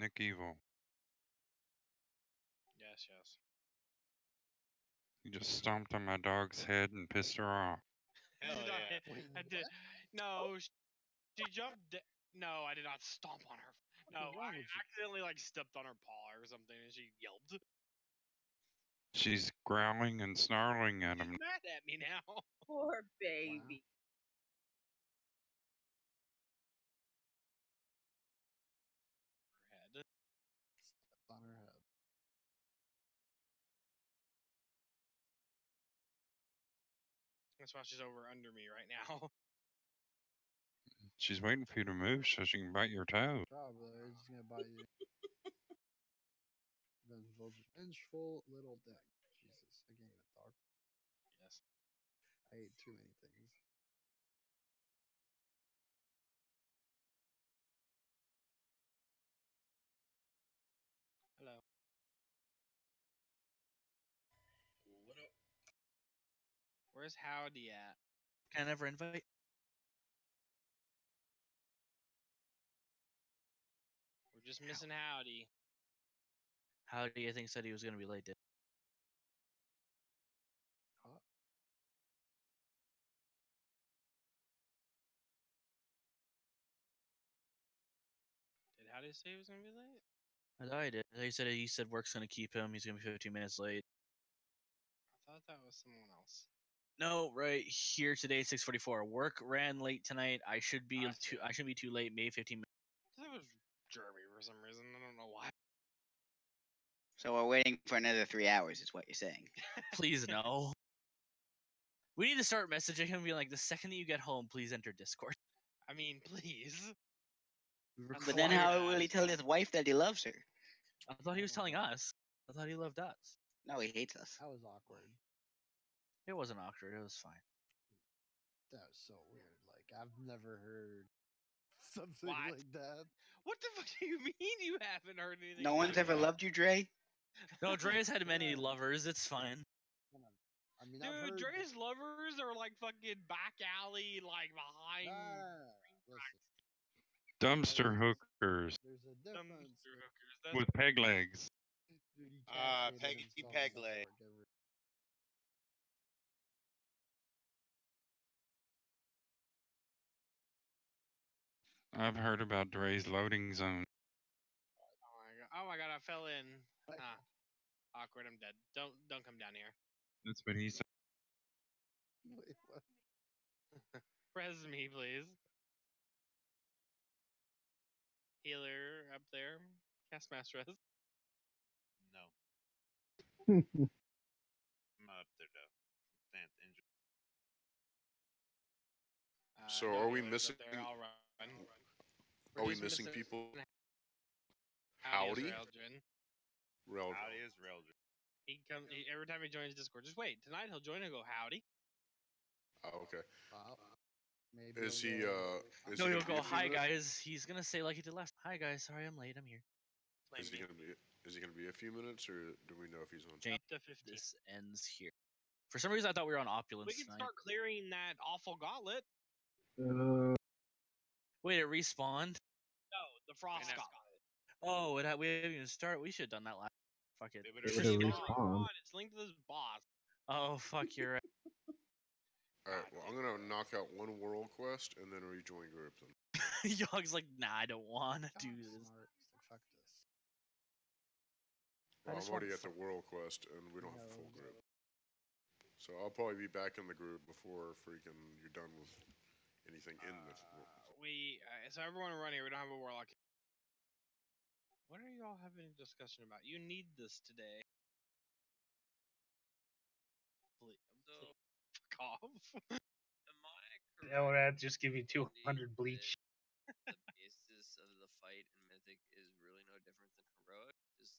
Nick Evil. Yes, yes. You just stomped on my dog's head and pissed her off. Hell yeah. Wait, I did. No, she jumped. No, I did not stomp on her. No, What's wrong I with you? accidentally like stepped on her paw or something, and she yelped. She's growling and snarling at She's him. mad at me now. Poor baby. Her head. Stepped on her head. That's why she's over under me right now. She's waiting for you to move so she can bite your toe. Probably. They're just gonna bite you. Vengeful little dick. Jesus, I can't even talk. Yes. I ate too many things. Hello. What up? Where's Howdy at? Can I never invite? We're just missing Howdy. Howdy, I think said he was gonna be late. Did Did Howdy say he was gonna be late? I thought he did. He said work's gonna keep him. He's gonna be 15 minutes late. I thought that was someone else. No, right here today, 6:44. Work ran late tonight. I should be I see. I shouldn't be too late. Maybe 15 minutes. I thought it was Jeremy for some reason. I don't know why. So we're waiting for another 3 hours, is what you're saying. Please no. We need to start messaging him, being like, the second that you get home, please enter Discord. I mean, please. But then how will he tell his wife that he loves her? I thought he was telling us. I thought he loved us. No, he hates us. That was awkward. It wasn't awkward. It was fine. That was so weird. Like, I've never heard something What? like that. What the fuck do you mean you haven't heard anything? No one's like ever that? loved you, Dre? No, Dre's had many lovers. It's fine. I mean, I've heard. Dude, Dre's lovers are like fucking back alley, like behind. Listen, Dumpster hookers there's a difference. Dumpster hookers. That's with peg legs. Dude, he castrated Peggy himself Peg before leg. getting rid- I've heard about Dre's loading zone. Oh my god! I fell in. Ah, awkward. I'm dead. Don't come down here. That's what he said. Wait, what? Res me, please. Healer up there. Cast mass res. No. I'm not up there though. Stand injured. So no are we healers missing- up there, I'll run. Are we just missing people? Howdy is Howdy? Reldrin. Real. Howdy is Reldrin. Every time he joins Discord, just wait. Tonight he'll join and go howdy. Oh, okay. Wow. Maybe Is he'll he? go- Is No, he he'll gonna be go, a few hi minutes? guys. He's gonna say like he did last. Hi guys, sorry I'm late. I'm here. Is he gonna be? Is he gonna be a few minutes, or do we know if he's on? Jane, Up to 15. This ends here. For some reason, I thought we were on opulence We can tonight. start clearing that awful gauntlet. Wait, it respawned. No, the frost that's- gauntlet. Oh, we didn't even start. We should have done that last. Fuck it. They It's would've linked respawned. It's linked to this boss. Oh fuck, you're right. All right. Well, I'm gonna knock out one world quest and then rejoin group. Then. Yogg's like, nah, I don't want to do God, this. smart. He's like, fuck this. Well, just I'm already want at the world quest, and we don't have a No, full group. So I'll probably be back in the group before freaking you're done with anything in this. So everyone run here. We don't have a warlock. What are y'all having a discussion about? You need this today. Fuck off. Elrathqtz just give you 200 bleach. The basis of the fight in Mythic is really no different than Heroic. Just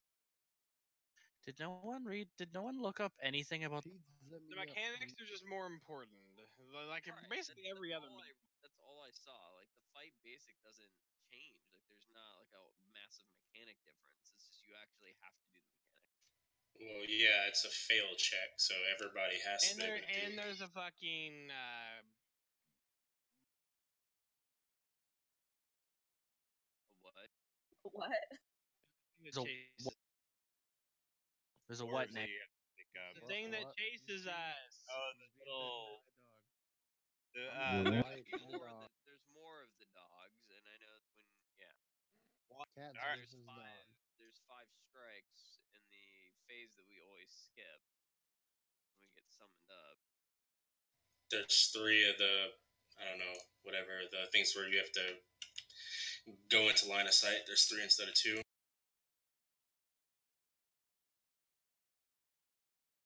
Did no one read? Did no one look up anything about? Pizza me The up, mechanics please. are just more important. Like Right, basically every other. that's all I saw. Like the fight basic doesn't change. Like there's not like a massive mechanic difference. It's just you actually have to do the mechanic. Well, yeah, it's a fail check, so everybody has to And be able to do it. there's a fucking What? What? There's a chases. There's a Or what, is it Nick? you have to pick up? The thing that What? chases us. Oh, the little. The, I'm the, white, There's my more, dog. there's more of the dogs, and I know when Cats Alright. versus dog. there's 5 strikes in the phase that we always skip when we get summoned up. There's 3 of the, I don't know, whatever, the things where you have to go into line of sight. There's 3 instead of 2.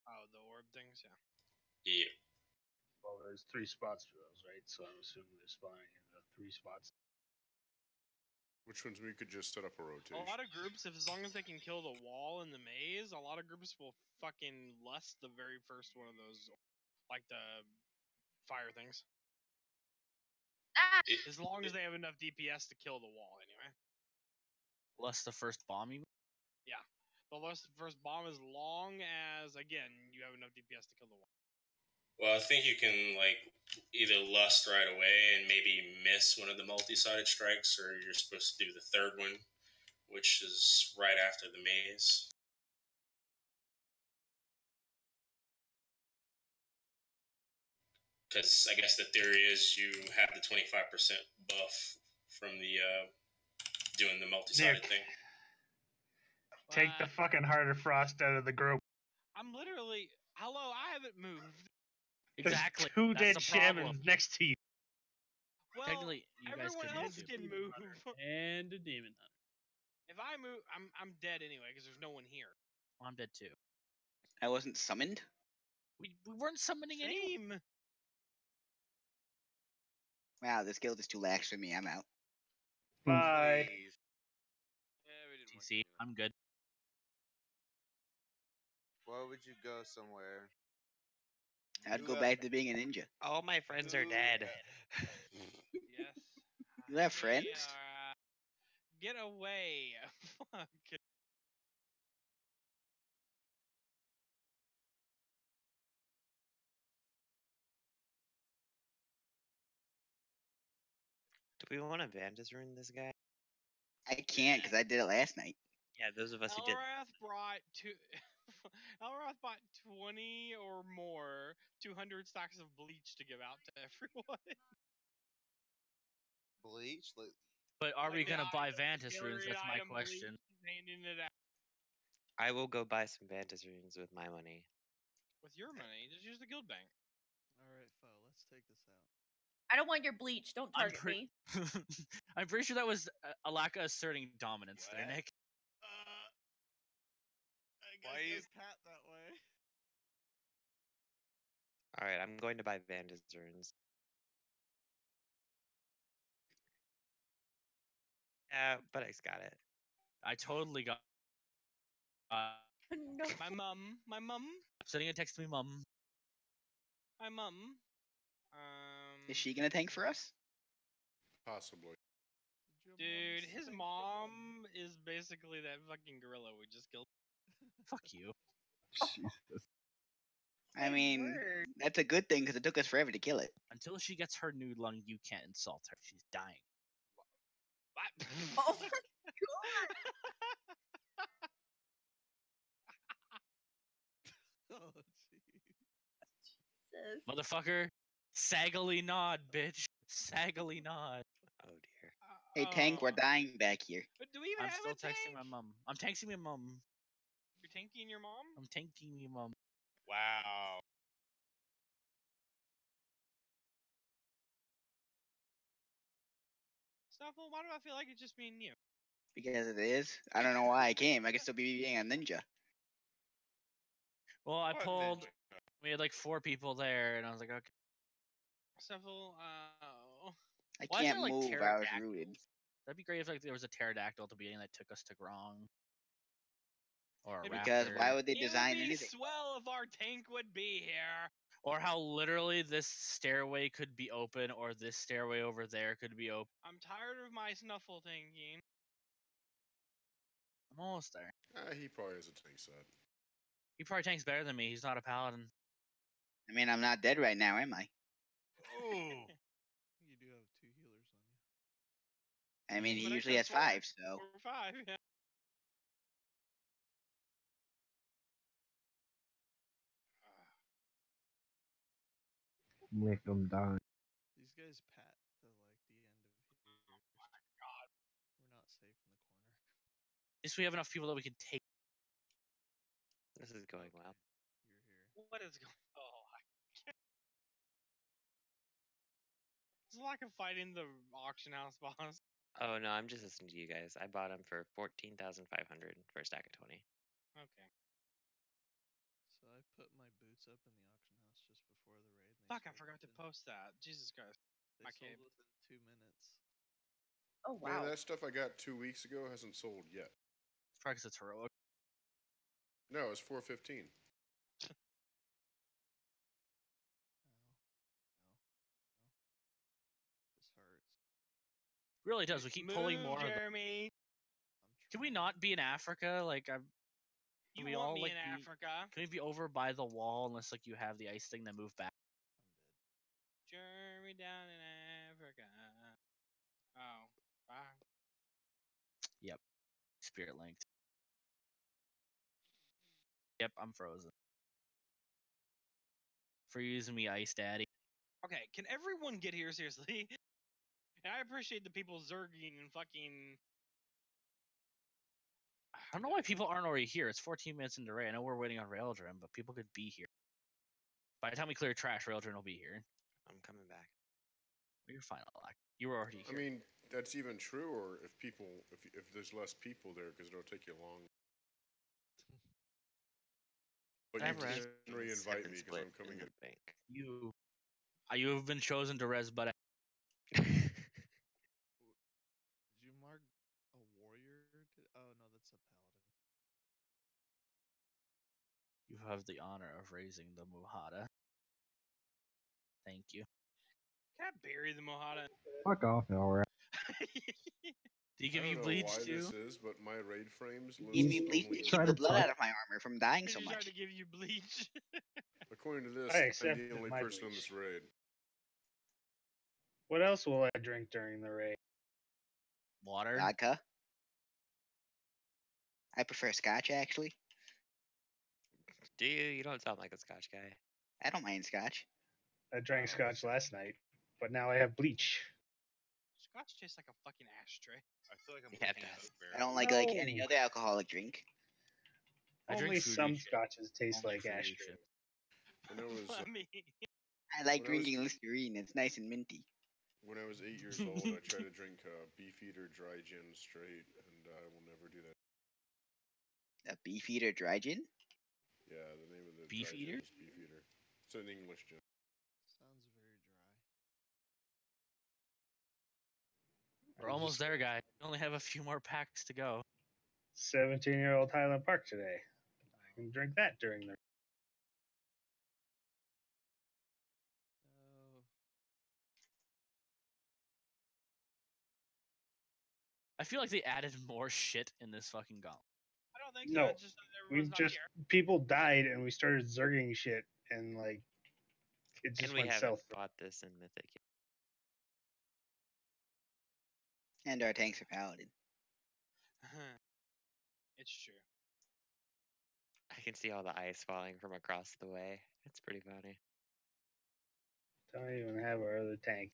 Oh, the orb things, yeah. Yeah. Well, there's 3 spots for those, right? So I'm assuming they're spawning in the 3 spots. Which ones we could just set up a rotation? A lot of groups, if as long as they can kill the wall in the maze, a lot of groups will fucking lust the very first one of those, like the fire things. As long as they have enough DPS to kill the wall, anyway. Plus the first bomb, you. Yeah, the first bomb as long as, again, you have enough DPS to kill the wall. Well, I think you can, like, either lust right away and maybe miss one of the multi-sided strikes, or you're supposed to do the third one, which is right after the maze. Because I guess the theory is you have the 25% buff from the doing the multi-sided Nick. thing. Take the fucking Heart of Frost out of the group. I'm literally, hello, I haven't moved. There's Exactly. 2 That's dead the problem. shamans next to you. Well, Technically, you guys everyone could else move. can move. And a demon hunter. If I move, I'm dead anyway because there's no one here. I'm dead too. I wasn't summoned. We weren't summoning anyone. Same. Wow, this guild is too lax for me. I'm out. Bye. Please. Yeah, we didn't. TC, I'm good. Why would you go somewhere? I'd go back to being a ninja. All my friends are dead. Yes. You have They friends? are, get away. Fuck. Do we want to Vandas rune this guy? I can't because I did it last night. Yeah, those of us who did. Elrath brought Elrath bought 20 or more 200 stacks of bleach to give out to everyone. Bleach? Like, But are we Like, gonna yeah, buy the Vantis runes? carry That's my item question. bleach, he's handing it out. I will go buy some Vandas runes with my money. With your money, just use the guild bank. Alright, Fo, let's take this out. I don't want your bleach. Don't I'm target pretty. me. I'm pretty sure that was Alaka asserting dominance there, What? Nick. I Why is- Pat that way. Alright, I'm going to buy Vandas runes. Yeah, but I got it. I totally got. No. My mum, Sending a text to me, mum. my mum. Is she gonna tank for us? Possibly. Dude, his mom is basically that fucking gorilla we just killed. Fuck you. I mean, that's a good thing because it took us forever to kill it. Until she gets her new lung, you can't insult her. She's dying. What? Oh my god! Oh, Jesus. Motherfucker. Saggily nod, bitch. Saggily nod. Oh dear. Hey, tank, we're Oh. dying back here. But do we even I'm have still a tank? texting my mum. I'm texting my mum. You're tanking your mom? I'm tanking me mum. Wow. Snuffle, why do I feel like it's just me and you? Because it is. I don't know why I came. I could still be being a ninja. Well, I What pulled. ninja? We had like 4 people there, and I was like, okay. Snuffle, I Why is can't there, like, move. I was pterodactyls? rooted. That'd be great if like there was a pterodactyl at the beginning that took us to Grong. Or a Because raptor. why would they it design would be anything? swell if our tank would be here. Or how literally this stairway could be open, or this stairway over there could be open. I'm tired of my Snuffle tanking. I'm almost there. He probably has a tank set. He probably tanks better than me. He's not a paladin. I mean, I'm not dead right now, am I? Ooh. You do have 2 healers on you. I mean, he But I usually got has 5, so. 4 or 5, yeah. Make them die. These guys pat the the end of here. Oh my god. We're not safe in the corner. At least we have enough people that we can take. This is going well. What is going? Oh, I can't. There's a lack of fighting the auction house boss. Oh no, I'm just listening to you guys. I bought them for 14,500 for a stack of 20. Okay. So I put my boots up in the auction house just before the raid. Fuck, I forgot to post that. Jesus Christ. They My sold cape. within 2 minutes. Oh Man, wow. that stuff I got 2 weeks ago hasn't sold yet. Probably 'cause it's heroic. No, it's 415. This hurts. Really does. We keep pulling more. Jeremy. Can we not be in Africa? Like I'm. You we want all me like in be- Africa? Can we be over by the wall unless like you have the ice thing that move back? Jeremy down in Africa. Oh, bye. Yep. Spirit linked. Yep, I'm frozen. Freeze me, Ice Daddy. Okay, can everyone get here seriously? And I appreciate the people zerging and fucking. I don't know why people aren't already here. It's 14 minutes into raid. I know we're waiting on Raildren, but people could be here. By the time we clear trash, Raildren will be here. I'm coming back. You're fine, Alak. You were already here. I mean, that's even true, or if there's less people there, because it'll take you long. But you can re-invite me because I'm coming in. Bank. You have been chosen to res, but Did you mark a warrior? Oh no, that's a paladin. you have the honor of raising the Muhada. Thank you. Can I bury the Mohada? Fuck off, Elrathqtz. Do you give I you don't know bleach why too? this is, but my raid frames lose Give me bleach to only- keep the blood out of my armor from dying so He's trying much. to give you bleach. According to this, I I'm accepted the only my person on bleach. this raid. What else will I drink during the raid? Water. Vodka. I prefer scotch, actually. Do you? You don't sound like a Scotch guy. I don't mind scotch. I drank scotch last night, but now I have bleach. Scotch tastes like a fucking ashtray. I feel like I'm Yeah, it looking at does. Oak Barrel. I don't like any No. other alcoholic drink. I drink Only fruity some shit. scotches taste Only like fruity ashtrays. shit. When I was I mean, I like When I was- drinking Listerine. It's nice and minty. when I was 8 years old, I tried to drink Beefeater dry gin straight, and I will never do that. A Beefeater dry gin? Yeah, the name of the dry Beefeater? gin is Beefeater. It's an English gin. Sounds very dry. We're almost there, guys. We only have a few more packs to go. 17-year-old Highland Park today. I can drink that during the. Oh, I feel like they added more shit in this fucking gauntlet. I don't think No, so. It's just that we everyone's not just here. people died and we started zerging shit and like it just And we went haven't south. bought this in Mythic yet. And our tanks are paladin. It's true. I can see all the ice falling from across the way. It's pretty funny. Don't even have our other tank.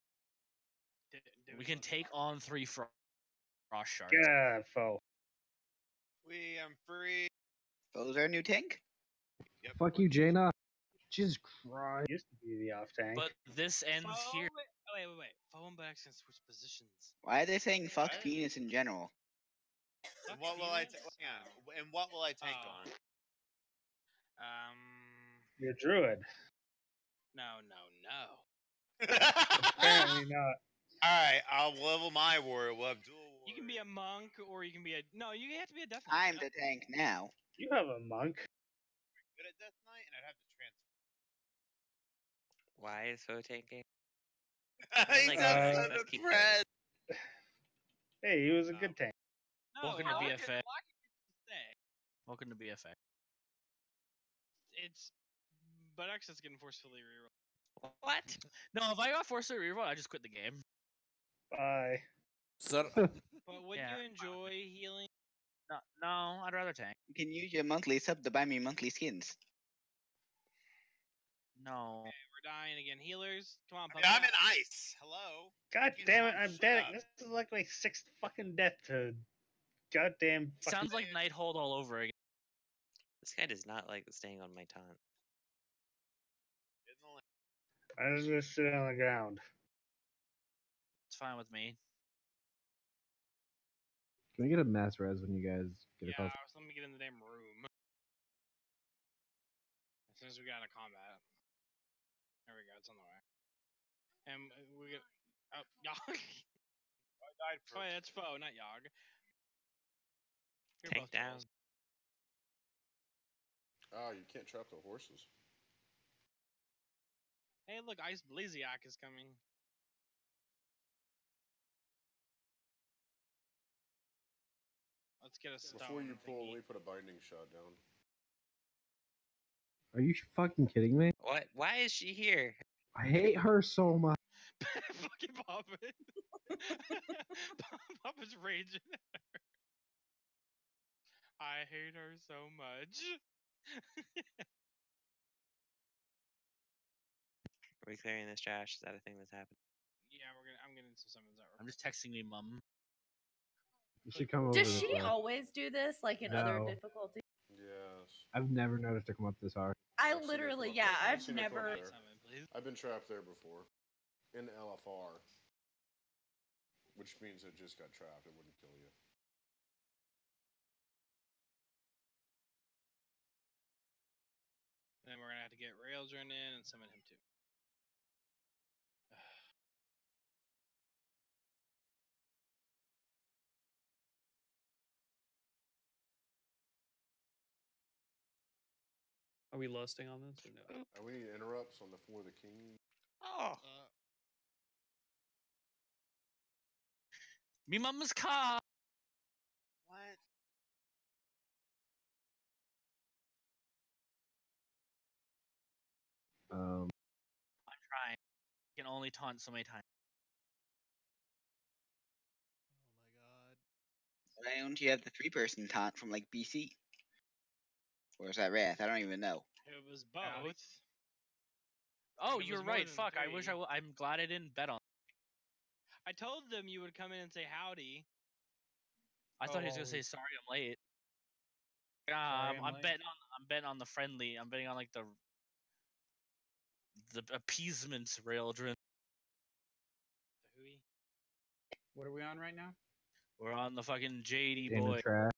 We can take on 3 frost sharks. God, foe. We am free. Those our new tank? Fuck you, Jaina. Jesus Christ. Used to be the off tank. But this ends here. Wait. Phone backs can switch positions. Why are they saying fuck What? penis in general? And what will I? Hang on. And what will I tank Oh. on? You're a druid. No. Apparently not. All right, I'll level my warrior. We'll have dual. You can be a monk, or you can be a. No, you have to be a death. I'm Knight. the tank now. You have a monk. Good at Death Knight, and I'd have to transfer. Why is Foe tanking? He's like, a let's son of keep bread. Hey, he was a good tank. No, Welcome to Lock BFA. gets to stay. Welcome to BFA. It's. But X is getting forcefully reroll. What? No, if I got forcefully reroll, I just quit the game. Bye. But would Yeah. you enjoy healing? No, I'd rather tank. You can use your monthly sub to buy me monthly skins. No. We're dying again. Healers, come on, I pump mean, I'm it in up. ice. Hello. God Fucking damn it! pump I'm shit dead. up. This is like my 6th fucking death to goddamn fucking. Sounds like Nighthold all over again. This guy does not like staying on my taunt. I was gonna sit on the ground. It's fine with me. Can we get a mass res when you guys get across? So let me get in the damn room. As soon as we got into combat. There we go, it's on the way. And we get. Oh, Yog. I died for. Wait, that's Foe, not Yog. You're Tank both down. trolls. Oh, you can't trap the horses. Hey, look, Ice Blaziak is coming. Let's get a stone. Before you pull, thingy. let me put a binding shot down. Are you fucking kidding me? What? Why is she here? I hate her so much. Fucking Poppin. Poppin's raging at her. I hate her so much. Are we clearing this trash? Is that a thing that's happened? Yeah, I'm getting some summons out. I'm just texting me, mum. You should come over Does this she way. always do this, like in other No. difficulties? Yes. I've never noticed her come up this hard. I I've seen her literally, come up yeah, there. I've seen her come up never. there. I've been trapped there before. In LFR. Which means it just got trapped. It wouldn't kill you. Then we're gonna have to get Raildren in and summon him too. Are we lusting on this or no? We need interrupts on the For the King. Oh. Me mama's car. What? I'm trying. I can only taunt so many times. Why don't you have the 3-person taunt from like BC? Or is that Wrath? I don't even know. It was both. Oh, And it you're was more right. than Fuck. I wish 3. I'm glad I didn't bet on. I told them you would come in and say howdy. I thought he was gonna say always. sorry I'm late. Sorry, I'm I'm late. betting on the friendly. I'm betting on like the appeasement Raildren. The hooey. What are we on right now? We're on the fucking JD In the boy. trash.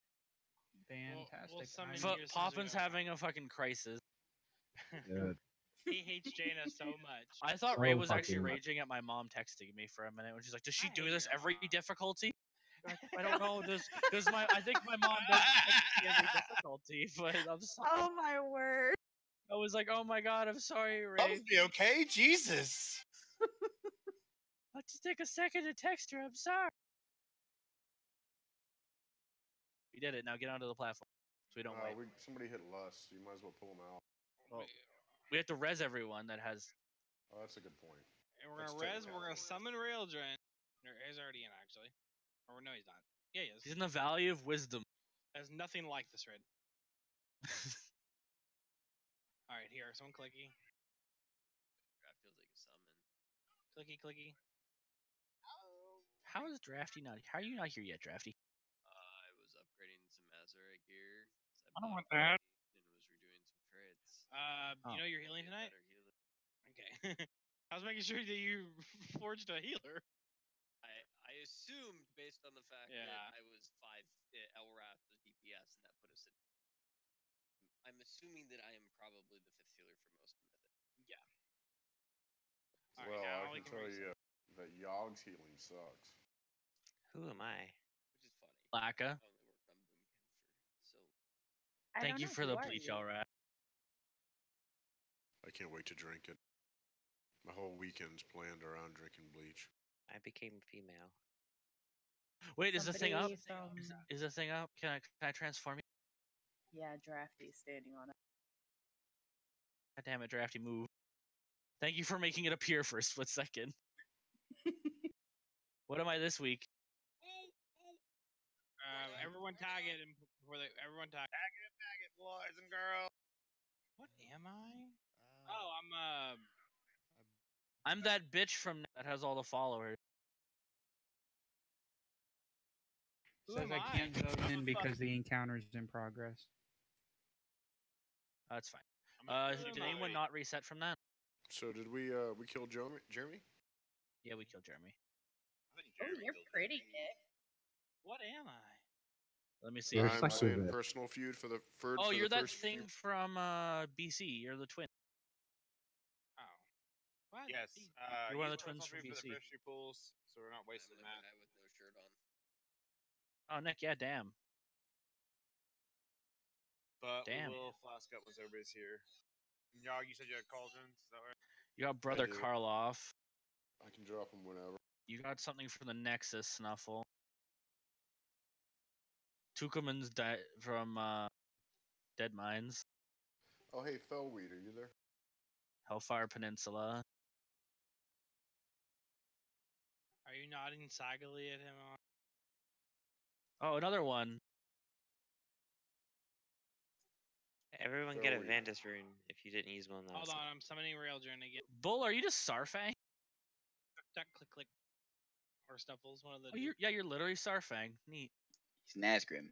Fantastic. We'll summon I'm- you as soon as we Poppin's go. having a fucking crisis. Good. He hates Jaina so much. I thought So Ray was actually fucking much. raging at my mom texting me for a minute when she's like, "Does she I do hate this your every mom. difficulty?" I don't know. Does my I think my mom does text me every difficulty, but I'm just like, Oh my word! I was like, "Oh my god, I'm sorry, Ray. Must be okay. Jesus. I'll just take a second to text her. I'm sorry." We did it. Now get onto the platform so we don't wait. Somebody hit Lust. You might as well pull them out. Well, we have to res everyone that has. Oh, that's a good point. And we're Let's gonna take res. We're gonna summon Raildren. He's already in actually. Or no, he's not. Yeah, he is. He's in the Valley of Wisdom. There's nothing like this raid. All right, here. Someone clicky. That feels like a summon. Clicky, clicky. How is Drafty not? How are you not here yet, Drafty? I was upgrading some Azurite gear. I don't want that. And was redoing some trades. You know you're healing tonight? Better healer. Okay. I was making sure that you forged a healer. I assumed based on the fact that I was 5 Elrath was DPS and that put us at. I'm assuming that I am probably the 5th healer for most of Mythic. Yeah. Well, I can tell you that Yogg's healing sucks. Who am I? Which is funny. Laka. I only worked on Boomkin for so. Thank you for the bleach, alright. I can't wait to drink it. My whole weekend's planned around drinking bleach. I became female. Wait, is the thing up? Somebody Is the thing up? Can I transform you? Yeah, Drafty's standing on it. God damn it, Drafty, move. Thank you for making it appear for a split second. What am I this week? Everyone tag it and everyone tag it, boys and girls. What am I? Oh, I'm I'm that bitch from that has all the followers. Says am I I? can't vote in because the encounter's in progress. That's fine. Who Did am I? anyone not reset from that? So did we kill Jeremy? Yeah, we killed Jeremy. Oh, you're pretty, Nick. What am I? Let me see. You're I'm saying Succubus. personal feud for the Oh, for you're the that first thing feud. from BC. You're the twin. Oh. What? Yes. You're one of use the twins personal from feud for BC. the first few pools, so we're not wasting I'm the that. guy with no shirt on. Oh, Nick, yeah, damn. But Damn. we will flask up once everybody's here. Yog, you said you had cauldrons, is that right? You got Brother do. Karloff. I can drop him whenever. You got something from the Nexus, Snuffle. Tukuman's from Dead Mines. Oh, hey, Fellweed, are you there? Hellfire Peninsula. Are you nodding saggily at him? Oh, another one. Everyone get a Vandus rune if you didn't use one last Hold on, I'm summoning Railjourn again. Bull, are you just Sarfang? Duck, click, click. Or Snuffles, one of the. Oh, you're literally Sarfang. Neat. He's Nazgrim.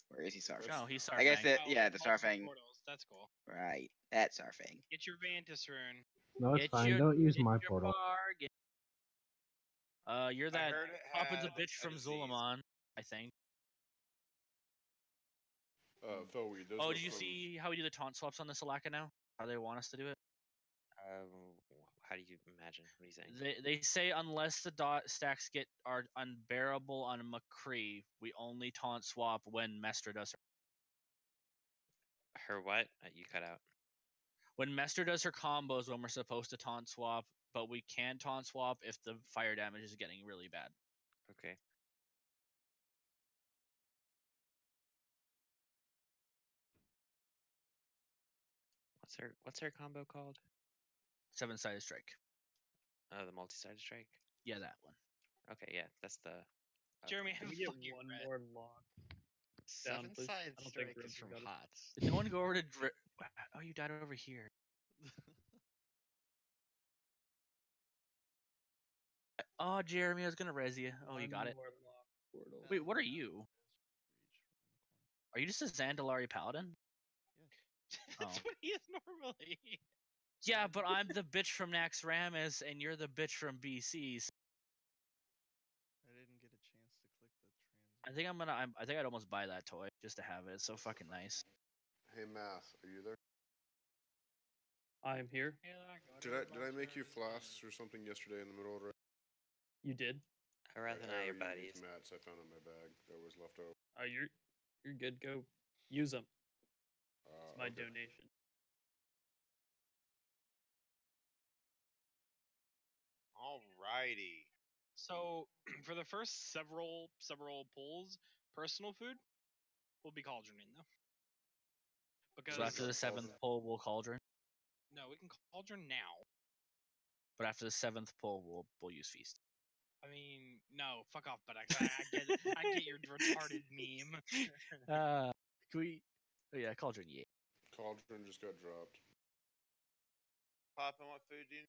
Where is he, Sarfang? No, he's Sarfang. I guess that, Oh, yeah, the multiple Sarfang. portals, that's cool. Right, that's Sarfang. Get your Vantis rune. No, it's Get fine. your- Don't use get my your portal. bargain. You're that heard it Poppin's a had bitch a from disease. Zulamon, I think. Fellweed. Those Oh, were did you from- see how we do the taunt swaps on this Alaka now? How they want us to do it? How do you imagine? What are you saying? They say unless the dot stacks are unbearable on McCree, we only taunt swap when Mestre does Her what? You cut out. when Mestre does her combos when we're supposed to taunt swap, but we can taunt swap if the fire damage is getting really bad. Okay. What's her combo called? 7-sided strike. Oh, the multi-sided strike. Yeah, that one. Okay, yeah, that's the. Jeremy, Can have we get fucking one red. more lock? Down, please? I Seven-sided don't think strike Grim's is from got it. Hots. Did no one go over to? Oh, you died over here. Oh, Jeremy, I was gonna res you. Oh, you got it. One more lock portal. Wait, what are you? Are you just a Zandalari paladin? That's Oh. what he is normally. Yeah, but I'm the bitch from Nax Ramis, and you're the bitch from BC. I didn't get a chance to click the trans. I think I think I'd almost buy that toy just to have it. It's so fucking nice. Hey, Math, are you there? I'm here. Did I make you flasks or something yesterday in the middle of the? You did. I'd rather not your buddies. Mats I found in my bag that was left over. You're good. Go use them. It's my Okay. donation. Alrighty. So for the first several pulls, personal food will be cauldroning though. Because So after the 7th pull, we'll cauldron. no, we can cauldron now. But after the 7th pull, we'll use feast. I mean, no, fuck off, Buttocks. I get your retarded meme. Can we? Oh yeah, cauldron. Yeah. Cauldron just got dropped. Poppin', what food do you?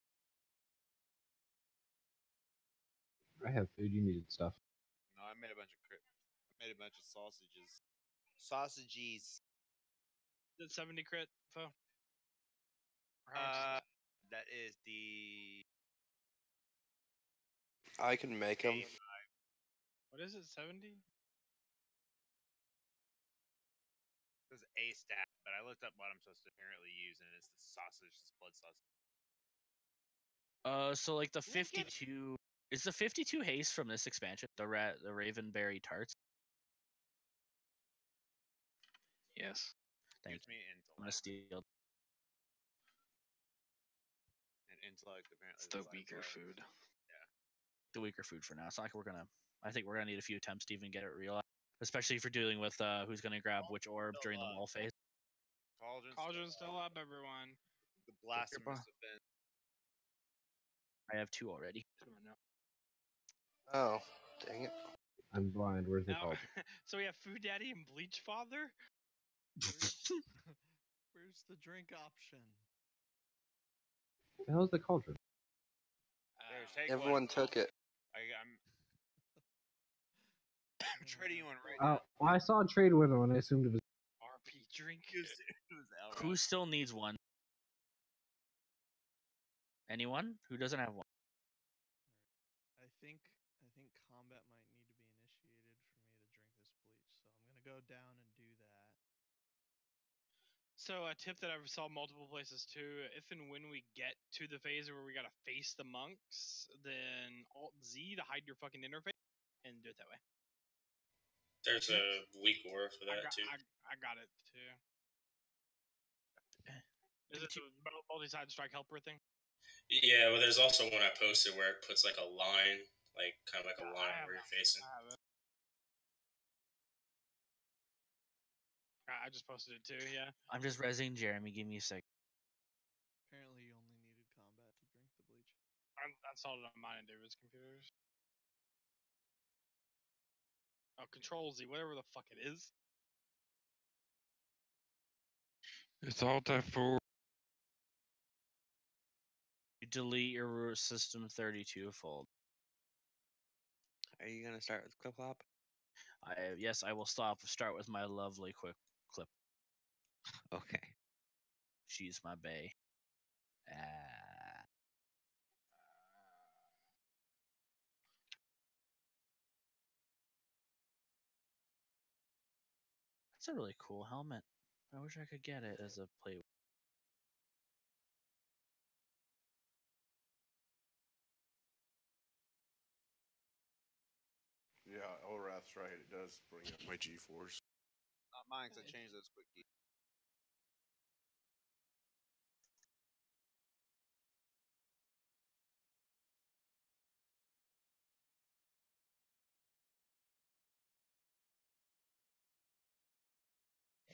I have food. You needed stuff. No, I made a bunch of sausages. Sausages. Is it 70 crit, Fo? Or how much is That is the. I can make them. what is it, 70? It was a stat, but I looked up what I'm supposed to apparently use, and it's the sausage, it's blood sausage. So like the 52 is the 52 haste from this expansion, the Ravenberry tarts. Yes. Thank Gives me intellect. I'm gonna steal. And intellect apparently. It's the is weaker food. The weaker food for now. It's not like we're gonna. I think we're gonna need a few attempts to even get it real, especially if you're dealing with who's gonna grab which orb during the wall phase. Cauldron's still up, everyone. The blasphemous offense. I have 2 already. Oh, dang it. I'm blind. Where's the Now, cauldron? so we have Food Daddy and Bleach Father. Where's the drink option? The hell's the cauldron? Take Everyone one. took it. I'm trading you one right Oh, now. well, I saw a trade window and I assumed it was. RP drink. Who still needs one? Anyone who doesn't have one? I think combat might need to be initiated for me to drink this bleach, so I'm gonna go down and do that. So a tip that I've saw multiple places too, if and when we get to the phase where we gotta face the monks, then Alt Z to hide your fucking interface and do it that way. There's a weak aura for that too. I got it too. Is it the multi-side strike helper thing? Yeah, well, there's also one I posted where it puts like a line, like kind of like a line where you're facing. I just posted it too. Yeah. I'm just resing Jeremy. Give me a sec. Apparently, you only needed combat to drink the bleach. I installed it on mine and David's computers. Oh, Control Z, whatever the fuck it is. It's Alt F4. You delete your system 32 fold. Are you gonna start with Clip Hop? Yes, I will start with my lovely quick clip. Okay. She's my bae. That's a really cool helmet. I wish I could get it as a play. Yeah, Elrath's right. It does bring up my G-force. Not mine, because I changed those quick keys.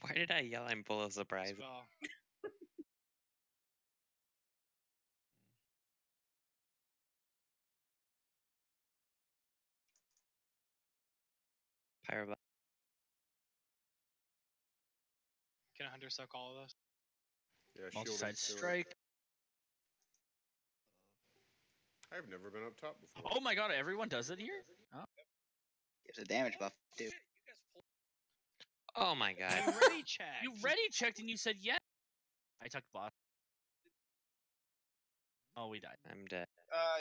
Why did I yell I'm full of surprise? Pyro. Can a hunter suck all of this? Yeah, Multi-side strike. I've never been up top before. Oh my god, everyone does it here? Oh. Gives a damage buff too. Oh my god. You ready checked. You ready checked and you said yes. I took boss. Oh, we died. I'm dead.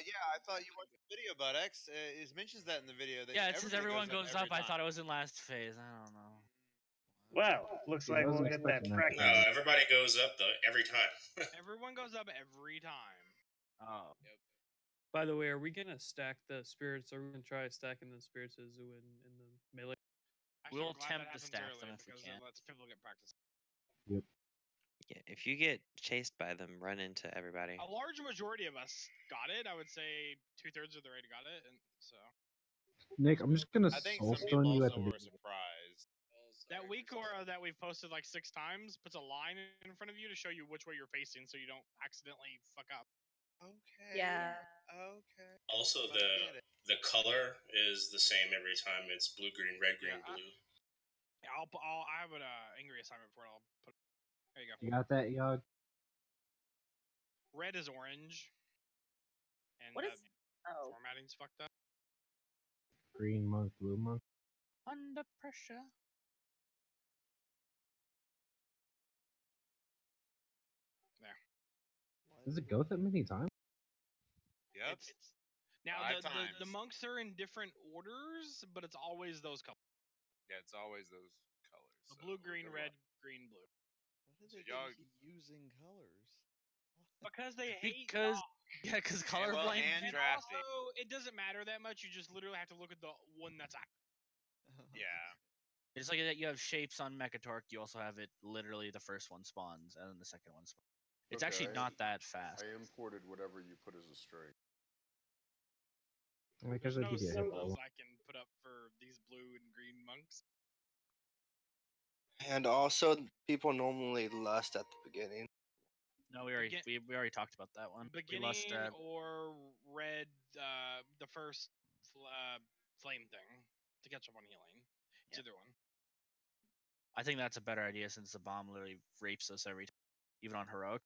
Yeah, I thought you watched the video, Bud X. It mentions that in the video. That Yeah, since everyone goes up, I every thought time. it was in last phase. I don't know. Well, looks Yeah, I like we'll wasn't get that expecting that. practice. No, everybody goes up though every time. Everyone goes up every time. Oh. By the way, are we gonna stack the spirits? Are we gonna try stacking the spirits of Zoo in the melee? Actually, We'll I'm glad attempt that to happens stack early them if we because can. it lets people get practice. Yep. Yeah, if you get chased by them, run into everybody. A large majority of us got it. I would say 2/3 of the raid got it, and so Nick, I'm just gonna I think soul some people stone you at also the were beginning. surprised. that weak aura that we've posted like 6 times puts a line in front of you to show you which way you're facing, so you don't accidentally fuck up. Okay. Yeah. Okay. Also, the color is the same every time. It's blue, green, red, green, blue. Yeah, I have an angry assignment for it. I'll put. There you go. You got that, Yog? Red is orange. And What is? Oh. formatting's fucked up. Green monk, blue monk. Under pressure. There. Does it go that many times? Yep. Now 5 the times. monks are in different orders, but it's always those colors. Yeah, it's always those colors. So blue, green, red, green, blue. Why do they y'all- keep using colors? Because they hate Because dogs. yeah, because well, colorblind. and drafty. Also, it doesn't matter that much. You just literally have to look at the one that's active. Yeah. It's like that. You have shapes on Mechatork. You also have it literally the first one spawns and then the second one spawns. It's Okay, actually not that fast. I imported whatever you put as a string. Because There's I no give you a symbols hit. I can put up for these blue and green monks. And also, people normally lust at the beginning. No, we already talked about that one. We Beginning lost, or red, the first flame thing to catch up on healing. It's either one. I think that's a better idea since the bomb literally rapes us every time, even on heroic.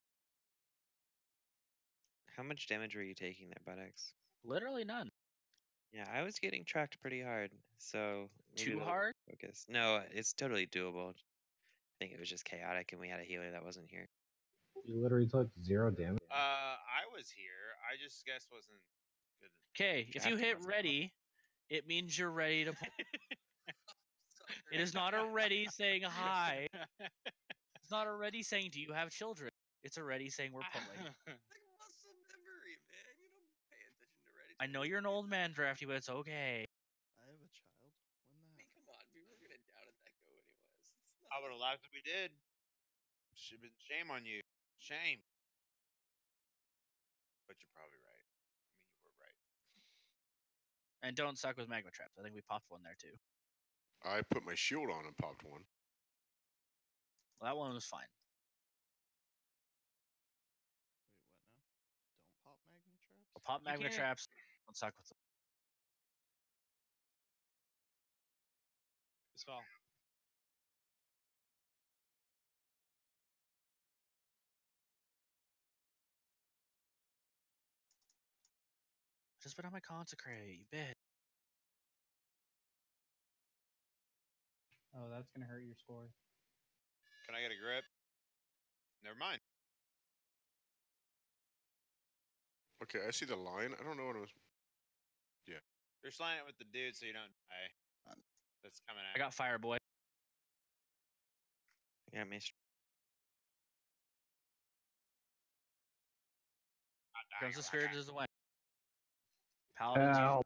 How much damage were you taking there, Buttocks? Literally none. Yeah, I was getting tracked pretty hard, so maybe Too we'll hard? focus. No, it's totally doable. I think it was just chaotic, and we had a healer that wasn't here. You literally took 0 damage. I was here. I just guess wasn't good. Okay, if you hit ready, it means you're ready to play. It is not already saying hi. It's not already saying, do you have children? It's already saying we're pulling. Like muscle memory, man. You don't pay attention to Reddit. I know you're an old man, Drafty, but it's okay. I have a child. When that? I mean, come on, we were gonna down at that go anyways. I would have laughed if we did. Should have been shame on you. Shame. But you're probably right. I mean, you were right. And don't suck with magma traps. I think we popped one there too. I put my shield on and popped one. Well, that one was fine. Wait, what now? Don't pop magma traps? We'll pop magma can't- traps. Don't suck with them. Spell. Just put on my consecrate, you bitch. Oh, that's gonna hurt your score. Can I get a grip? Never mind. Okay, I see the line. I don't know what it was. Yeah. Just line it with the dude so you don't die. That's coming I out. got fire, boy. Yeah, Mace. Comes the spirit is the way. Paladin. Help.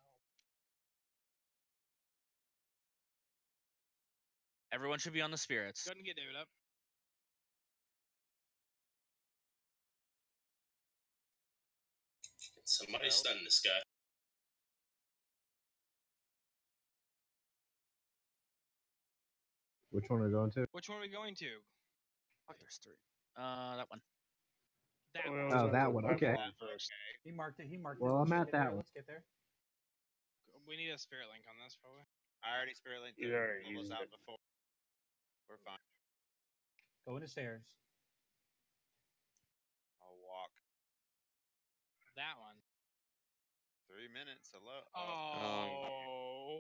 Everyone should be on the spirits. Go ahead and get David up. Somebody stun this guy. Which one are we going to? Which one are we going to? Fuck, there's three. That one. That Well, one. Oh, that one. Okay. First. He marked it. He marked it. Well, I'm at that one. Let's get there. We need a spirit link on this, probably. I already spirit linked You it. already Almost used out it. before. We're fine. Go into stairs. I'll walk. That one. 3 minutes. Hello. Oh.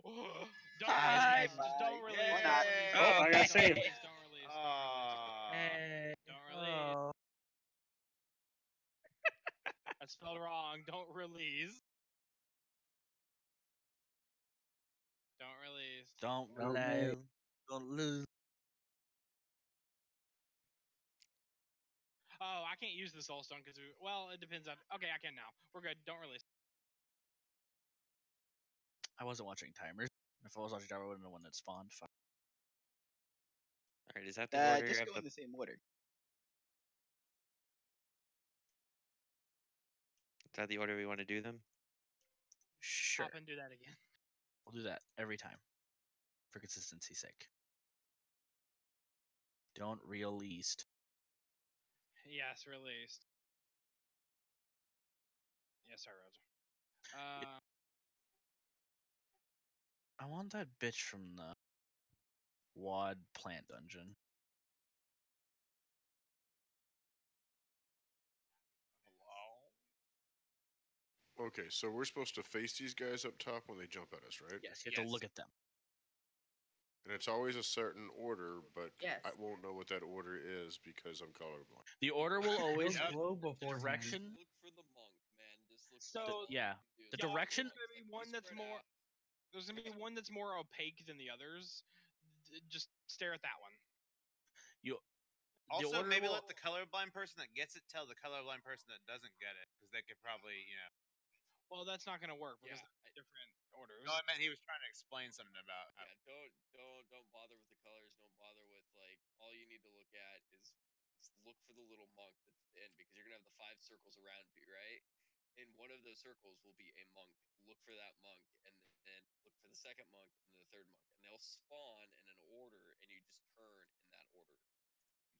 Don't Bye, release. Just don't bye. release. Yeah. Oh, I got saved. Don't release. Don't release. Oh. That's spelled wrong. Don't release. Don't release. Don't Don't relay. lose. Don't lose. Oh, I can't use the soul stone because well, it depends on. Okay, I can now. We're good. Don't release. I wasn't watching timers. If I was watching timers, I would have been the one that spawned. Fuck. All right, is that the order Just of go the? in the same order. Is that the order we want to do them? Sure. Pop and do that again. We'll do that every time. For consistency's sake. Don't release. Yes, released. Yes, sir, Roger. I want that bitch from the Wad plant dungeon. Okay, so we're supposed to face these guys up top when they jump at us, right? Yes, you have to look at them. And it's always a certain order, but Yes. I won't know what that order is because I'm colorblind. The order will always Glow the beforehand. direction. Look for the monk, man. Just look. So Yeah, the yeah, direction. There's gonna be one that's more. There's gonna be one that's more opaque than the others. Just stare at that one. You. Also, order maybe will- let the colorblind person that gets it tell the colorblind person that doesn't get it, because they could probably, Well, that's not gonna work because they're different orders. No, I meant he was trying to explain something about. Yeah, don't bother with the colors. Don't bother with like. All you need to look at is look for the little monk that's in because you're gonna have the 5 circles around you, right? In one of those circles will be a monk. Look for that monk, and then look for the second monk and the third monk, and they'll spawn in an order, and you just turn in that order.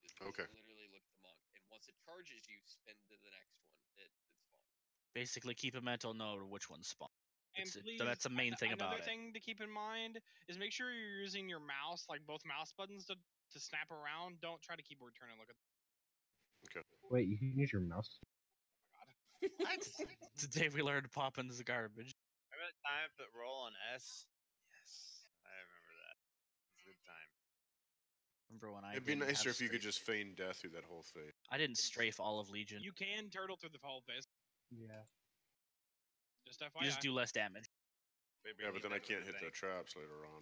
You just Okay. literally look at the monk, and once it charges, you spin to the next one. It's fun. Basically, keep a mental note of which one's spawn. And It's- please, that's the main thing about another it. thing to keep in mind is make sure you're using your mouse, like both mouse buttons, to snap around. Don't try to keyboard turn and look at. Wait, you can use your mouse. What? Today we learned Poppins garbage. Remember that time I put roll on S? Yes, I remember that. It's a good time. Remember when I It'd be didn't nicer have if you could strafe? just feign death through that whole thing. I didn't strafe all of Legion. You can turtle through the whole face. Yeah. Just FYI. You just do less damage. Yeah, but then I can't hit the traps later on.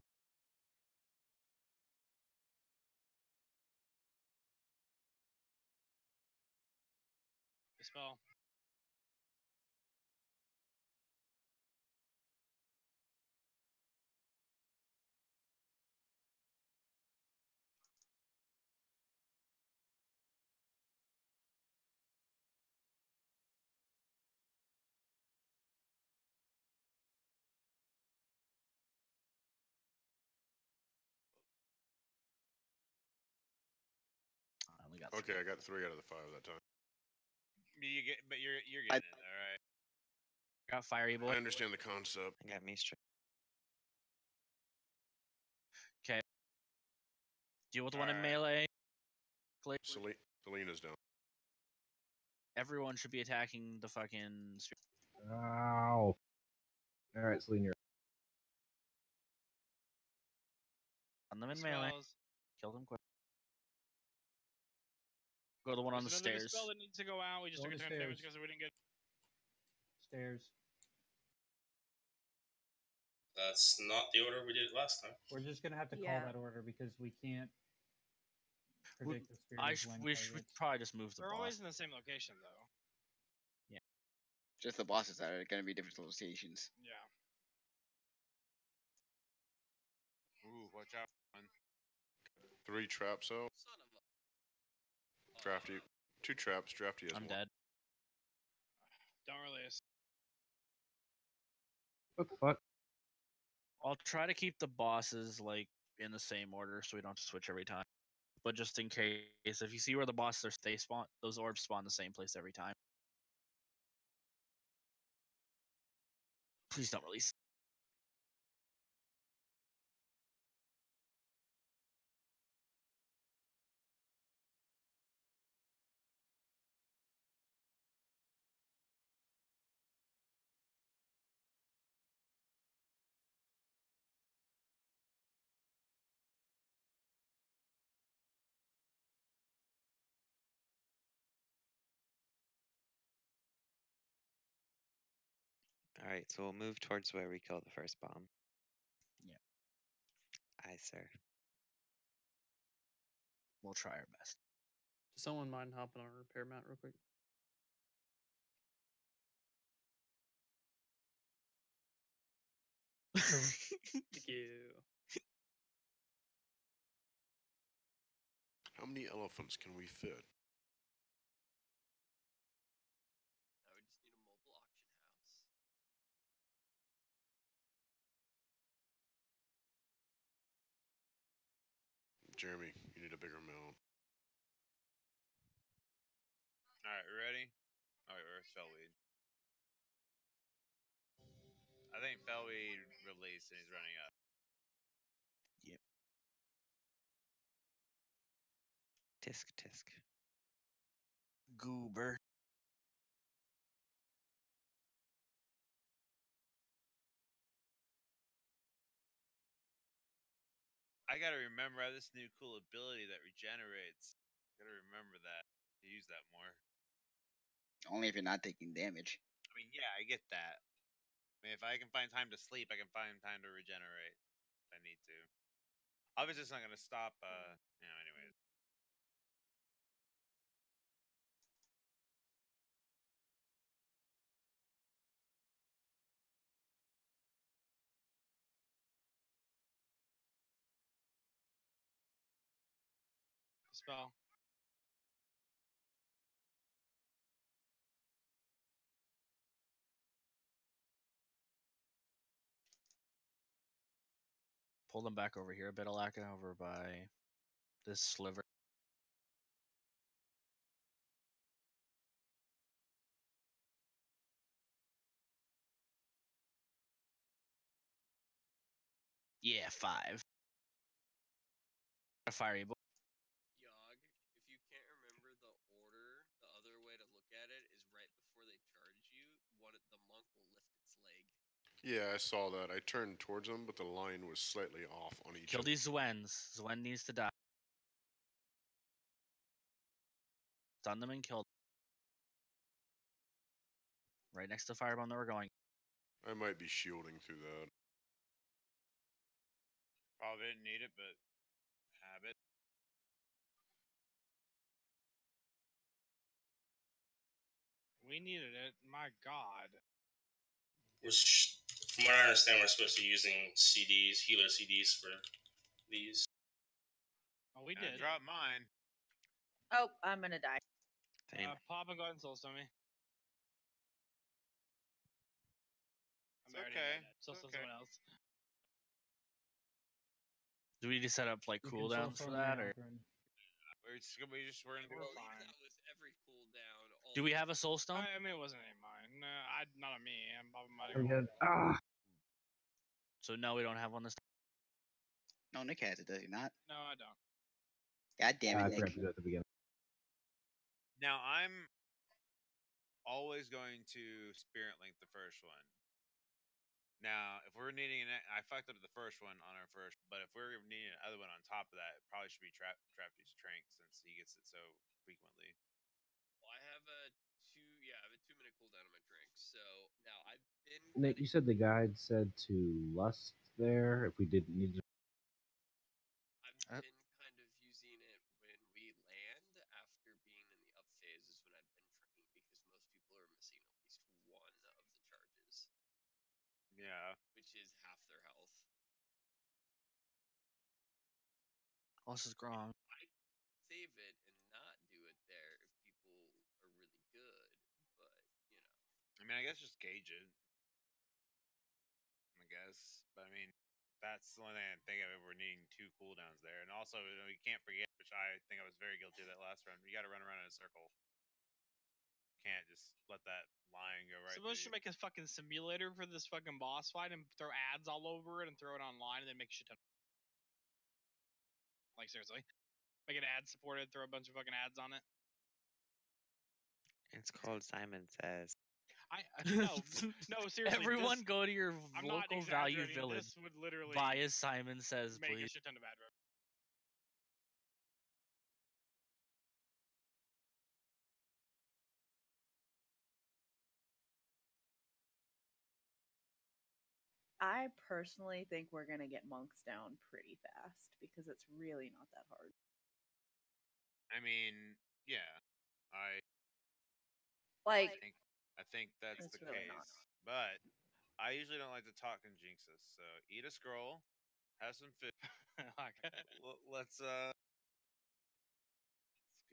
Dispel. I only got Okay, I got 3 out of the 5 that time. You get, but you're getting it, all right. Got fiery boy. I understand the concept. I got me straight. Okay. Deal with the one in Alright. melee. Selena's down. Everyone should be attacking the fucking. Ow. Alright, Selena. On them in melee. Dispels. Kill them quick. Go to the one on the There's another stairs. dispel that needs to go out. We just Go took on a the ton of damage stairs. because we didn't get. Stairs. That's not the order we did last time. We're just gonna have to Yeah. call that order because we can't predict the spirit. We should probably just move the They're boss. always in the same location, though. Just the bosses that are going to be different locations. Yeah. Ooh, watch out. 3 traps out. Son of a. Drafty. 2 traps. Drafty has I'm 1. dead. Don't release. What the fuck? I'll try to keep the bosses like in the same order so we don't have to switch every time. But just in case, if you see where the bosses are, they spawn. Those orbs spawn the same place every time. Please don't release. Alright, so we'll move towards where we killed the first bomb. Yeah. Aye, sir. We'll try our best. Does someone mind hopping on a repair mat real quick? Thank you. How many elephants can we fit? Now we just need a mobile auction house. Jeremy, you need a bigger mount. Alright, ready? Alright, where's Felweed? I think Felweed released and he's running up. Yep. Tisk tisk. Goober. I gotta remember I have this new cool ability that regenerates. Gotta remember that. To use that more. Only if you're not taking damage. I mean, yeah, I get that. I mean, if I can find time to sleep, I can find time to regenerate. If I need to. Obviously, it's not gonna stop. Anyways. Dispel. Pull them back over here a bit, Alaka, over by this sliver. Yeah, 5. A fiery boy. Yog, if you can't remember the order, the other way to look at it is right before they charge Yeah, I saw that. I turned towards him, but the line was slightly off on each Kill of these Zwens. Zwen needs to die. Stun them and kill them. Right next to the firebomb that we're going. I might be shielding through that. Probably didn't need it, but have it. We needed it. My God. From what I understand, we're supposed to be using CDs, healer CDs for these. Oh, we did. Drop mine. Oh, I'm gonna die. Pop and go ahead and soul stone me. It's okay. Soul stone someone else. Do we need to set up like You can cooldowns for soul stone that, me, or Alfred. We're in Well, that was every cooldown. do we have a soul stone? I mean, it wasn't any of mine. Not on me. I'm Very good. Ah. So no, we don't have one this time. No, Nick has it, does he not? No, I don't. God damn I it, forgot Nick. to do it at the beginning. Now I'm always going to Spirit Link the first one. Now, if we're needing I fucked up the first one on our first, but if we're needing another one on top of that, it probably should be Trapty's Trank since he gets it so frequently. Well, I have a 2-minute cooldown on my drink. So now I've been. Nick, you said the guide said to lust there if we didn't need to. I've been kind of using it when we land after being in the up phase is when I've been training because most people are missing at least one of the charges. Yeah. Which is half their health. This is wrong. I save it and not do it there if people are really good, but I mean, I guess just gauge it. I guess, but I mean, that's the only thing I think of. We're needing 2 cooldowns there, and also we can't forget, which I think I was very guilty of that last run. You got to run around in a circle. Can't just let that line go right. Someone should make a fucking simulator for this fucking boss fight and throw ads all over it and throw it online and then make shit ton. Like seriously, make it ad supported. Throw a bunch of fucking ads on it. It's called Simon Says. No, seriously. Everyone go to your I'm not local value exaggerating. village. This would literally Buy as Simon Says, make a please. shit ton of ad revenue. I personally think we're gonna get monks down pretty fast because it's really not that hard. I mean, yeah, I think that's it's the really case. not. But I usually don't like to talk and jinx us. So eat a scroll, have some food. Let's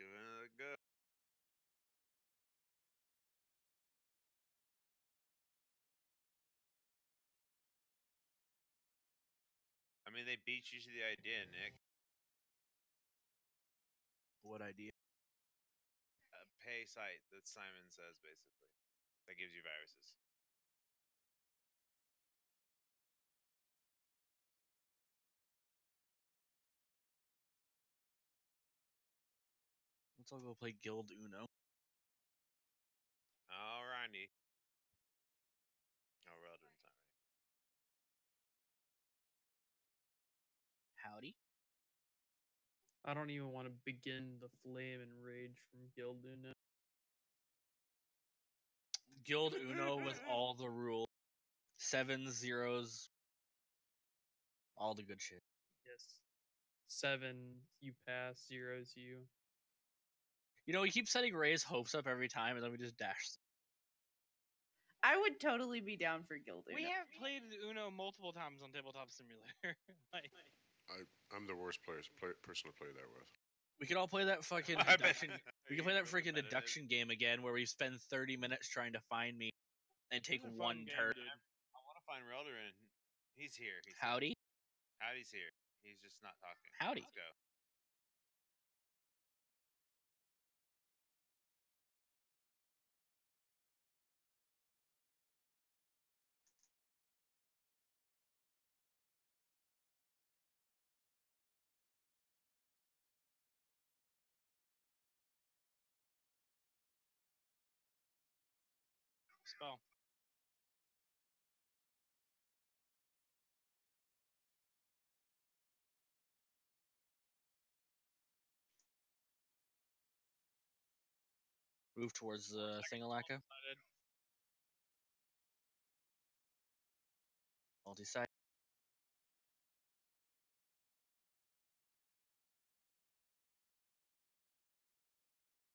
give it a go. I mean, they beat you to the idea, Nick. What idea? A pay site that Simon Says, basically, that gives you viruses. Let's all go play Guild Uno. Alrighty. Oh, well done, sorry. Howdy. I don't even want to begin the flame and rage from Guild Uno. Guild Uno with all the rules. 7 zeros. All the good shit. Yes. 7, you pass. 0's you. You know, we keep setting Ray's hopes up every time, and then we just dash. I would totally be down for Guild Uno. We have played Uno multiple times on Tabletop Simulator. I'm the worst person to play that with. We could all play that fucking deduction. We can play that freaking deduction game again, where we spend 30 minutes trying to find me, and take one turn. I want to find Relderin. He's here. Howdy. Howdy's here. He's just not talking. Howdy. Let's go. Spell. Move towards the Singalaka. Multi-side.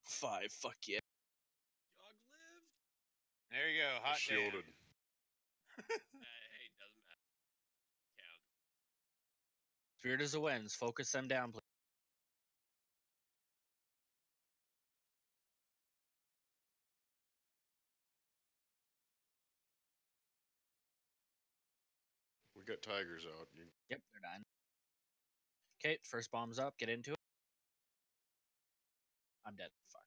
Five. Fuck yeah. There you go. Hot damn. Shielded. Hey, doesn't matter. Count. Spirit is the wins. Focus them down, please. We got tigers out. Yep, they're done. Okay, first bomb's up. Get into it. I'm dead. Fuck.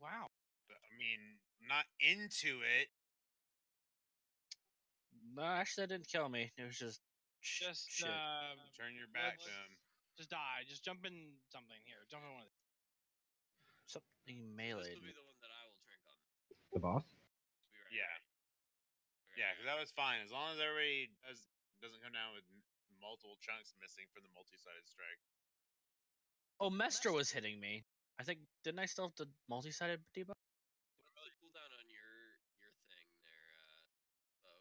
Wow. I mean, not into it. No, actually, that didn't kill me. It was just shit. Turn your back to him. Just die. Just jump in something here. Jump in one of these. Something melee. This will be the one that I will drink on. The boss? Yeah. Yeah, because that was fine. As long as everybody doesn't come down with multiple chunks missing from the multi-sided strike. Oh, Mestra was hitting me. I think, didn't I still have the multi-sided debuff? Cooldown on your thing there, Bo.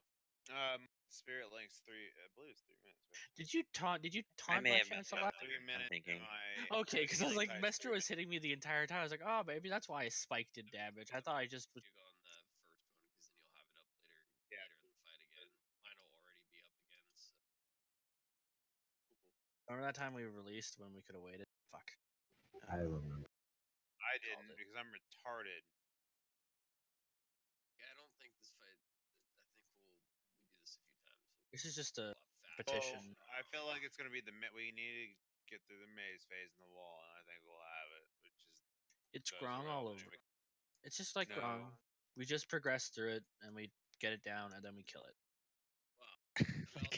Spirit Link's 3, I believe it's 3 minutes, right? Did you taunt may by have chance messed a up. lot? 3 minutes. thinking. Okay, because I was like, Healing type's Mestra was hitting me the entire time. I was like, oh, maybe that's why I spiked in damage. I thought I just was. You go on the first one because then you'll have it up later in the fight again. Mine will already be up again. So. Remember that time we released when we could have waited? Fuck. I remember. I didn't because I'm retarded. Yeah, I don't think this fight. I think we do this a few times. This is just a petition. Well, I feel like it's gonna be we need to get through the maze phase in the wall, and I think we'll have it. Which is It's Grong all over. It's just like No. Grong. We just progress through it and we get it down and then we kill it.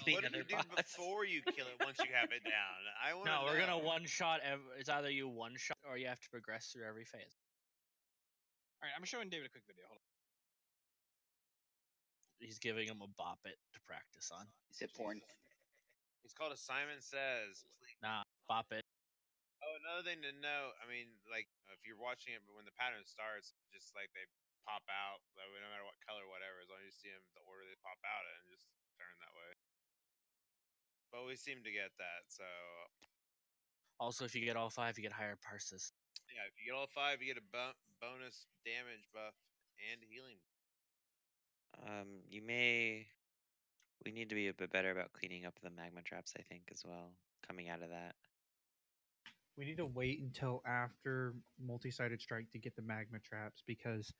What do you do before you kill it once you have it down? I want to No, we're gonna one shot. It's either you one shot or you have to progress through every phase. All right, I'm showing David a quick video. Hold on. He's giving him a bop it to practice on. Is it porn? It's called a Simon Says. Nah, bop it. Oh, another thing to know. I mean, like if you're watching it, but when the pattern starts, just like they pop out, like, no matter what color, whatever. As long as you see them, the order they pop out in, just turn that way. But we seem to get that. So Also, if you get all five, you get higher parses. yeah, if you get all five, you get a bonus damage buff and healing. We need to be a bit better about cleaning up the magma traps, I think, as well, coming out of that. We need to wait until after multi-sided strike to get the magma traps because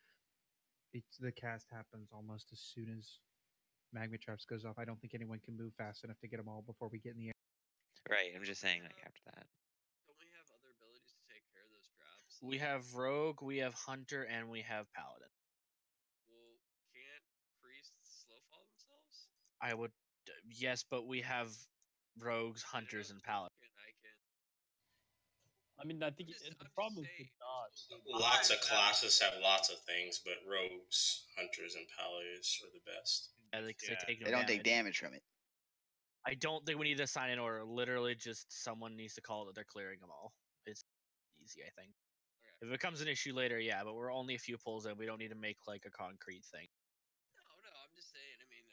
the cast happens almost as soon as magma traps goes off. I don't think anyone can move fast enough to get them all before we get in the air. Right, I'm just saying, like, after that. Don't we have other abilities to take care of those traps? We have Rogue, we have Hunter, and we have Paladin. Well, can't priests slow fall themselves? I would, yes, but we have Rogues, Hunters, and Paladins. I mean, I think the problem is the dodge. Lots of classes have lots of things, but rogues, hunters, and paladins are the best. Yeah, They don't take damage from it. I don't think we need to assign an order. Literally, just someone needs to call that they're clearing them all. It's easy, I think. If it becomes an issue later, yeah, but we're only a few pulls in. We don't need to make like a concrete thing. No, I'm just saying. I mean,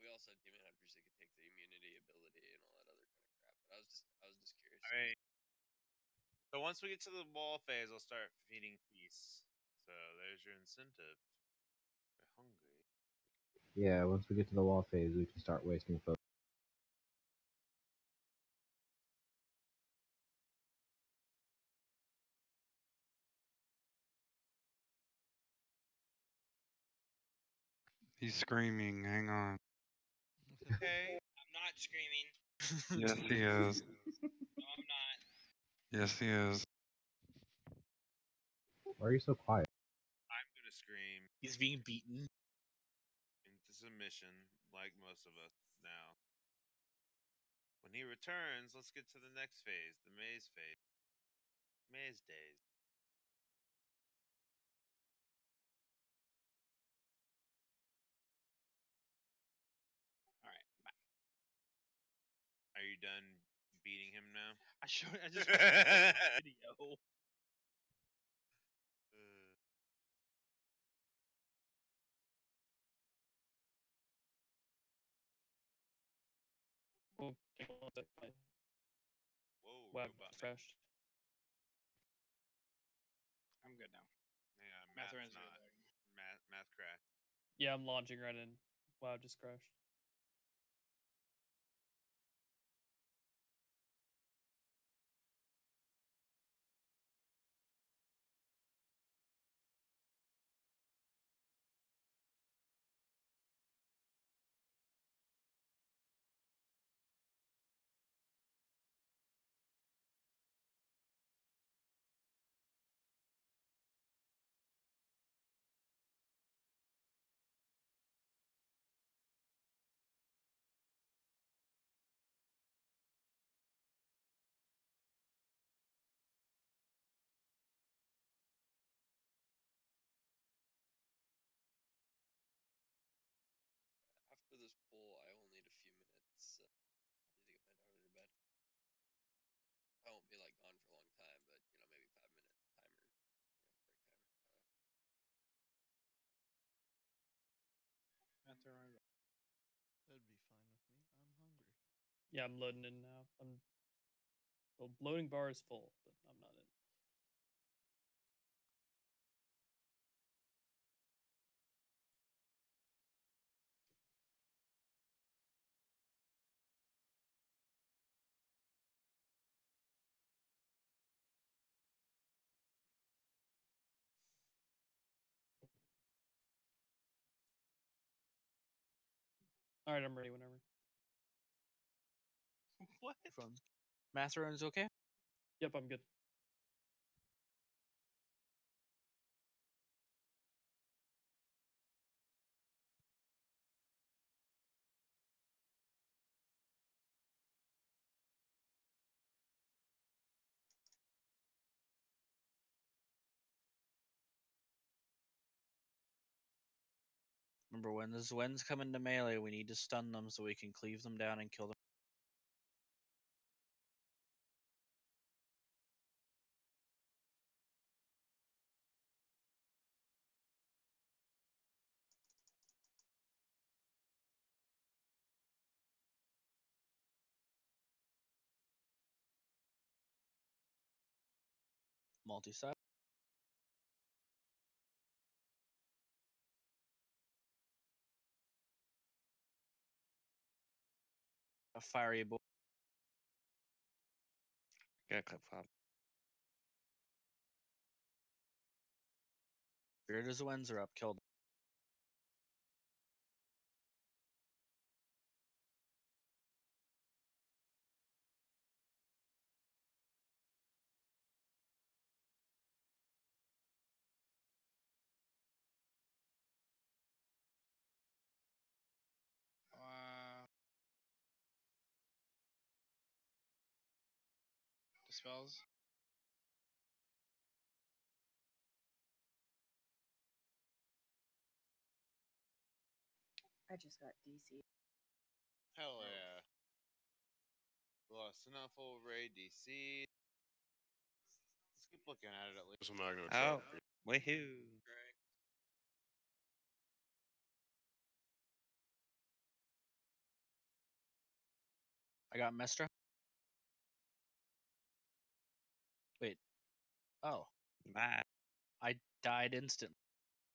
we also have demon hunters that could take the immunity ability and all that other kind of crap. But I was just curious. I mean, so once we get to the wall phase, I'll start feeding feasts. So there's your incentive. They're hungry. Yeah, once we get to the wall phase, we can start wasting focus. He's screaming. Hang on. Okay. I'm not screaming. Yes, he is. No, I'm not. Yes, he is. Why are you so quiet? I'm gonna scream He's being beaten. into submission, like most of us now. When he returns, let's get to the next phase, the maze phase. Maze days. All right, bye. Are you done beating him now? I just watched the video. Okay, one sec, my Whoa, web robot man. crashed. I'm good now. Yeah, Math math's runs not. Math crash. Yeah, I'm launching right in. Wow, just crashed. After this poll, I will need a few minutes. I need to get my daughter to bed. I won't be like gone for a long time, but maybe 5-minute timer. Math run. That'd be fine with me. I'm hungry. Yeah, I'm loading in now. The loading bar is full, but I'm not in. All right, I'm ready whenever. What? Matheron's okay? Yep, I'm good. Remember, when the Zwens come into melee, we need to stun them so we can cleave them down and kill them. Multi-side. A fiery bolt. Got a clip pop. Spirit of Zwens are up. Killed. Dispels. I just got DC. Hell yeah. Lost Snuffle, Ray, DC. Let's keep looking at it at least. There's a Magno Oh, trap. woohoo! I got Mestra. Wait. Oh. Bye. I died instantly.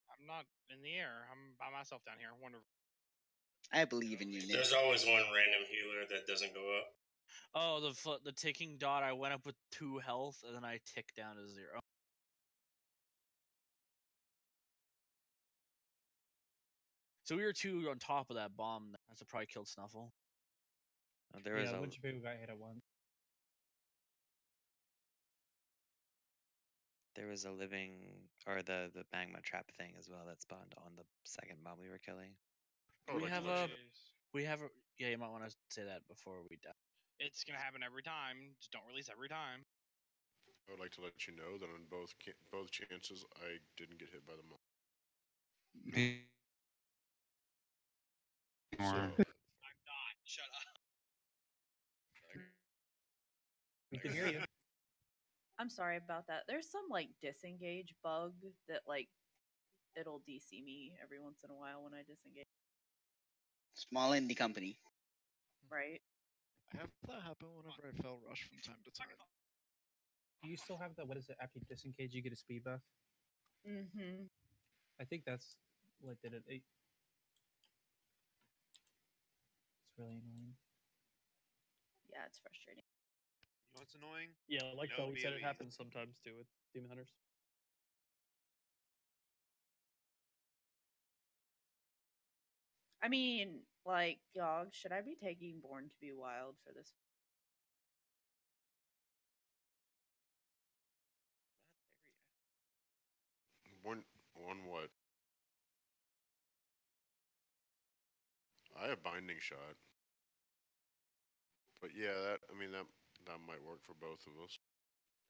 I'm not in the air. I'm by myself down here. Wonderful. I believe in you, Nick. There's always one random healer that doesn't go up. Oh, the ticking dot. I went up with 2 health, and then I ticked down to 0. So we were 2 on top of that bomb. That's what probably killed Snuffle. There was Yeah, a a bunch of people got hit at once. there was a living or the magma trap thing as well that spawned on the second bomb we were killing. We have a yeah. You might want to say that before we die. It's gonna happen every time. Just don't release every time. I would like to let you know that on both chances, I didn't get hit by the mob. More. I'm not. Shut up. We can hear you. I'm sorry about that. There's some like disengage bug that like it'll DC me every once in a while when I disengage. Small indie company. Right? I have that happen whenever I fell rush from time to time. Do you still have the, what is it, after you disengage, you get a speed buff? Mm-hmm. I think that's what did it. It's really annoying. Yeah, it's frustrating. You know what's annoying? Yeah, like No Bowie said, it BOEs. happens sometimes too with Demon Hunters. I mean, like, Yogg, should I be taking Born to be Wild for this? One what? I have binding shot. But yeah, that might work for both of us.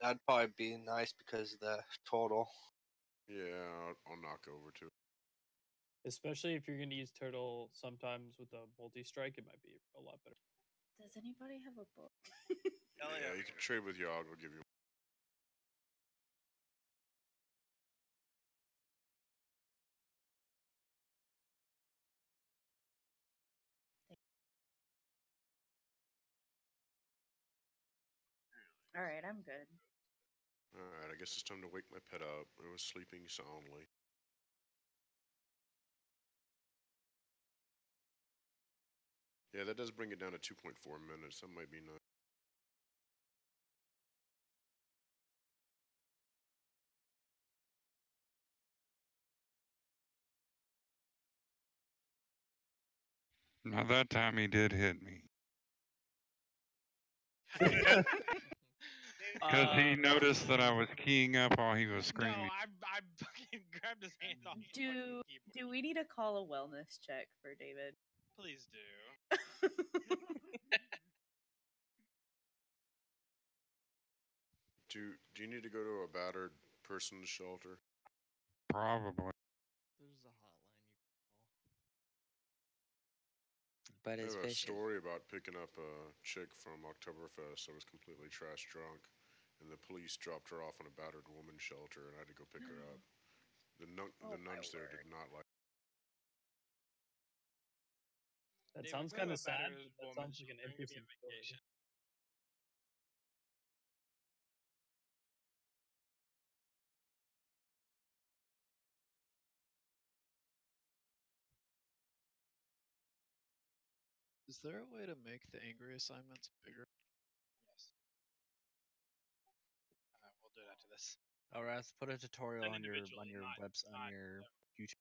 That'd probably be nice because of the total. Yeah, I'll knock over to it. Especially if you're going to use turtle sometimes with a multi-strike, it might be a lot better. Does anybody have a book? Yeah, you can trade with Yogg. I'll give you. All right, I'm good. Alright, I guess it's time to wake my pet up. I was sleeping soundly. Yeah, that does bring it down to 2.4 minutes. That might be nice. Now that time he did hit me. Because he noticed that I was keying up while he was No, screaming. I fucking grabbed his hand off the Do fucking keyboard. do we need to call a wellness check for David? Please do. Do you need to go to a battered person's shelter? Probably. There's a hotline you can call. But I it's have a vicious. story about picking up a chick from Oktoberfest that was completely trash drunk, and the police dropped her off in a battered woman's shelter, and I had to go pick her up. The nuns there did not like. That David, sounds go to kind a of sad. battered But that woman sounds like an shelter and give me interesting a story. vacation. Is there a way to make the angry assignments bigger? Yes. We'll do it after this. Elrathqtz, put a tutorial Send on your individually, website on your YouTube.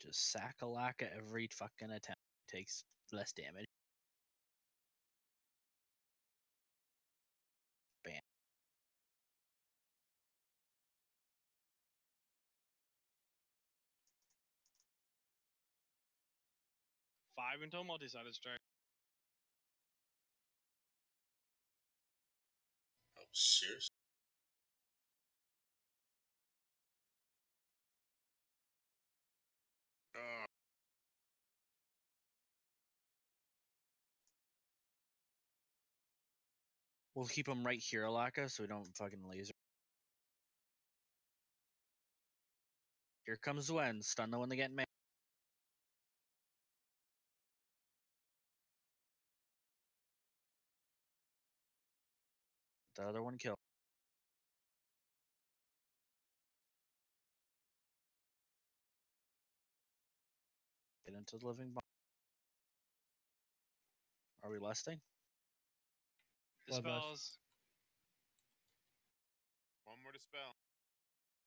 Just sack a lack at every fucking attempt. Takes less damage. Bam. Five until multi-sided strike. Oh, seriously? We'll keep them right here, Alaka, so we don't fucking laser. Here comes the wind. Stun the one they get mad. The other one killed. Get into the living bomb. Are we lusting? Dispels. One more dispel.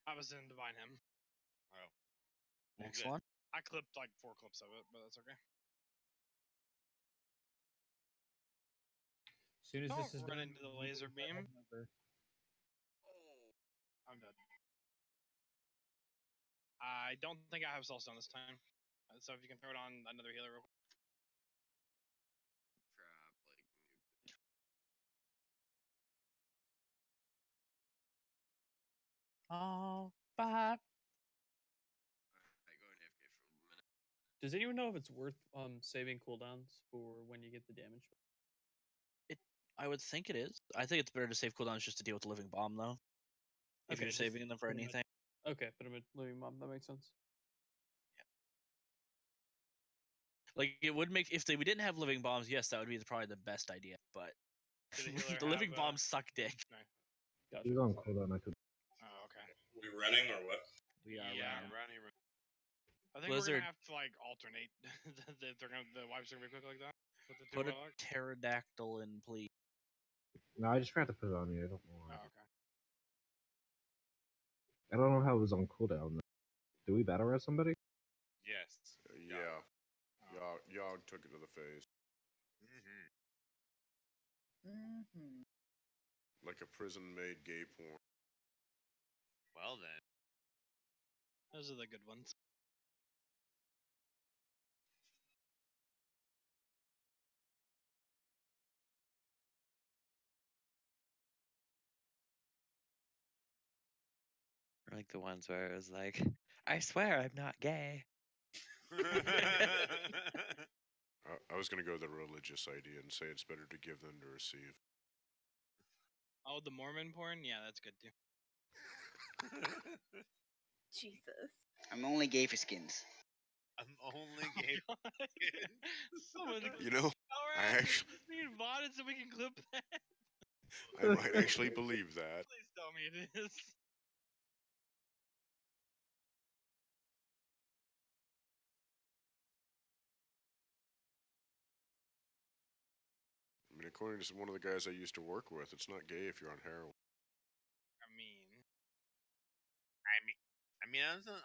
I was in Divine Him. Oh. Next good. one. I clipped like 4 clips of it, but that's okay. As soon as Don't this is run done, into the laser beam. number. I'm dead. I don't think I have Soulstone this time. So if you can throw it on another healer real quick. Oh, bye. Does anyone know if it's worth saving cooldowns for when you get the damage? I would think it is. I think it's better to save cooldowns just to deal with the living bomb, though. If Okay, you're just saving them for pretty much- anything. Okay, put him in living bomb. That makes sense. Like it would make if we didn't have living bombs. Yes, that would be probably the best idea. But Did the healer the living have, bombs suck dick. He was on cooldown. I could. Oh, okay. We running or what? We are Yeah. running. I think we're Blizzard. gonna have to like alternate. The wipes are gonna be quick like that. With the two Put a warlocks? pterodactyl in, please. No, I just forgot to put it on you. I don't know why. Oh, okay. I don't know how it was on cooldown. Do we battle res somebody? Yes. Yeah. Yogg took it to the face. Like a prison-made gay porn. Well then. Those are the good ones. Or like the ones where it was like, I swear I'm not gay. I was going to go the religious idea and say it's better to give than to receive. Oh, the Mormon porn? Yeah, that's good too. Jesus. I'm only gay for skins. I'm only gay for Someone, You know, I actually, just need modded so we can clip that. I might actually believe that. Please tell me it is. I mean, according to one of the guys I used to work with, it's not gay if you're on heroin.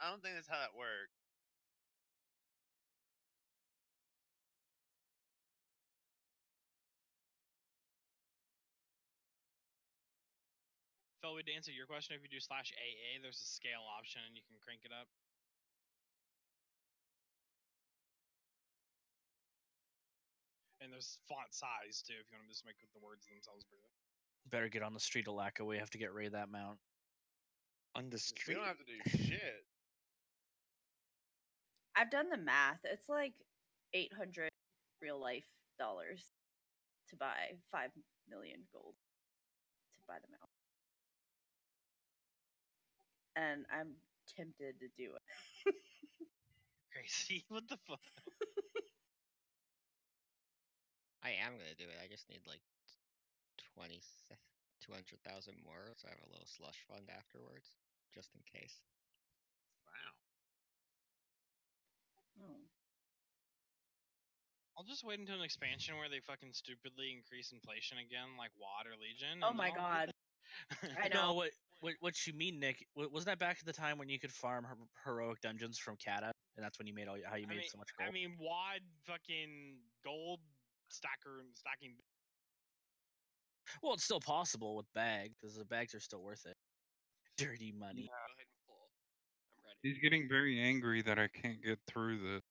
I don't think that's how that works. Felby, to answer your question, if you do /AA, there's a scale option and you can crank it up. And there's font size too, if you want to just make the words themselves bigger. Better get on the street, Alaka. We have to get rid of that mount. On the We street? don't have to do shit. I've done the math. It's like 800 real life dollars to buy 5 million gold to buy them out. And I'm tempted to do it. Crazy. What the fuck? I am gonna do it. I just need like 200,000 more, so I have a little slush fund afterwards, just in case. Wow. Oh. I'll just wait until an expansion where they fucking stupidly increase inflation again, like Water Legion. Oh and my then god. I No, know. what you mean, Nick? Wasn't that back at the time when you could farm heroic dungeons from Kata, and that's when you made how you made so much gold? I mean, WAD fucking gold stacking. Well, it's still possible with bags because the bags are still worth it. Dirty money. Go ahead and pull. I'm ready. He's getting very angry that I can't get through this.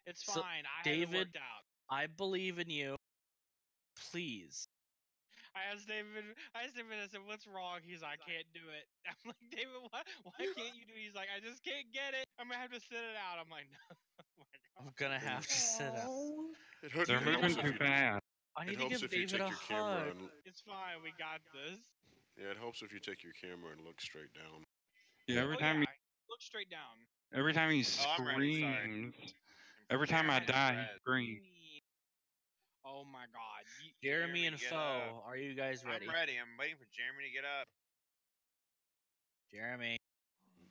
It's So, fine. I have it David, worked out. I believe in you. Please. I asked David, I said, what's wrong? He's like, I can't do it. I'm like, David, why can't you do it? He's like, I just can't get it. I'm gonna have to sit it out. I'm like, no. Oh my God. I'm gonna have to sit up. They're moving too fast. I need It to helps give if you David take a your camera hug. and It's fine. We got this. yeah, it helps if you take your camera and look straight down. Yeah, every Oh, time yeah. Look straight down. every time he Oh, I'm ready, sorry. screams, every time I die, he screams. Oh my God. Jeremy and get Foe, are you guys ready? I'm ready. I'm waiting for Jeremy to get up. Jeremy.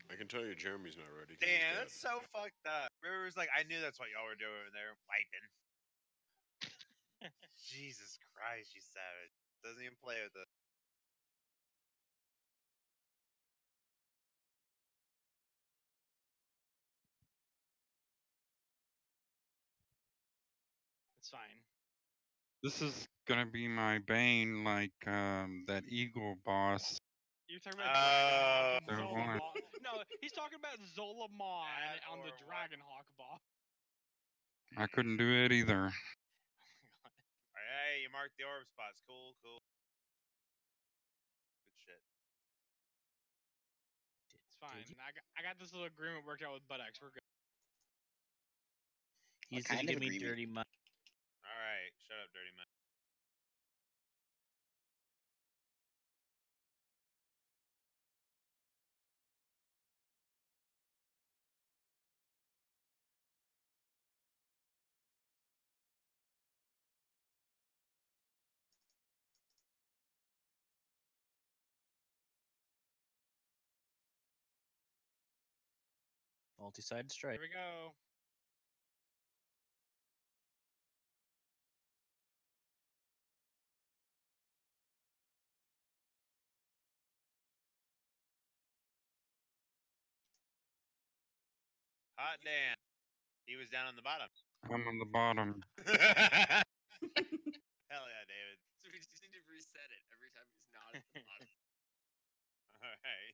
I can tell you Jeremy's not ready. 'cause he's Damn, dead. that's so fucked up. River's like, I knew that's what y'all were doing over there, wiping. Jesus Christ, you savage. Doesn't even play with it. It's fine. This is gonna be my bane, like that eagle boss. You're talking about There Zolamon. was. No, he's talking about Zolamon on the Dragonhawk boss. I couldn't do it either. Hey, you marked the orb spots. Cool, cool. Good shit. It's fine. I got this little agreement worked out with Buttx. We're good. He's kind gonna of give me agreement? dirty money. Alright, shut up, dirty man. Multi-sided strike. Here we go. Hot damn. He was down on the bottom. I'm on the bottom. Hell yeah, David. So we just need to reset it every time he's not at the bottom. Alright.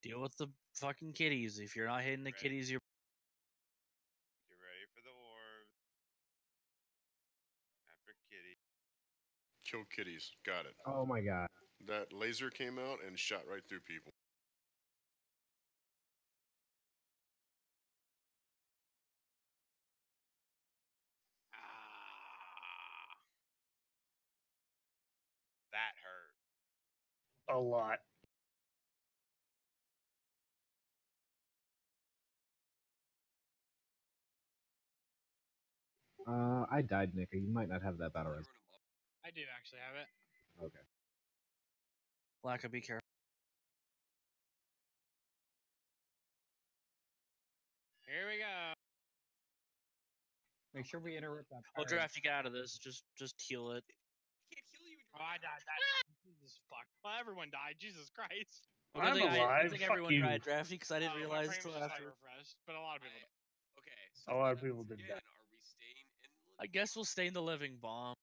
Deal with the fucking kitties. If you're not hitting the kitties, you're. Get ready for the orb. After kitty. Kill kitties. Got it. Oh my god. That laser came out and shot right through people. That hurt. A lot. I died, Nick. You might not have that battle res. I do actually have it. Okay. Blacka, be careful. Here we go. Make sure we interrupt that. We'll power. draft you out of this. Just heal it. Oh, I died. Jesus fuck. Well, everyone died. Jesus Christ. Well, I'm good thing alive. Good thing Fuck everyone you. tried drafting because I didn't My realize frame till was just like after. refreshed, but a lot of people. Okay. A lot of people did that. Are we staying in the I guess we'll stay in the living bomb.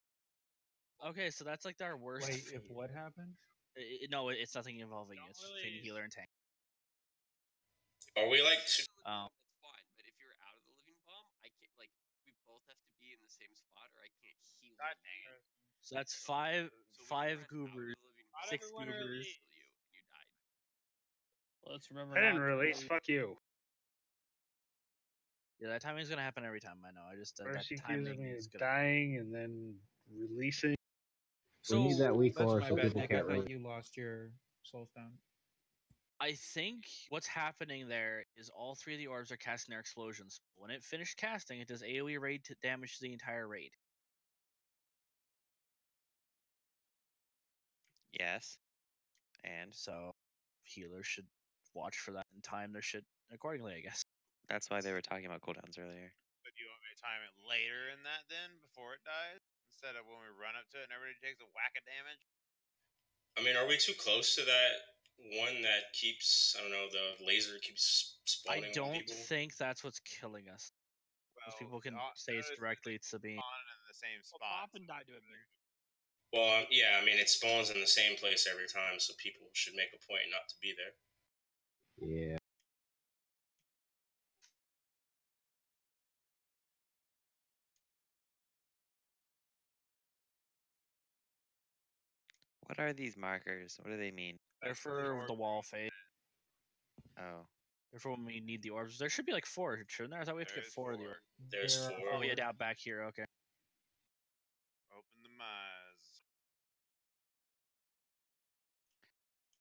Okay, so that's like our worst. Wait, if fate. what happens? No, it's nothing involving you. It's Finn, healer, and tank. Are we like? Oh. That's fine, but if you're out of the living bomb, I can't. Like, we both have to be in the same spot, or I can't heal you. So that's five So five when you're out of goobers, the living Not six everyone goobers. release. you and you died. Let's remember. I didn't not to release. Fuck you. Yeah, that timing's gonna happen every time. I know. I just that First he timing accuses me is of gonna. dying and then releasing. We need that weak That's ore my so bad, people Nick. I can't thought really. you lost your soul stone. I think what's happening there is all three of the orbs are casting their explosions. When it finished casting, it does AoE raid damage to the entire raid. Yes. And so healers should watch for that and time their shit accordingly, I guess. That's why they were talking about cooldowns earlier. But do you want me to time it later in that then, before it dies? Instead of when we run up to it and everybody takes a whack of damage? I mean, are we too close to that one that keeps, I don't know, the laser keeps I spawning on don't people? think that's what's killing us. Most people can say it's directly to Sabine. In the same spot. Pop and die to it, man. Well, yeah, I mean, it spawns in the same place every time, so people should make a point not to be there. Yeah. What are these markers? What do they mean? They're for the wall fade. Oh. They're for when we need the orbs. There should be like 4, shouldn't there? I thought we have to get 4 of the orbs. There's There are 4. Oh yeah, down back here. Okay. Open the eyes.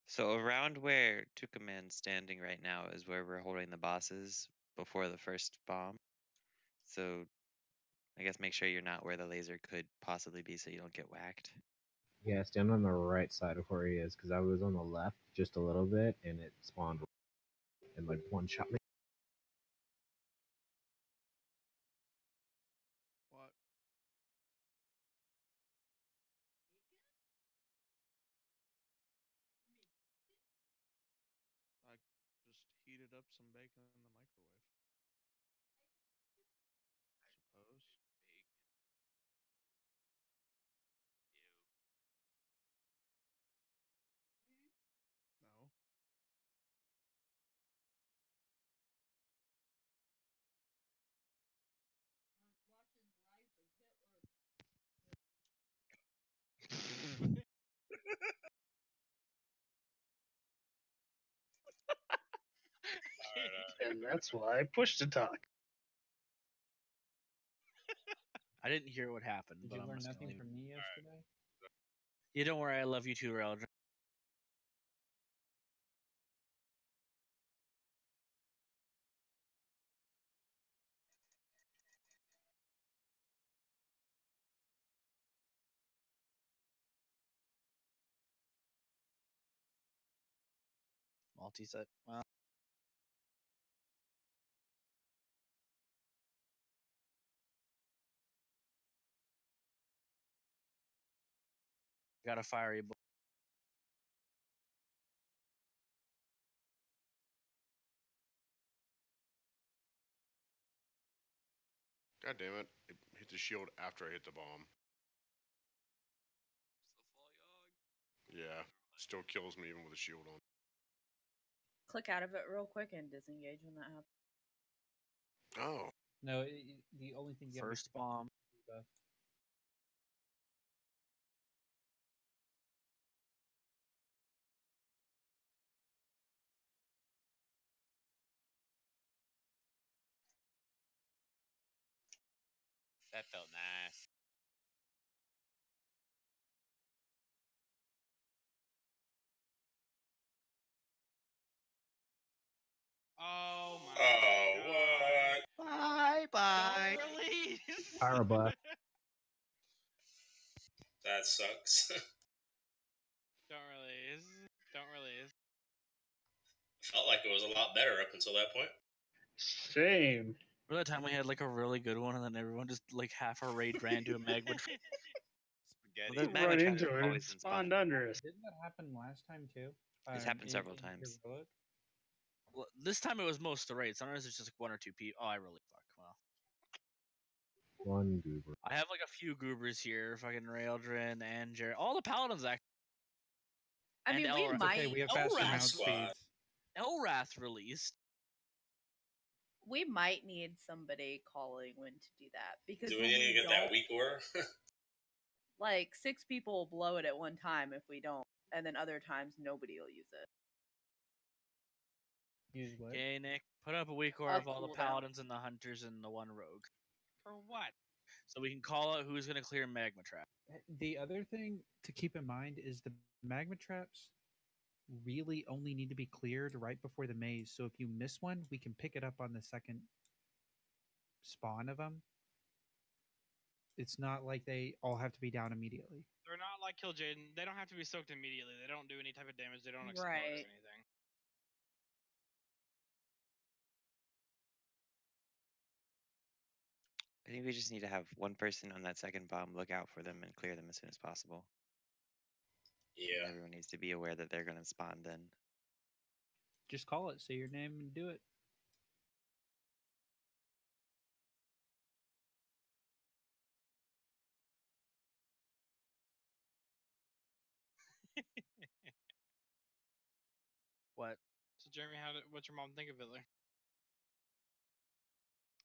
So around where Tukaman's standing right now is where we're holding the bosses before the first bomb. So I guess make sure you're not where the laser could possibly be so you don't get whacked. Yeah, stand on the right side of where he is, because I was on the left just a little bit, and it spawned and like one shot me. What? I just heated up some bacon in the microwave. Suppose. No. And that's why I push to talk. I didn't hear what happened. Did but you I'm learn just gonna nothing leave. from me yesterday? Yeah, don't worry. I love you too, Reldra. Multi-set. Well, Got a fiery bolt. God damn it! It hit the shield after I hit the bomb. Yeah, still kills me even with a shield on. Click out of it real quick and disengage when that happens. Oh. No, the only thing you First bomb. That felt nice. Oh my Oh, what? Bye bye. Don't release. Pyroblast. That sucks. Don't release. Don't release. Felt like it was a lot better up until that point. Same. For that time we had like a really good one, and then everyone just like half our raid ran to a magma trap. Spaghetti. Well, We magma run traps into have it and always been spawned spawned. under us. Didn't that happen last time too? It's happened several in times. Heroic? Well, this time it was most of the raids. Sometimes it's just like one or two people. Oh, I really fuck. Well, One goober. I have like a few goobers here. Fucking Raildrin and Jared. All the paladins actually. I mean, we Elrath. might Okay, we have faster Elrath mount squad. speeds. Elrath released. we might need somebody calling when to do that because Do we when need to we get that don't, weak order? like 6 people will blow it at one time if we don't, and then other times nobody will use it. Use what? Okay, Nick, put up a weak order A of all the cooldown. paladins and the hunters and the one rogue, For what? so we can call out who's gonna clear magma trap. The other thing to keep in mind is the magma traps really only need to be cleared right before the maze. So if you miss one, we can pick it up on the second spawn of them. It's not like they all have to be down immediately. They're not like Kill Jaden. They don't have to be soaked immediately. They don't do any type of damage. They don't explode or Right. anything. I think we just need to have one person on that second bomb look out for them and clear them as soon as possible. And Yeah. everyone needs to be aware that they're going to spawn then. Just call it, say your name, and do it. What? So Jeremy, what's your mom think of Hitler?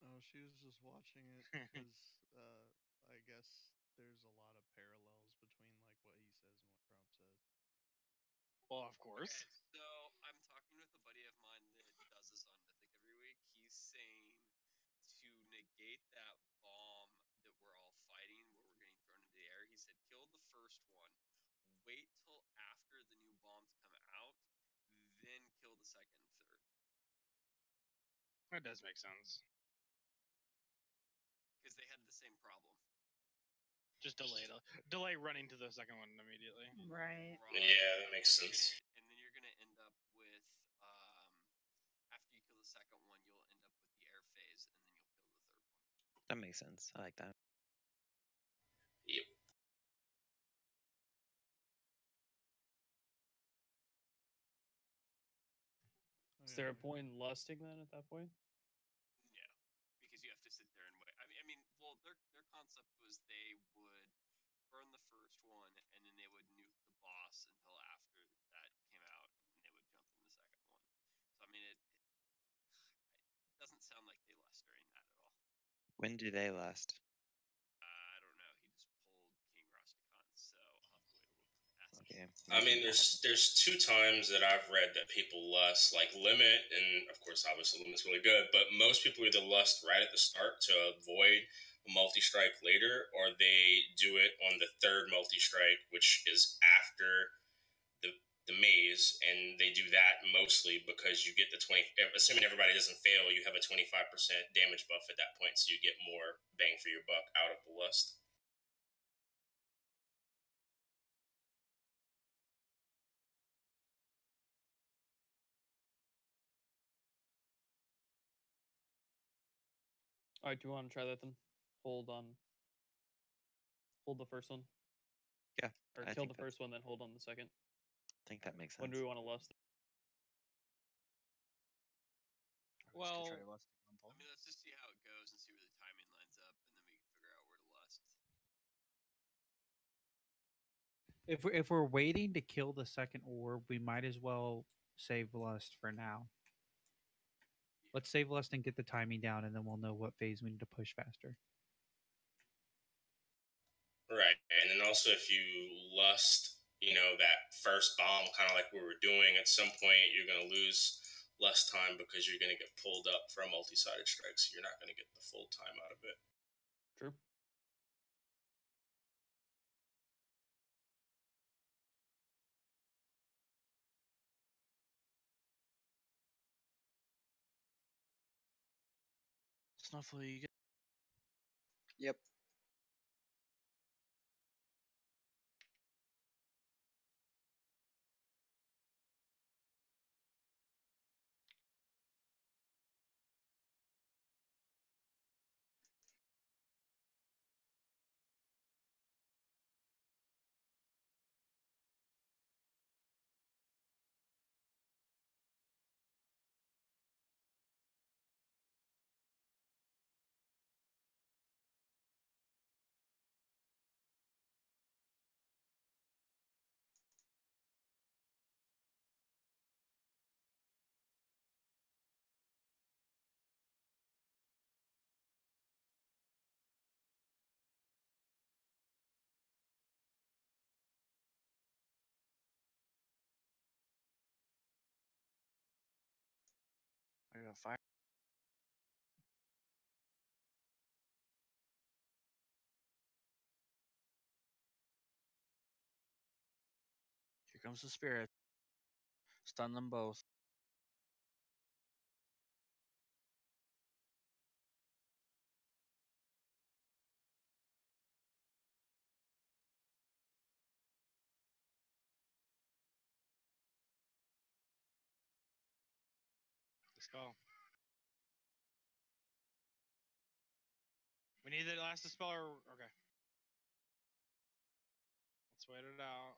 Oh, she was just watching it because I guess there's a lot of parallels between like what he says and what Trump says. Well, of course. Okay, so I'm talking with a buddy of mine that does this on Mythic every week. He's saying to negate that bomb that we're all fighting where we're getting thrown into the air, he said kill the first one, wait till after the new bombs come out, then kill the second and third. That does make sense. Because they had the same problem. Just delay running to the second one immediately. Right. Yeah, that makes sense. And then you're gonna end up with after you kill the second one, you'll end up with the air phase, and then you'll kill the third one. That makes sense. I like that. Yep. Is there a point in lusting then at that point? Yeah, because you have to sit there and wait. I mean, well, their concept was they would burn the first one, and then they would nuke the boss until after that came out, and then they would jump in the second one. So I mean, it doesn't sound like they lust during that at all. When do they last? I don't know. He just pulled King Rusticon, so I'll have to wait a little bit. Ask Okay. I mean, there's 2 times that I've read that people lust, like Limit, and of course, obviously Limit's really good, but most people either lust right at the start to avoid a multi-strike later, or they do it on the third multi-strike, which is after the maze, and they do that mostly because you get the 20, assuming everybody doesn't fail, you have a 25% damage buff at that point, so you get more bang for your buck out of the lust. All right, do you want to try that then? Hold the first one. Yeah, Or I kill think the first one, then hold on the second. I think that makes sense. When do we want to lust? Well, I mean, let's just see how it goes and see where the timing lines up, and then we can figure out where to lust. If we're waiting to kill the second orb, we might as well save lust for now. Let's save lust and get the timing down, and then we'll know what phase we need to push faster. Right. And then also, if you lust, that first bomb, kind of like we were doing, at some point you're going to lose less time because you're going to get pulled up for a multi-sided strike, so you're not going to get the full time out of it. True. Snuffle, you get. Yep. I got fire. Here comes the spirit. Stun them both. Dispel. We need the last dispel. Okay. Let's wait it out.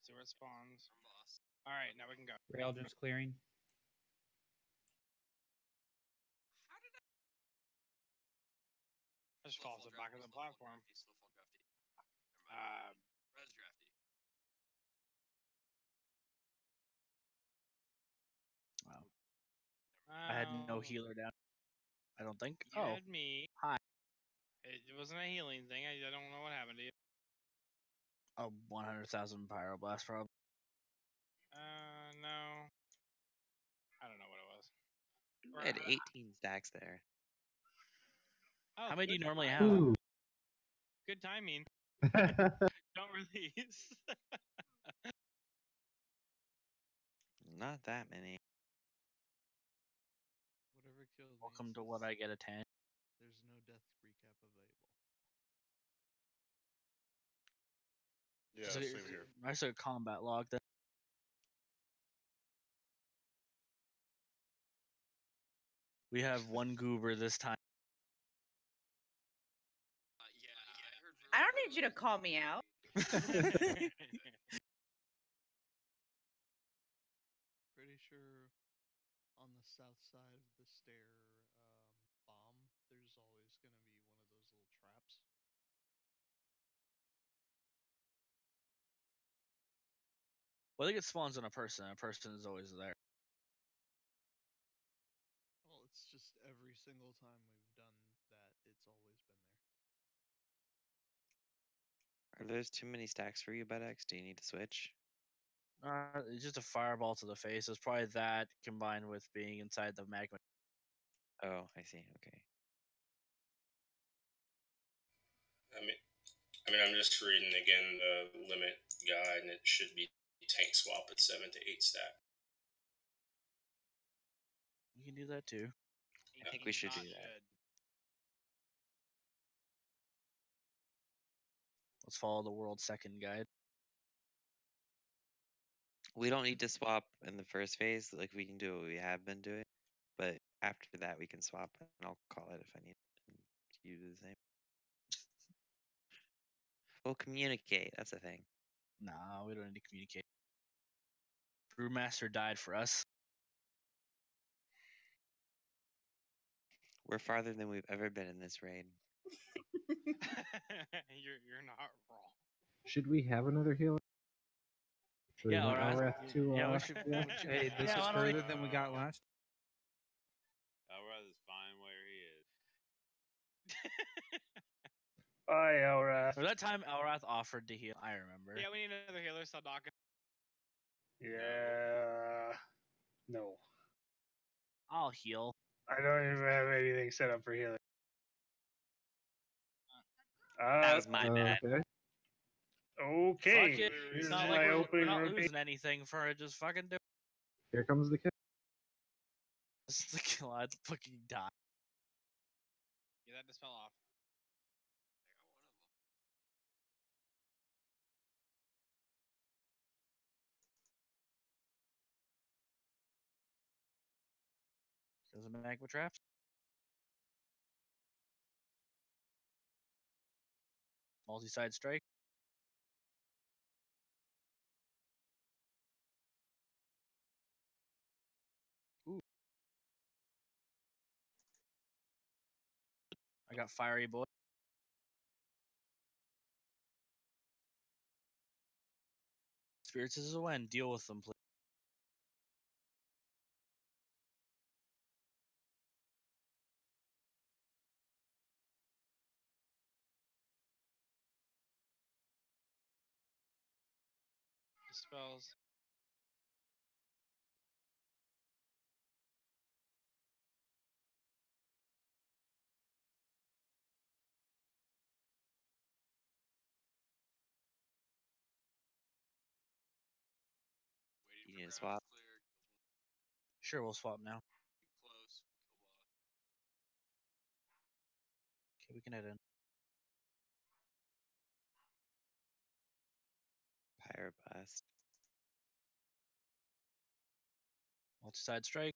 See where it spawns. All right, now we can go. Rail just clearing. I just fall off the back of the platform. Res drafty. Wow. I had no Oh, healer down. I don't think. You Oh, had me. hi. It wasn't a healing thing. I don't know what happened to you. A 100,000 pyroblast problem. No. I don't know what it was. I had 18 stacks there. Oh, How many do you good normally timing. have? Ooh. Good timing. Don't release. Not that many. Whatever kills me. Welcome to what I get a 10. There's no death recap available. Yeah, So, same here. I said combat log then. We have one goober this time. I don't need you to call me out. Pretty sure on the south side of the stair bomb, there's always going to be one of those little traps. Well, I think it spawns on a person. A person is always there. Well, it's just every single time we've done that, it's always been there. Are those too many stacks for you, BedX? Do you need to switch? It's just a fireball to the face. It's probably that combined with being inside the magma. Oh, I see. Okay. I'm just reading again the limit guide, and it should be tank swap at 7 to 8 stack. You can do that too. I think we should do that. Let's follow the world's second guide. We don't need to swap in the first phase. Like, we can do what we have been doing. But after that, we can swap, and I'll call it if I need. And you do the same. We'll communicate. That's the thing. Nah, we don't need to communicate. Brewmaster died for us. We're farther than we've ever been in this raid. You're not wrong. Should we have another healer? Do we Yeah, want Elrath. Elrath to, Yeah, we should. yeah? Hey, this is why don't we- further than we got last. Elrath's fine where he is. Bye, Elrath. Or that time Elrath offered to heal. I remember. Yeah, we need another healer. Stop knocking. Yeah. No. I'll heal. I don't even have anything set up for healing. That was my bad. Okay. Okay. Fuck it. This It's is not my like we're opening not rotation. losing anything for it. Just fucking do it. Here comes the kid. Just the kill. I'd fucking die. Get that dispel off. Doesn't magma traps. Multi-side strike. Ooh. I got fiery boy. Spirits is a win. Deal with them, please. Dispels. You need to swap. Sure, we'll swap now. Close. Okay, we can head in. Pyroblast. Multi-side strike.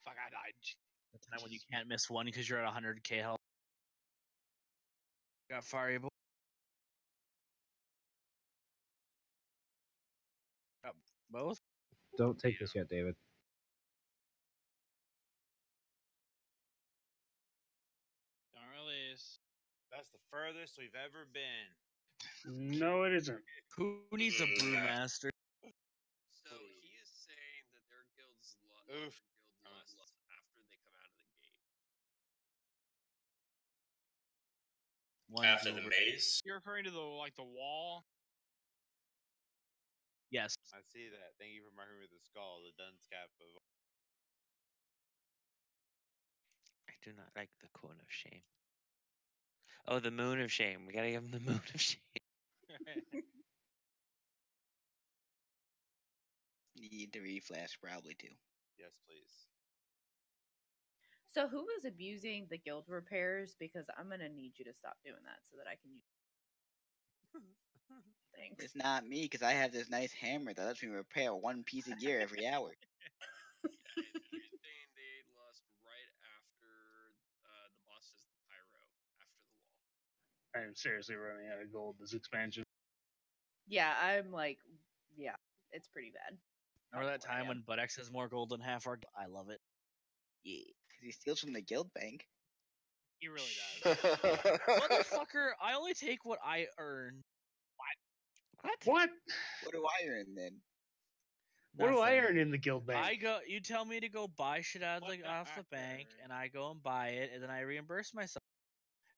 Fuck, I died. The time when you can't miss one because you're at 100k health. Got fiery boy. Got both. Don't take this yet, David. Don't release. That's the furthest we've ever been. No, it isn't. Who needs a brewmaster? So he is saying that their guild's Oof. lost after they come out of the gate. One After the over. maze. You're referring to the wall. Yes. I see that. Thank you for marking me with the skull, the dunce cap of. I do not like the cone of shame. Oh, the moon of shame. We gotta give him the moon of shame. Need to reflash probably too. Yes, please. So who is abusing the guild repairs? Because I'm gonna need you to stop doing that so that I can use. Thanks. It's not me because I have this nice hammer that lets me repair one piece of gear every hour. You're saying they lost right after the boss is the pyro after the wall. I am seriously running out of gold this expansion. Yeah, I'm like, yeah, it's pretty bad. Remember that time when Buttx has more gold than half our? I love it. Yeah, because he steals from the guild bank. He really does. Motherfucker, I only take what I earn. What? What do I earn then? What do I Nothing. earn in the guild bank? I go. You tell me to go buy shit out of What the, the off the heck, bank, Aaron? and I go and buy it, and then I reimburse myself.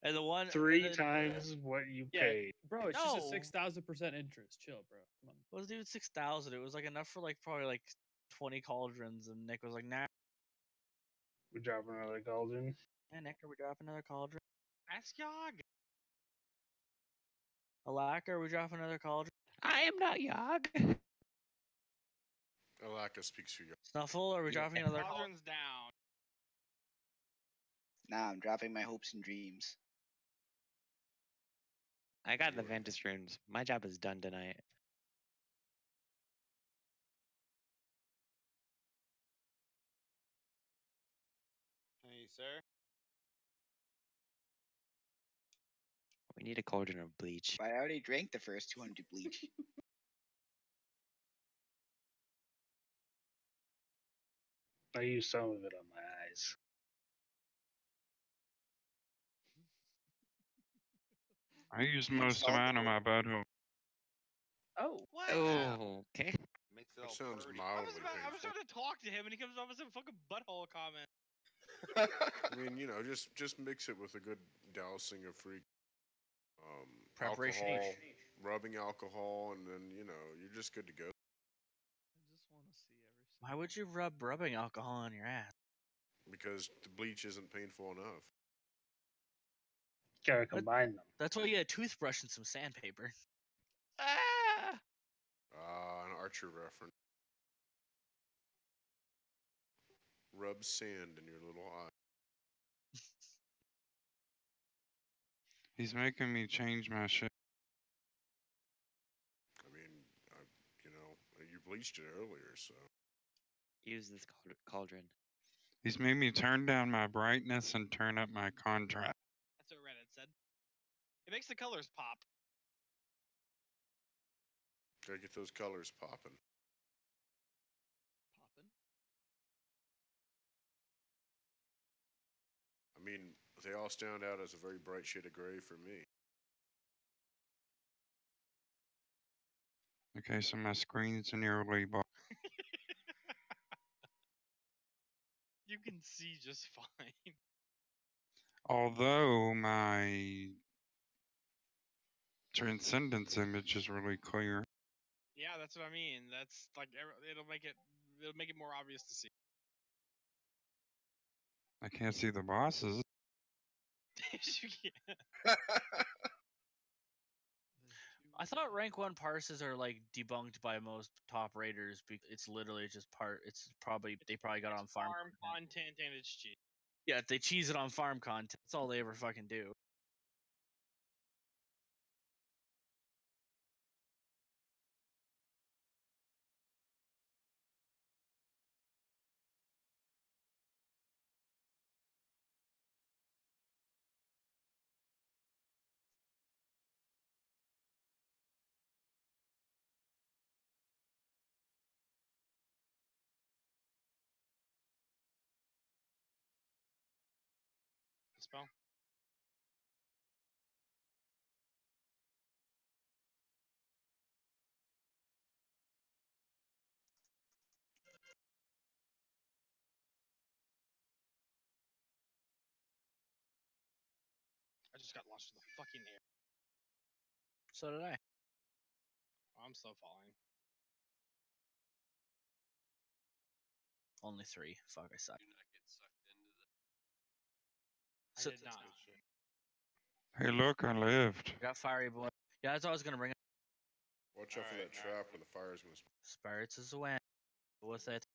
And the one Three and then- times what you Yeah, paid. bro, it's just a No. 6,000% interest. Chill, bro. Come on. It wasn't even 6,000. It was like enough for like probably like 20 cauldrons, and Nick was like, "Nah." We drop another cauldron. Yeah, Nick, are we dropping another cauldron? Ask Yog. Alaka, are we dropping another cauldron? I am not Yog. Alaka speaks for you. Snuffle, are we dropping another cauldron? Cauldron's down. Nah, I'm dropping my hopes and dreams. I got the Ventus runes. My job is done tonight. Hey, sir. We need a cauldron of bleach. But I already drank the first 200 bleach. I used some of it on my eyes. I use most of mine on my butthole. Oh. What? Oh, okay. Makes it That all sounds birdy. mildly I was painful. trying to talk to him, and he comes up with some fucking butthole comment. I mean, just mix it with a good dousing of free Preparation. alcohol, rubbing alcohol, and then you're just good to go. I just want to see every. Why would you rub rubbing alcohol on your ass? Because the bleach isn't painful enough. Gotta combine them. That's why you get a toothbrush and some sandpaper. Ah! An Archer reference. Rub sand in your little eye. He's making me change my shit. I mean, you bleached it earlier, so. Use this cauldron. He's made me turn down my brightness and turn up my contrast. That's what Reddit said. It makes the colors pop. Gotta get those colors popping. Poppin'? I mean, they all stand out as a very bright shade of gray for me. Okay, so my screen's nearly bar. You can see just fine. Although my transcendence image is really clear. Yeah, that's what I mean. That's like it'll make it more obvious to see. I can't see the bosses. You can't. I thought rank 1 parses are like debunked by most top raiders because it's literally just they probably got on farm content and it's cheap. Yeah, they cheese it on farm content. That's all they ever fucking do. Spell. I just got launched to the fucking air. So did I. I'm slow falling. Only 3. Fuck, I suck. I did not. Hey, look, I lived. I got fiery boy. Yeah, that's all I was gonna bring up. Watch out for that trap where the fire's gonna. Spirits is the win. With it.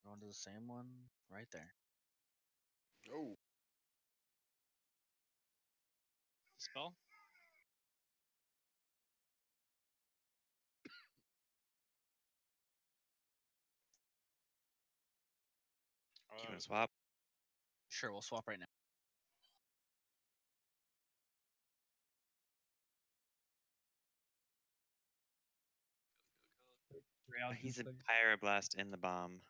Going to the same one right there. Oh. Spell. You want to swap? Sure, we'll swap right now. He's a pyroblast in the bomb.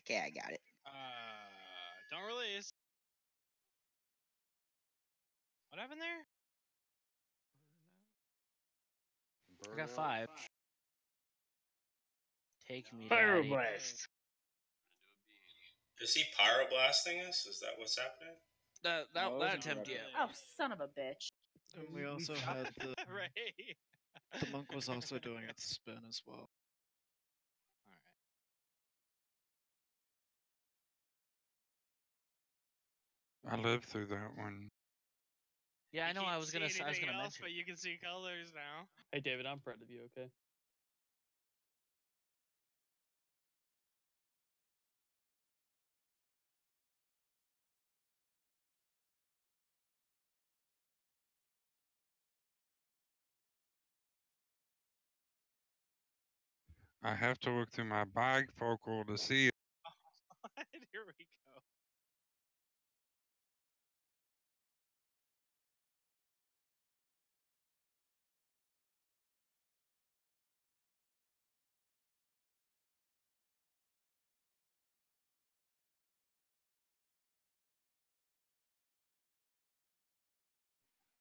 Okay, I got it. Don't release. What happened there? I got 5. Take me, Pyroblast. Daddy. Is he pyroblasting us? Is that what's happening? That attempt, yeah. Oh, son of a bitch. And we also had the Right. the monk was also doing its spin as well. I lived through that one. Yeah, I know. I was gonna see mention. anything else, but you can see colors now. Hey, David, I'm proud of you. Okay. I have to look through my bifocal to see it. Here we go.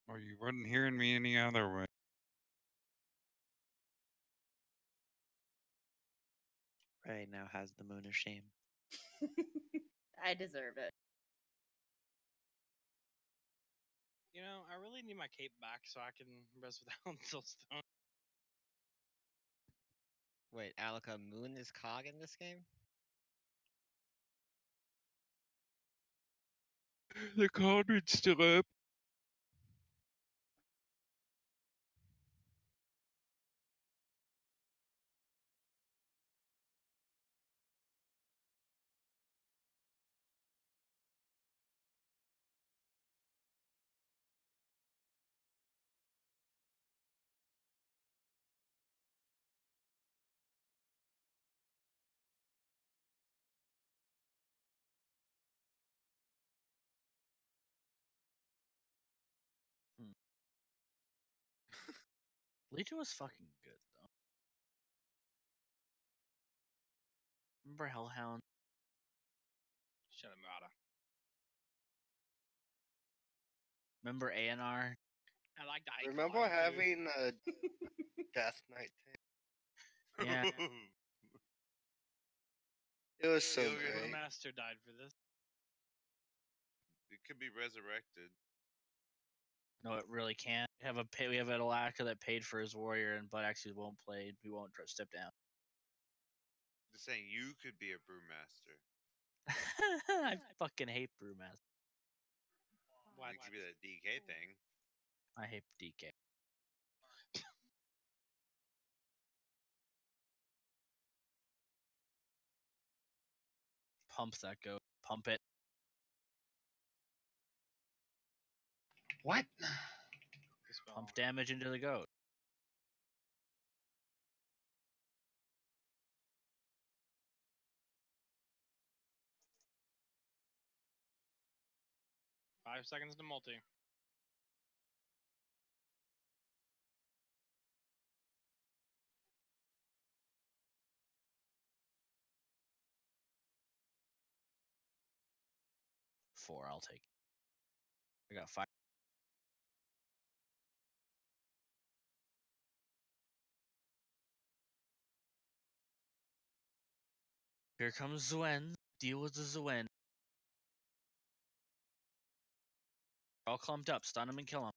Or you wouldn't hearing me any other way. Right now has the moon of shame. I deserve it. You know, I really need my cape back so I can rest without Soulstone. Wait, Alaka, Moon is Cog in this game? The cauldron's still up. Legion was fucking good though. Remember Hellhound? Shut him out. Remember ANR? I like the Remember icon, too. having a Death Knight thing? Yeah. It was so You'll get- great. Master died for this. It could be resurrected. No, it really can't. We have an Alaka that paid for his warrior, and but actually won't play. We won't step down. Just saying, you could be a brewmaster. I fucking hate Brewmaster. You could be that DK thing. I hate DK. Pump that goat. Pump it. What? Pump damage into the goat. Five seconds to multi. Four, I'll take. I got 5. Here comes Zuen. Deal with the Zuen. All clumped up. Stun him and kill him.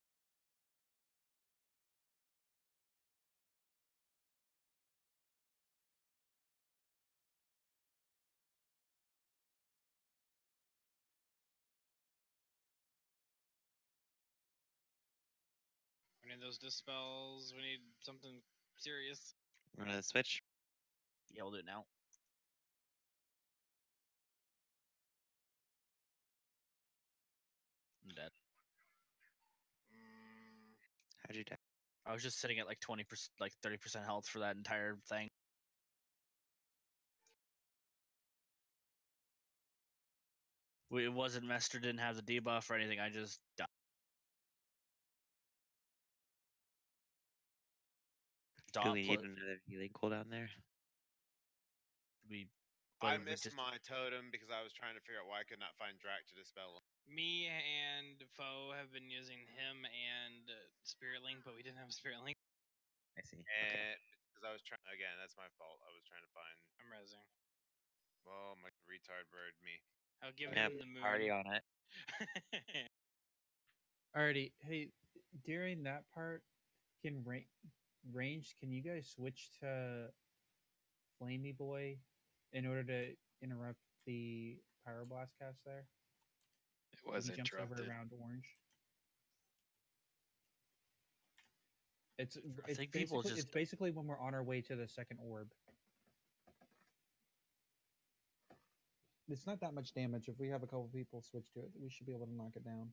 We need those dispels. We need something serious. Want to switch? Yeah, we'll do it now. I'm dead. How'd you die? I was just sitting at like 20%, like 30% health for that entire thing. It wasn't Mester didn't have the debuff or anything. I just died. Do we need another healing cooldown there? I missed my totem because I was trying to figure out why I could not find Drac to dispel him. Me and Foe have been using him and Spirit Link, but we didn't have Spirit Link. I see. And because I was trying again, that's my fault. I was trying to find. I'm rezzing. Well, my retard bird me. I'll give Yep, him the moon. already on it. Alrighty, hey, during that part, can range? Can you guys switch to Flamey Boy in order to interrupt the Power Blast cast there? It was he jumps interrupted. over around orange. It's think people basically, just- it's basically when we're on our way to the second orb. It's not that much damage. If we have a couple people switch to it, we should be able to knock it down.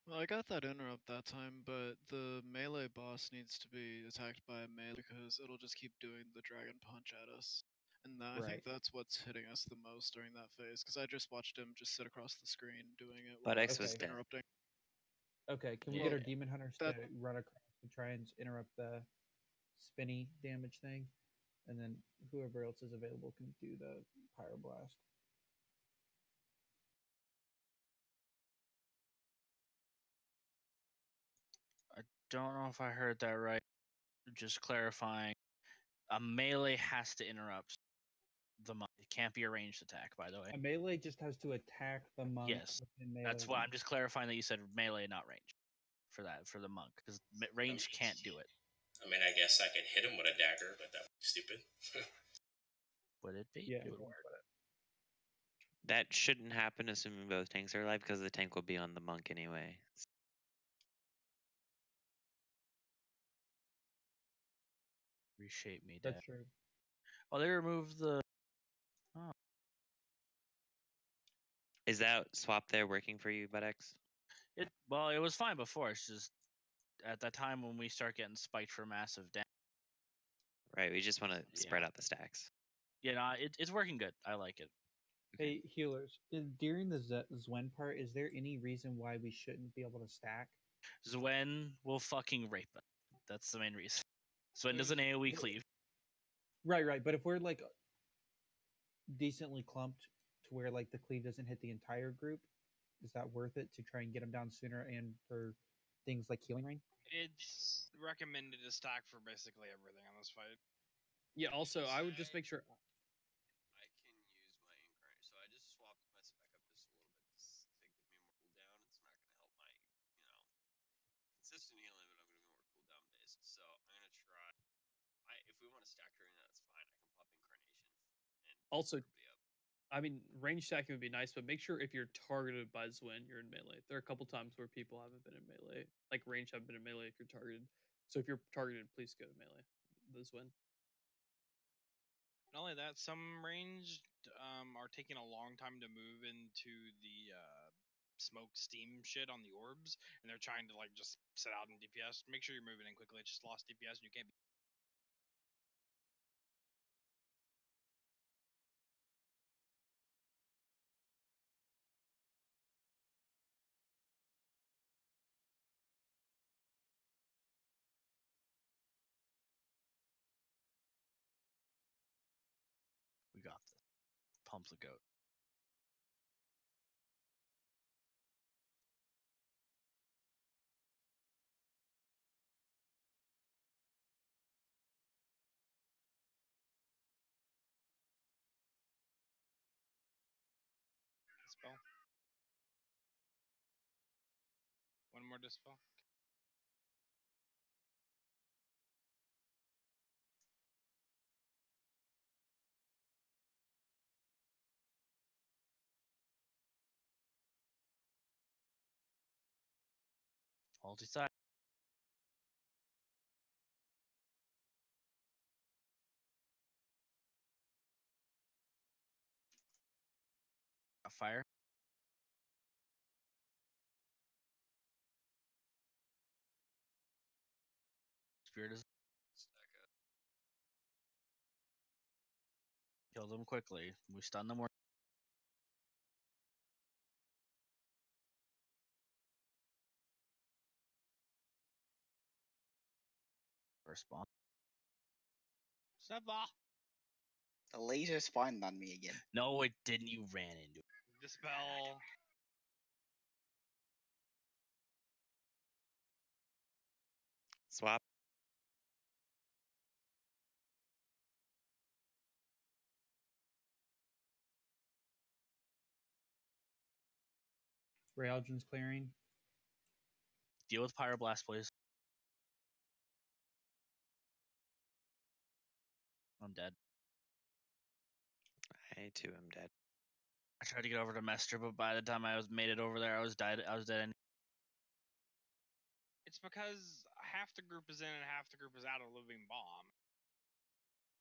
Well, I got that interrupt that time, but the melee boss needs to be attacked by a melee because it'll just keep doing the dragon punch at us. And I think Right. that's what's hitting us the most during that phase, because I just watched him just sit across the screen doing it But while I X was was dead. interrupting. Okay, can we Yeah. get our demon hunters That- to run across and try and interrupt the spinny damage thing, and then whoever else is available can do the pyroblast. I don't know if I heard that right. Just clarifying. A melee has to interrupt the monk. It can't be a ranged attack, by the way. A melee just has to attack the monk. Yes, within melee that's why I'm range. just clarifying that you said melee, not range, for the monk, because range can't do it. I mean, I guess I could hit him with a dagger, but that would be stupid. Would it be? Yeah, It would work. That shouldn't happen, assuming both tanks are alive, because the tank will be on the monk anyway. Reshape me, That's Dad. true. Oh, they removed the. Oh. Is that swap there working for you, Buttx? It was fine before. It's just at that time when we start getting spiked for massive damage. Right, we just want to spread out the stacks. Yeah, no, it's working good. I like it. Hey, healers, during the Zwen part, is there any reason why we shouldn't be able to stack? Zwen will fucking rape us. That's the main reason. Zwen doesn't AoE cleave. Right. But if we're like decently clumped to where like the cleave doesn't hit the entire group, is that worth it to try and get them down sooner and for things like healing rain? It's recommended to stack for basically everything on this fight. Yeah. Also, I would just make sure. I can use my incarnate, so I just swapped my spec up just a little bit to give me more cooldown. It's not going to help my, consistent healing, but I'm going to be more cooldown based. So I'm going to try. If we want to stack during that, that's fine. I can pop incarnation and Also, everybody up. I mean, range stacking would be nice, but make sure if you're targeted by Zwin, you're in melee. There are a couple times where people haven't been in melee, like range haven't been in melee if you're targeted. So if you're targeted, please go to melee. The Zwin. Not only that, some ranged are taking a long time to move into the smoke steam shit on the orbs, and they're trying to like just sit out in DPS. Make sure you're moving in quickly. It's just lost DPS, and you can't be. We got this. Pump the goat. Dispel. One more dispel. Multi-side. Fire. Spirit is. Kill them quickly. We stun them. Respawn. Snapball. The laser spawned on me again. No, it didn't. You ran into it. Dispel. Swap. Realgin's clearing. Deal with Pyroblast, please. I'm dead. I too am dead. I tried to get over to Mester, but by the time I made it over there, I was dead. It's because half the group is in and half the group is out of living bomb.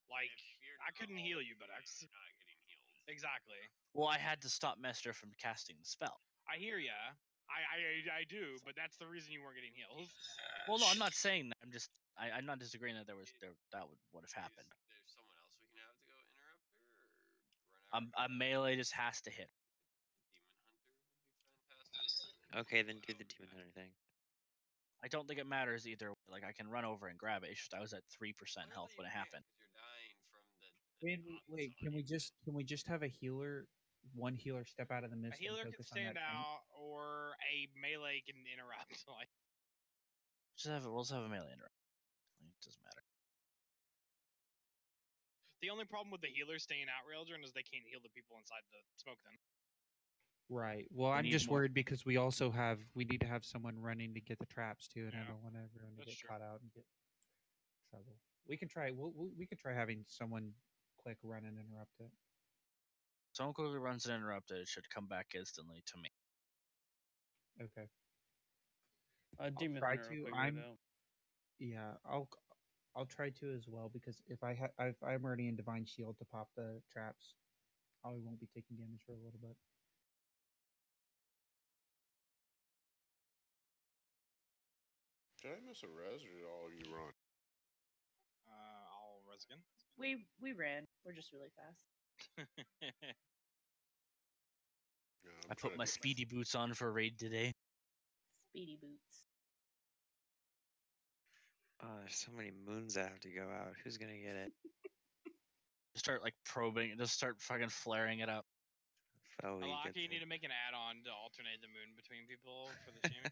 Like I couldn't heal you, but X. You're not getting healed. Exactly. Well, I had to stop Mester from casting the spell. I hear ya, I do, but that's the reason you weren't getting heals. Well, no, I'm not saying that. I'm not disagreeing that that would have happened. There's someone else we can have to go interrupt her or run A melee just has to hit. Okay, then do the demon hunter thing. I don't think it matters either way. Like I can run over and grab it. It's just I was at 3% health when it happened. Wait, can we just have a healer, one healer step out of the A mist and healer can focus on that stand tank? out, or a melee can interrupt. Like, We'll just have a melee interrupt. It doesn't matter. the only problem with the healer staying out, Raildren, is they can't heal the people inside the smoke. Then. Right. Well, We I'm need just more. worried because we need to have someone running to get the traps too, and I don't want everyone to get caught out and get trouble. We can try. We could try having someone quick run and interrupt it. Someone quickly runs and interrupted. It should come back instantly to me. Okay. Demon try Hunter will to. figure it I'm. out. Yeah, I'll try to as well because if I'm already in Divine Shield to pop the traps, I won't be taking damage for a little bit. Did I miss a res or did all of you run? I'll res again. We ran. We're just really fast. I put my speedy boots on for a raid today. Speedy boots. Oh, there's so many moons that have to go out. Who's gonna get it? Just start like probing. Just start fucking flaring it up. Alaki, you need to make an add-on to alternate the moon between people for the shame.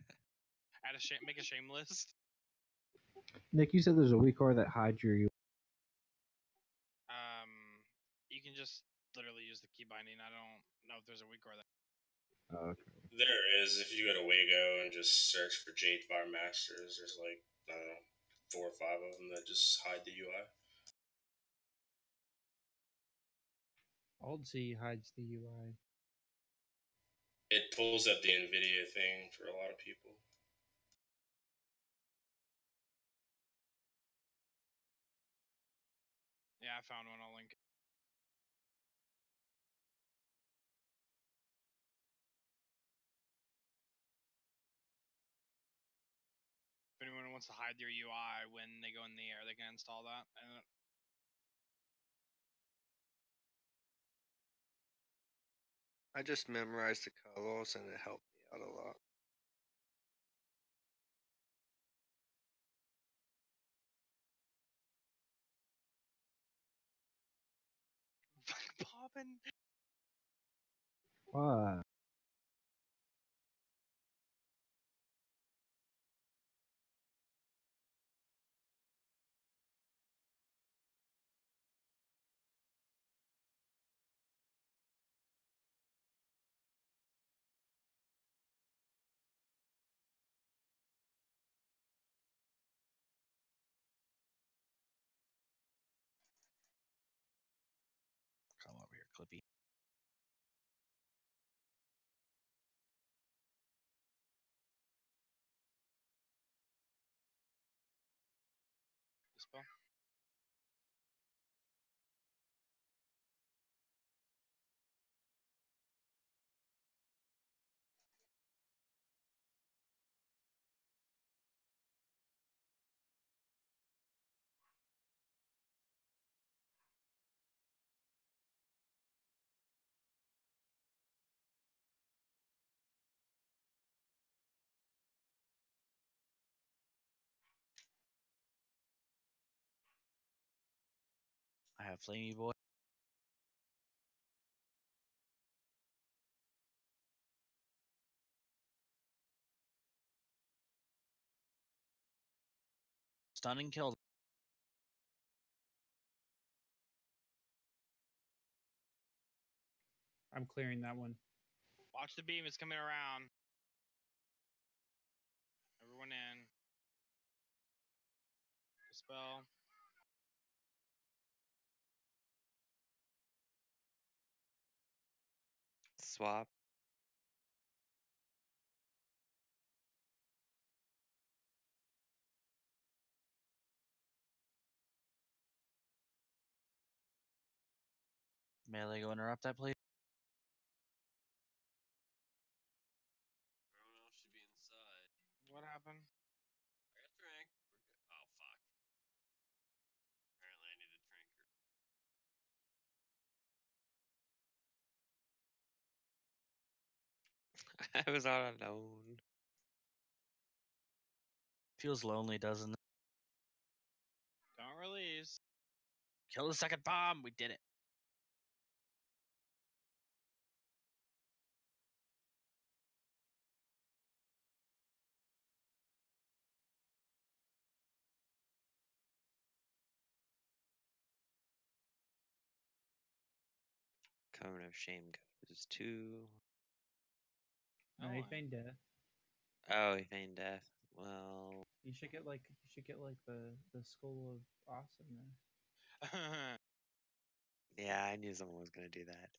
Make a shame list. Nick, you said there's a weak core that hides your. You can just literally use the key binding. I don't know if there's a weak core there. Oh, okay. There is. If you go to Wago and just search for Jade Fire Masters, there's like, I don't know, 4 or 5 of them that just hide the UI. Alt-Z hides the UI. It pulls up the NVIDIA thing for a lot of people. Yeah, I found one. I'll link it. If anyone wants to hide their UI when they go in the air, they can install that. And I just memorized the colors and it helped me out a lot. popping. What? Come over here, Clippy. Dispel. I have Flamey Boy. Stunning kill. I'm clearing that one. Watch the beam. It's coming around. Everyone in. Dispel. Swap. Melee, go interrupt that, please. I was all alone. Feels lonely, doesn't it? Don't release. Kill the second bomb. We did it. Cone of Shame goes to. No, he feigned death. Oh, he feigned death. Well, You should get like the skull of awesomeness. yeah, I knew someone was gonna do that.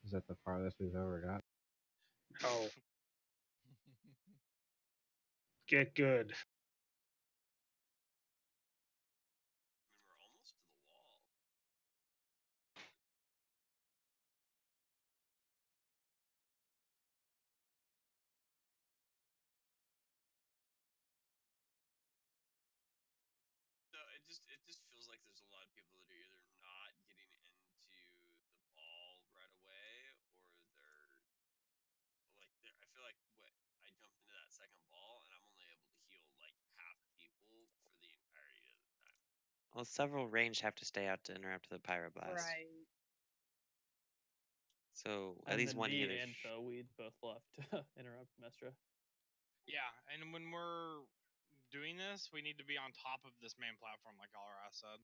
Is that the farthest we've ever got? Oh. Get good. No, it just feels like there's a lot of people that are either not getting into the ball right away, or I feel like I jumped into that second ball and I'm only able to heal like half people for the entirety of the time. Well, several ranged have to stay out to interrupt the pyroblast. Right. So at And least then one me healer. and Phil, we both left to interrupt Mestra. Yeah, and when we're doing this, we need to be on top of this main platform, like Elrathqtz said.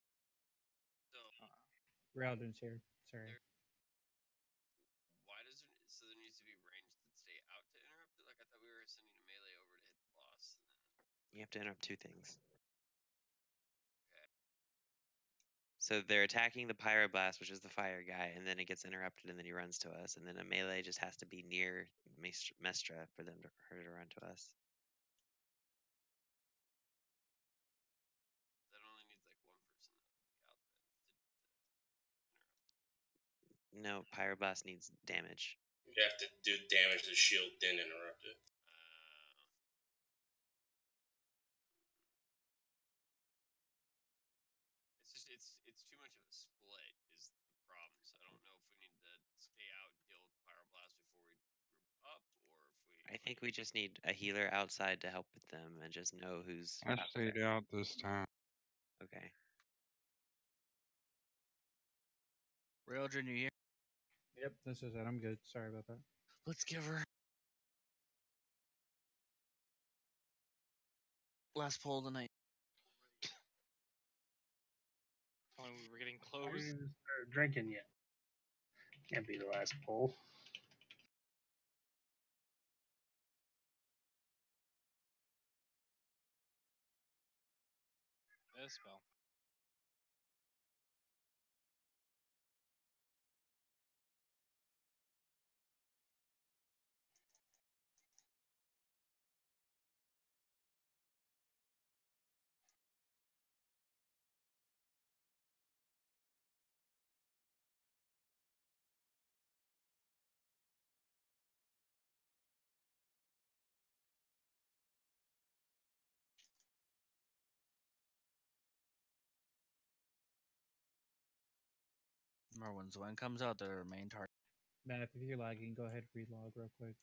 So Rowden's here. Sorry. why does so there needs to be ranged that stay out to interrupt it? Like I thought we were sending a melee over to hit the boss. You have to interrupt two things. So they're attacking the pyroblast, which is the fire guy, and then it gets interrupted, and then he runs to us, and then a melee just has to be near Mestra for them to her to run to us. That only needs like one person to be out there. No, pyroblast needs damage. You have to do damage to the shield, then interrupt it. It's too much of a split is the problem. So I don't know if we need to stay out and deal with the pyroblast before we group up, or if we. I think we just need a healer outside to help with them and just know who's. I stayed out this time. Okay. Raildren, you here? Yep, this is it. I'm good. Sorry about that. Let's give her last poll tonight. When we were getting I close. didn't even start drinking yet. Can't be the last poll. This spell. Remember when Zwen comes out, their main target. Matt, if you're lagging, go ahead and relog real quick.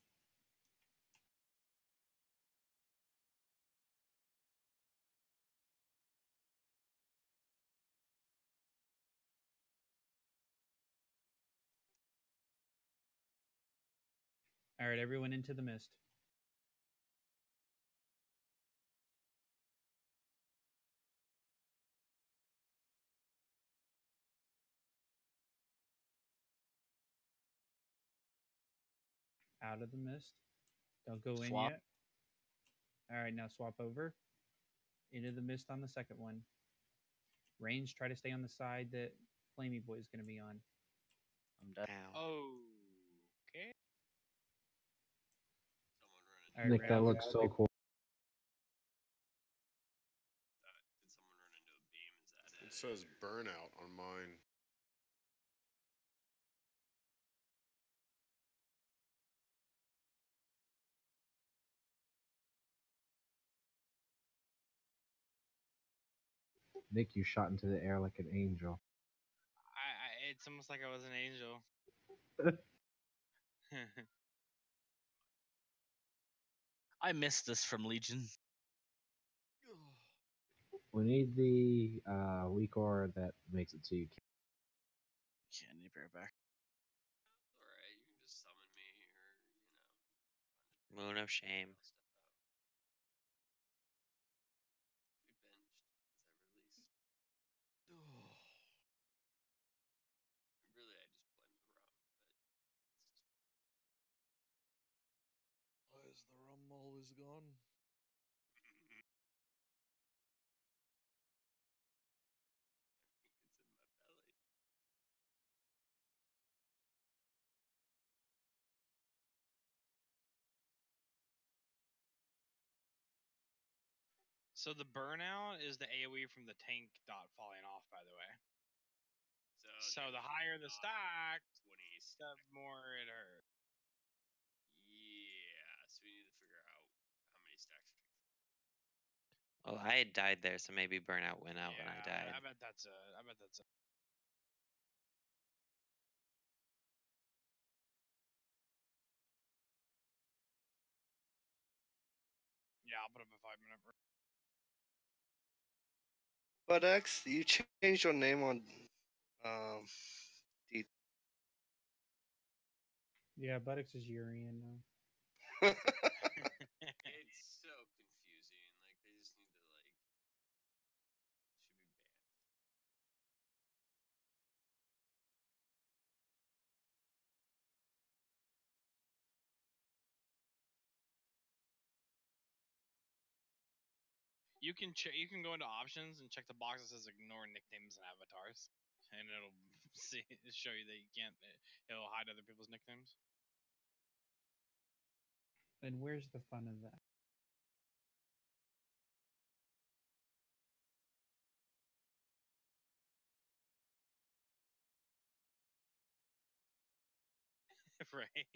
All right, everyone into the mist. Out of the mist. Don't go in Swap. yet. All right, now swap over. Into the mist on the second one. Range, try to stay on the side that Flamey Boy is going to be on. I'm done. Okay. Alright, Nick, that Rams. looks so cool. It says burnout on mine. Nick, you shot into the air like an angel. It's almost like I was an angel. I missed this from Legion. We need the weak aura that makes it so you can't. Can't need bear back. Alright, you can just summon me or, Moon of Shame. we benched. Is that released? Really, I just blame the rum, Why is the rum always gone? it's in my belly. So the burnout is the AoE from the tank dot falling off, by the way. So the higher the stack, the more it hurt. Yeah, so we need to figure out how many stacks we can. Well, I had died there, so maybe burnout went out when I died. I bet that's a. Yeah, I'll put up a 5-minute. But X, you changed your name on D. Yeah, Buttocks is Urian now. It's so confusing. Like they just need to should be banned. You can go into options and check the box that says ignore nicknames and avatars, and it'll show you that you can't. It'll hide other people's nicknames. Then where's the fun of that? Right.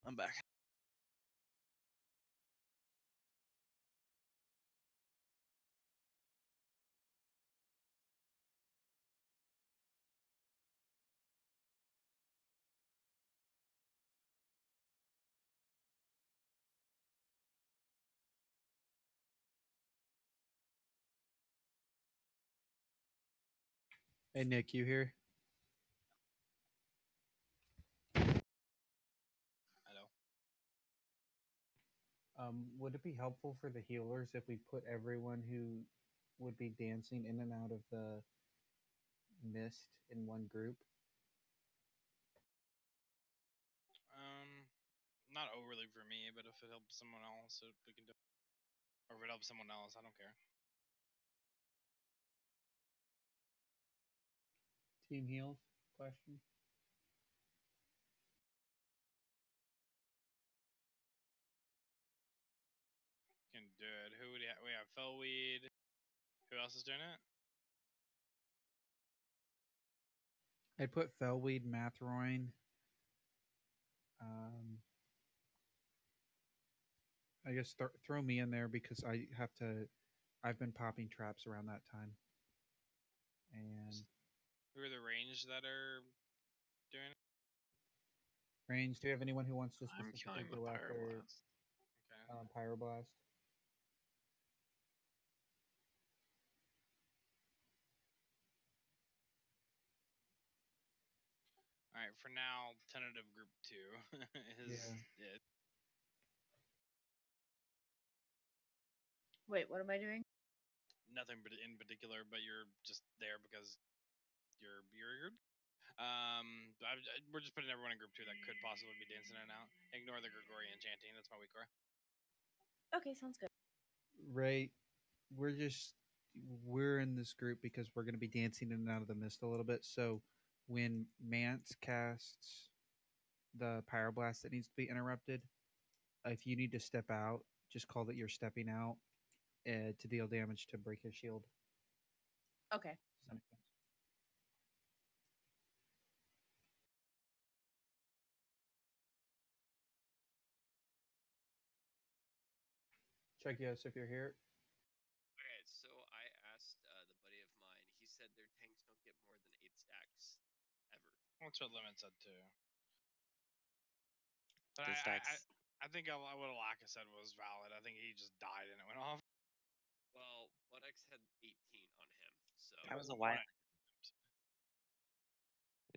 I'm back. Hey Nick, you here? Hello. Would it be helpful for the healers if we put everyone who would be dancing in and out of the mist in one group. Not overly for me, but if it helps someone else, we can do it. Or if it helps someone else, I don't care. Team heals question. Can do it. Who would we have? Fellweed. Who else is doing it? I put Fellweed, Mathroin. I guess throw me in there because I have to. I've been popping traps around that time. And Who are the range that are doing it? range. Do you have anyone who wants to I'm specifically killing the go after pyroblast. Pyroblast? All right, for now, tentative group 2 is Yeah. it. Wait, what am I doing? Nothing in particular, but you're just there because you're a group. We're just putting everyone in group 2 that could possibly be dancing in and out. Ignore the Gregorian chanting. That's my weak core. Okay, sounds good. Right. We're in this group because we're going to be dancing in and out of the mist a little bit. So when Mance casts the pyroblast that needs to be interrupted, if you need to step out, just call that you're stepping out to deal damage to break his shield. Okay. Does that make sense? Check yes if you're here. Okay, so I asked the buddy of mine. He said their tanks don't get more than 8 stacks ever. That's what Lemon said too. But The stacks. I think what Alaka said was valid. I think he just died and it went off. Well, Buttx had 18 on him, so That was a while.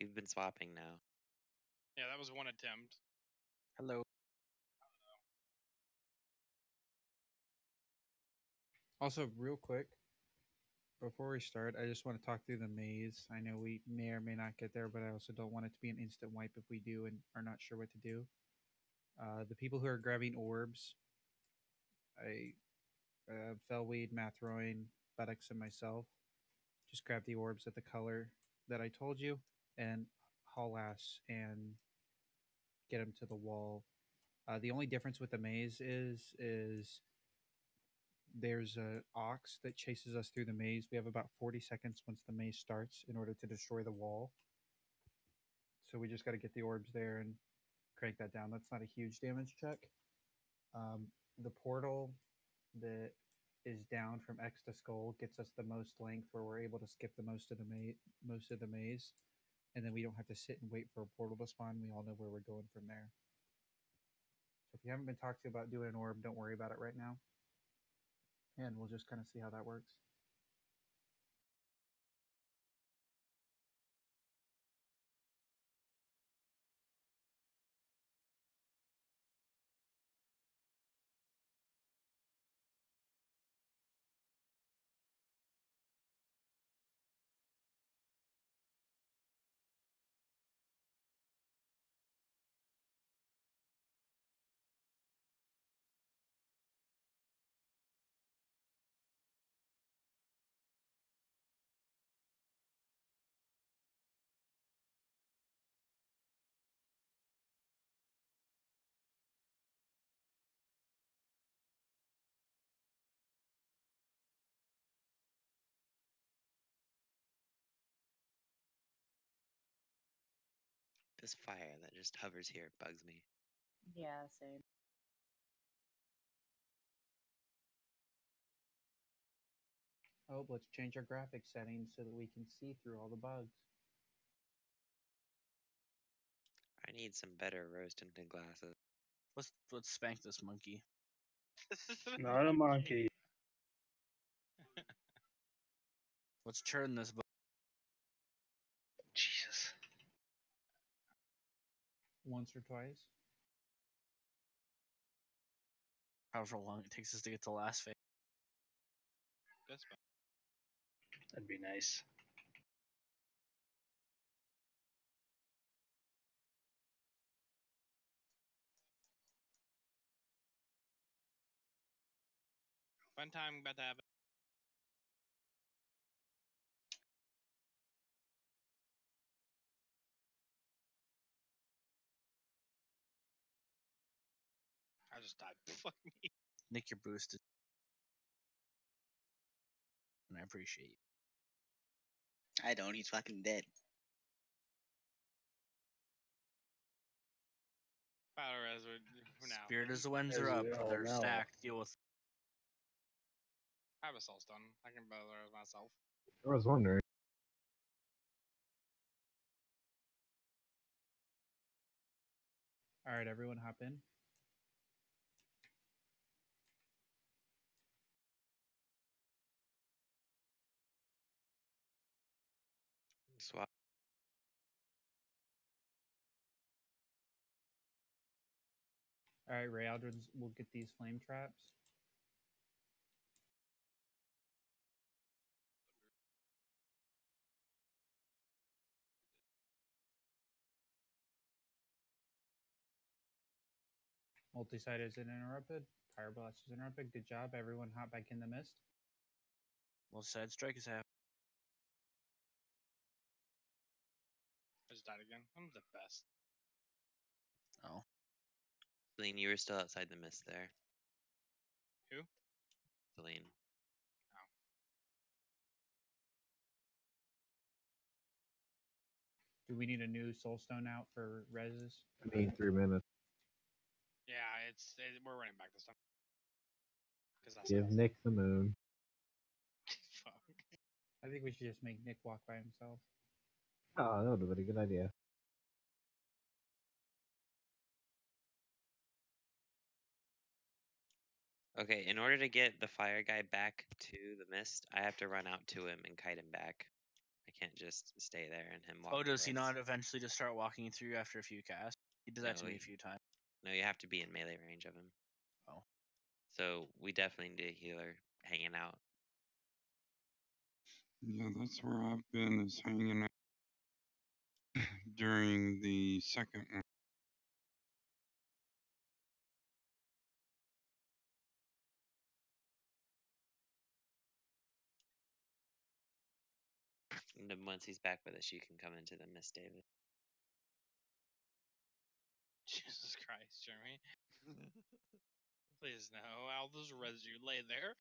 We've been swapping now. Yeah, that was one attempt. Hello. Also, real quick, before we start, I just want to talk through the maze. I know we may or may not get there, but I also don't want it to be an instant wipe if we do and are not sure what to do. The people who are grabbing orbs, Fellweed, Mathroin, Buttocks, and myself, just grab the orbs at the color that I told you and haul ass and get them to the wall. The only difference with the maze is there's a ox that chases us through the maze. We have about 40 seconds once the maze starts in order to destroy the wall. So we just got to get the orbs there and crank that down. That's not a huge damage check. The portal that is down from X to Skull gets us the most length where we're able to skip the most of the maze, and then we don't have to sit and wait for a portal to spawn. We all know where we're going from there. So if you haven't been talked to about doing an orb, don't worry about it right now. And we'll just kind of see how that works. This fire that just hovers here bugs me. Yeah, same. Oh, let's change our graphics settings so that we can see through all the bugs. I need some better rose tinted glasses. Let's spank this monkey. Not a monkey. Let's churn this. Jesus. Once or twice. However long it takes us to get to the last phase. That's fine. That'd be nice. Fun time about to happen. I just died. Fuck me. Nick, you're boosted. And I appreciate you. I don't. He's fucking dead. Battle res now. Spirit as the winds As are up. we all They're know. stacked. Deal with I have a soul stone. I can battle res myself. I was wondering. All right, everyone, hop in. Swap. All right, Ray Aldrins will get these flame traps. Multi-site is interrupted. Fire blast is interrupted. Good job, everyone. Hop back in the mist. multi-side strike is half. I just died again. I'm the best. Oh. Celine, you were still outside the mist there. Who? Celine. Do we need a new soul stone out for reses? I need 3 minutes. Yeah, we're running back this time. Because that's Give Nick the moon. Fuck. I think we should just make Nick walk by himself. Oh, that would have been a good idea. Okay, in order to get the fire guy back to the mist, I have to run out to him and kite him back. I can't just stay there and him walk. Oh, does he not eventually just start walking through after a few casts? He did that to No, me a few times. No, you have to be in melee range of him. Oh. So we definitely need a healer hanging out. Yeah, that's where I've been, is hanging out during the second one. And then once he's back with us, you can come into the mist, David. Jesus Christ, Jeremy. Please no. All those residue lay there.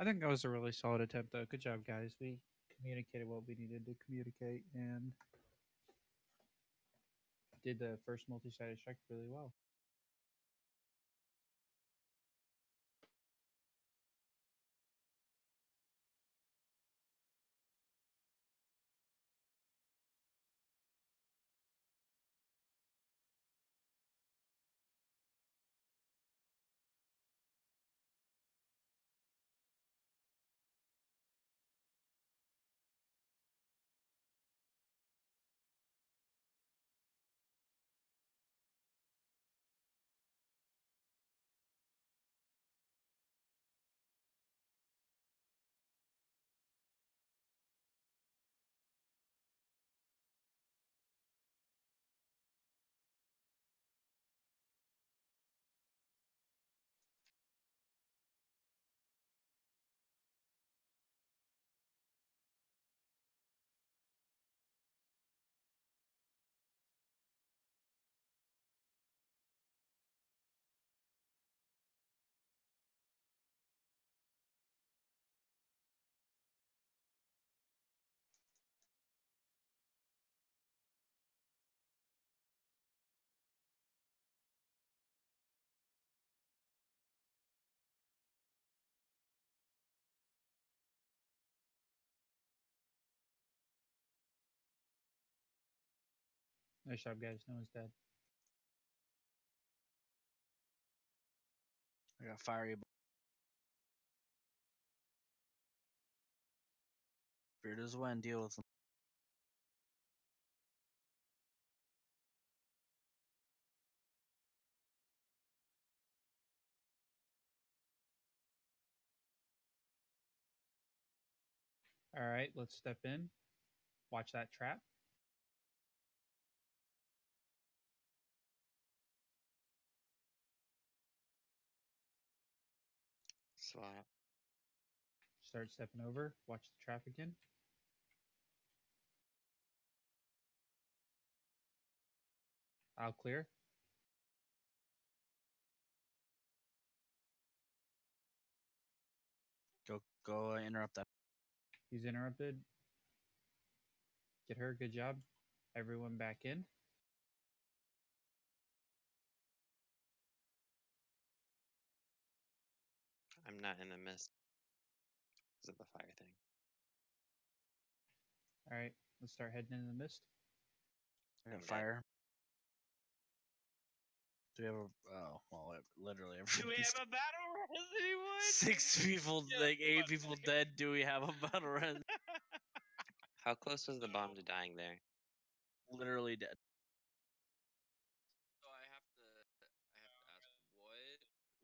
I think that was a really solid attempt, though. Good job, guys. We communicated what we needed to communicate and did the first multi-sided strike really well. Nice job, guys. No one's dead. I got fiery. Spirit is when deal with them. All right, let's step in. Watch that trap. Swap. Start stepping over. Watch the trap again. I'll clear. Go interrupt that. He's interrupted. Get her. Good job. Everyone back in. I'm not in the mist because of the fire thing. All right, let's start heading into the mist. I got I'm dead. fire. Do we have a? Oh, well, literally Do we everybody's. have a battle res, anyone? 6 people, like 8 people dead. Do we have a battle res? How close was the bomb to dying there? Literally dead. So I have to ask,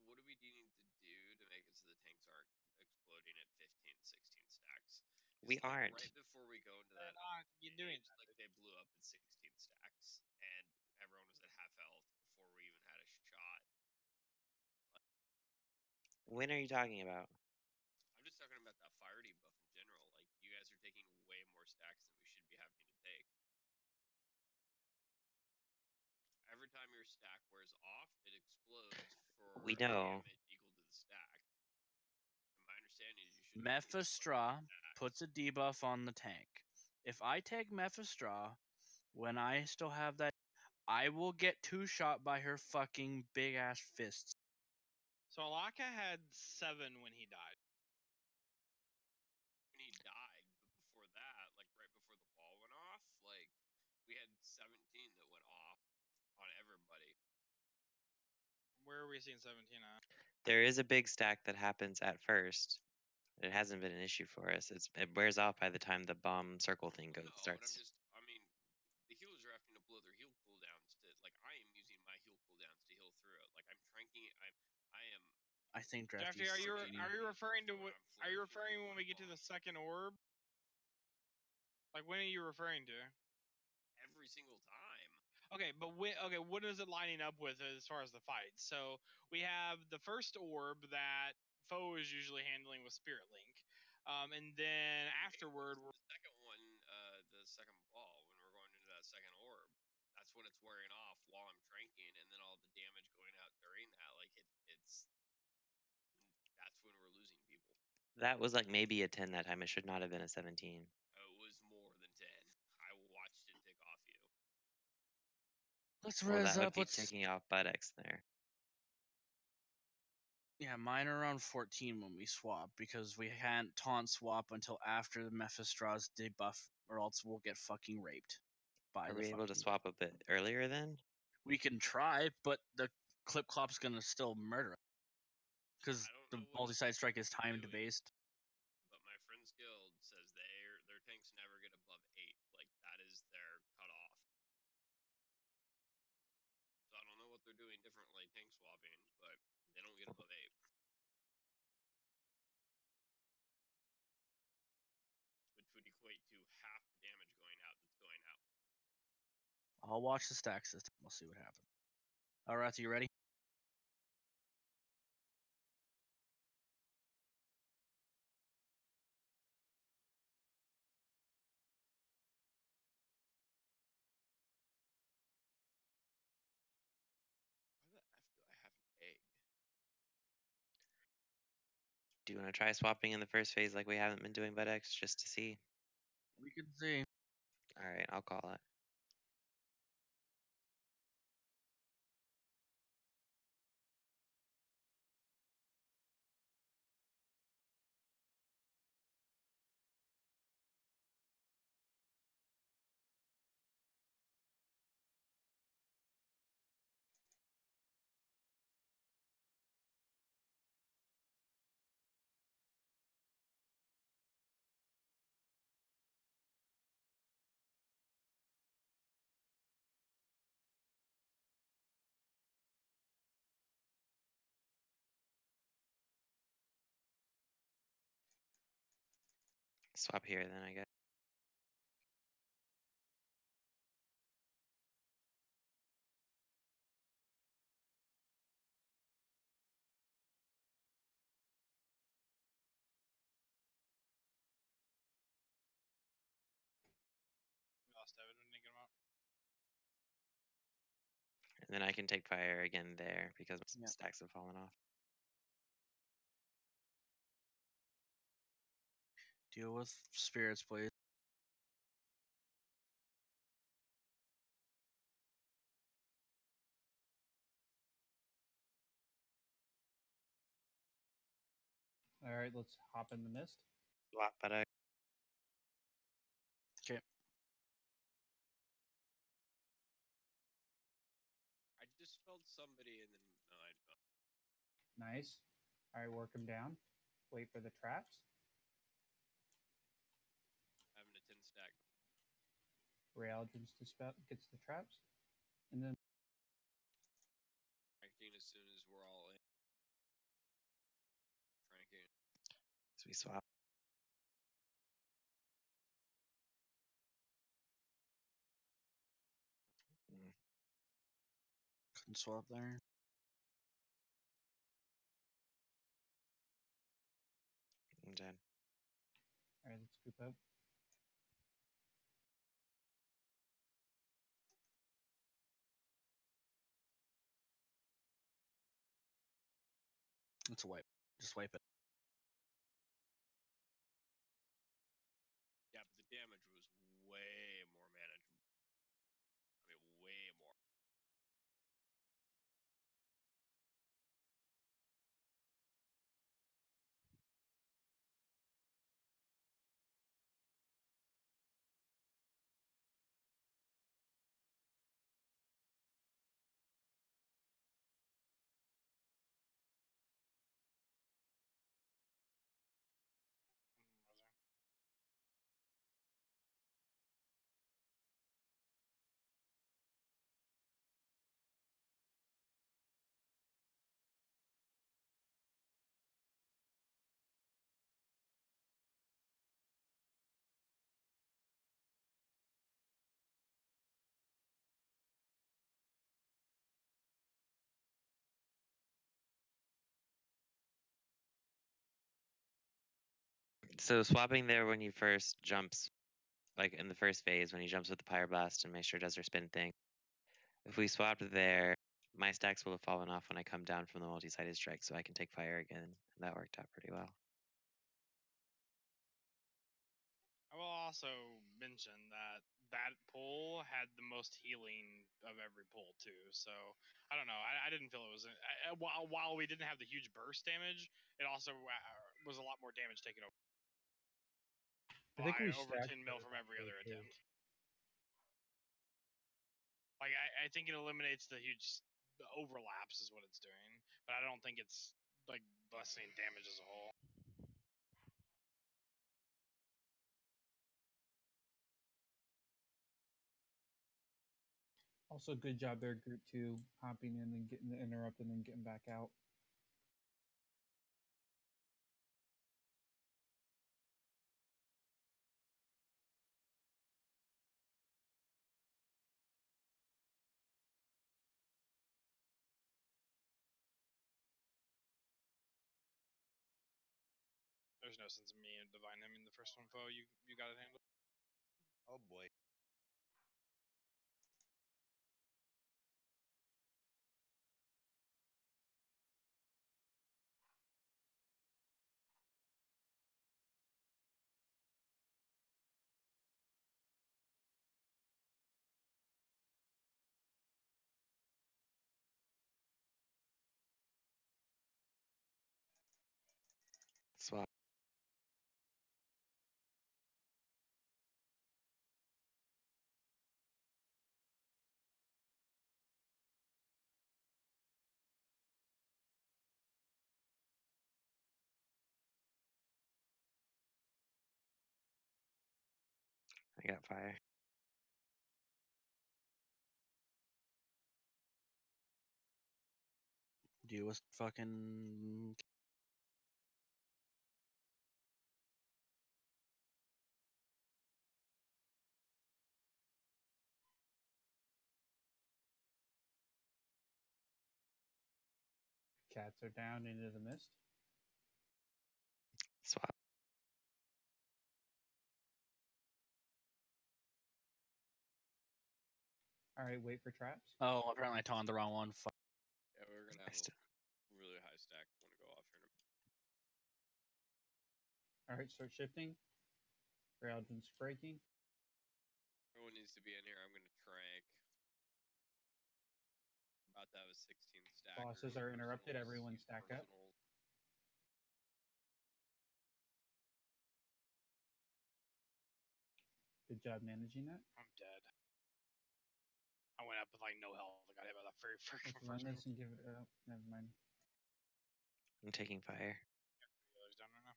what do we need to do to make it so the tanks aren't exploding at 15, 16 stacks? 'Cause, We like, aren't. right before we go into that, you're doing like they blew up at 16 stacks, and everyone was at half health before we even had a shot. When are you talking about? I'm just talking about that fire debuff in general. Like, you guys are taking way more stacks than we should be having to take. Every time your stack wears off, it explodes for We know. damage equal to the stack. And my understanding is you should Mephistра puts a debuff on the tank. If I take Mephistra when I still have that, I will get 2-shot by her fucking big ass fists. So Alaka had 7 when he died. When he died, but before that, like right before the ball went off, like we had 17 that went off on everybody. Where are we seeing 17 at? There is a big stack that happens at first. It hasn't been an issue for us. It wears off by the time the bomb circle thing starts. I mean, the healers are having to blow their heal cooldowns to, like, I am using my heal cooldowns to heal through it. Like, I'm tranking it. I am. I think Drafty, are you referring to what? Are you referring when we get to the second orb? Like, when are you referring to? Every single time. Okay, but what is it lining up with as far as the fight? So we have the first orb that foe is usually handling with Spirit Link, and then afterward, the second one, the second ball, when we're going into that second orb, that's when it's wearing off while I'm tranking, and then all the damage going out during that, like it's that's when we're losing people. That was like maybe a 10 that time. It should not have been a 17. It was more than 10. I watched it tick off you. Let's Well, res that would up. be Let's. taking off buttocks there. Yeah, mine are around 14 when we swap because we can't taunt swap until after the Mephistra's debuff, or else we'll get fucking raped. By Are the we able to fucking- swap a bit earlier then? We can try, but the clip clop's gonna still murder us because the multi-side strike is timed based. But my friend's guild says their tanks never get above 8. Like, that is their cutoff. So I don't know what they're doing differently tank swapping, but they don't get above 8. Which would equate to half the damage going out that's going out. I'll watch the stack system. We'll see what happens. Alright, you ready? Why the F do I have an egg? Do you want to try swapping in the first phase like we haven't been doing buttocks just to see? We can see. Alright, I'll call it. swap here then, I guess. We lost Evan. We didn't get him out. And then I can take fire again there because my Yeah. stacks have fallen off. Deal with spirits, please. All right, let's hop in the mist. Swap, but I Okay. I dispelled somebody and then no, I don't. Nice. All right, work them down. Wait for the traps. Having a 10 stack. Realgens gets the traps, and then Acting as soon as we're all in. Franking. so we swap. Couldn't swap there. I'm done. all right, let's scoop up. It's a wipe. Just wipe it. Yeah, but the damage was way more manageable. I mean, way more. So swapping there when you first jumps, like in the first phase when he jumps with the pyroblast and make sure it does her spin thing. If we swapped there, my stacks will have fallen off when I come down from the multi-sided strike, so I can take fire again. That worked out pretty well. I will also mention that that pull had the most healing of every pull too. So I don't know. I didn't feel it was while we didn't have the huge burst damage, it also was a lot more damage taken over. I think we Over stacked 10 mil better from that every way, other too. attempt. Like I think it eliminates the huge overlaps is what it's doing, but I don't think it's like lessening damage as a whole. Also, good job there, Group 2, hopping in and getting the interrupt and then getting back out. There's no sense of me divine him in the first one, foe. You got it handled. Oh boy. Swap. I got fire. Deal with fucking Cats are down into the mist. Swap. All right, wait for traps. Oh, apparently I taunted the wrong one. Fuck. Yeah, we're gonna have a really high stack when we go off here. All right, start shifting. Railden's breaking. Everyone needs to be in here. I'm gonna trank. About to have a 16 stack. Bosses are interrupted. Everyone stack up. Good job managing that. I'm dead. I went up with like no health. I got hit by that very freaking Let's run this and give it up. Never mind. I'm taking fire. He's down right now.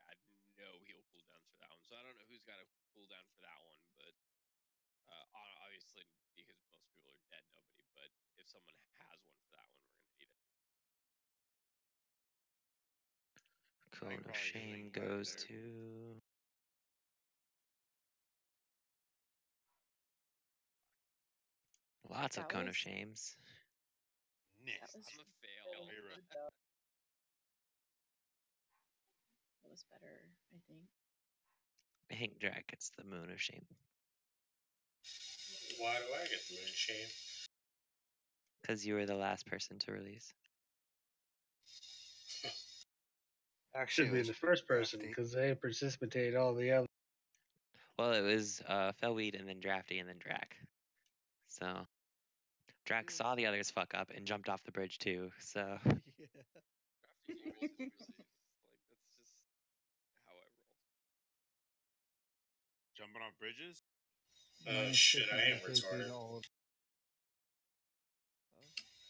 Got no heal cooldown for that one, so I don't know who's got a cooldown for that one, but obviously because most people are dead, nobody. But if someone has one for that one, we're gonna need it. Cone of Shame goes to. Lots of Cone of Shames. That was I'm a fail. That was better, I think. Hank Drag gets the Moon of Shame. Why do I get the Moon of Shame? Because you were the last person to release. Actually, should be the first person because they precipitated all the other. Well, it was Fellweed and then Drafty and then Drac. So Drac saw the others fuck up and jumped off the bridge too. So Like that's just how I roll. Jumping off bridges? Shit, I am retarded.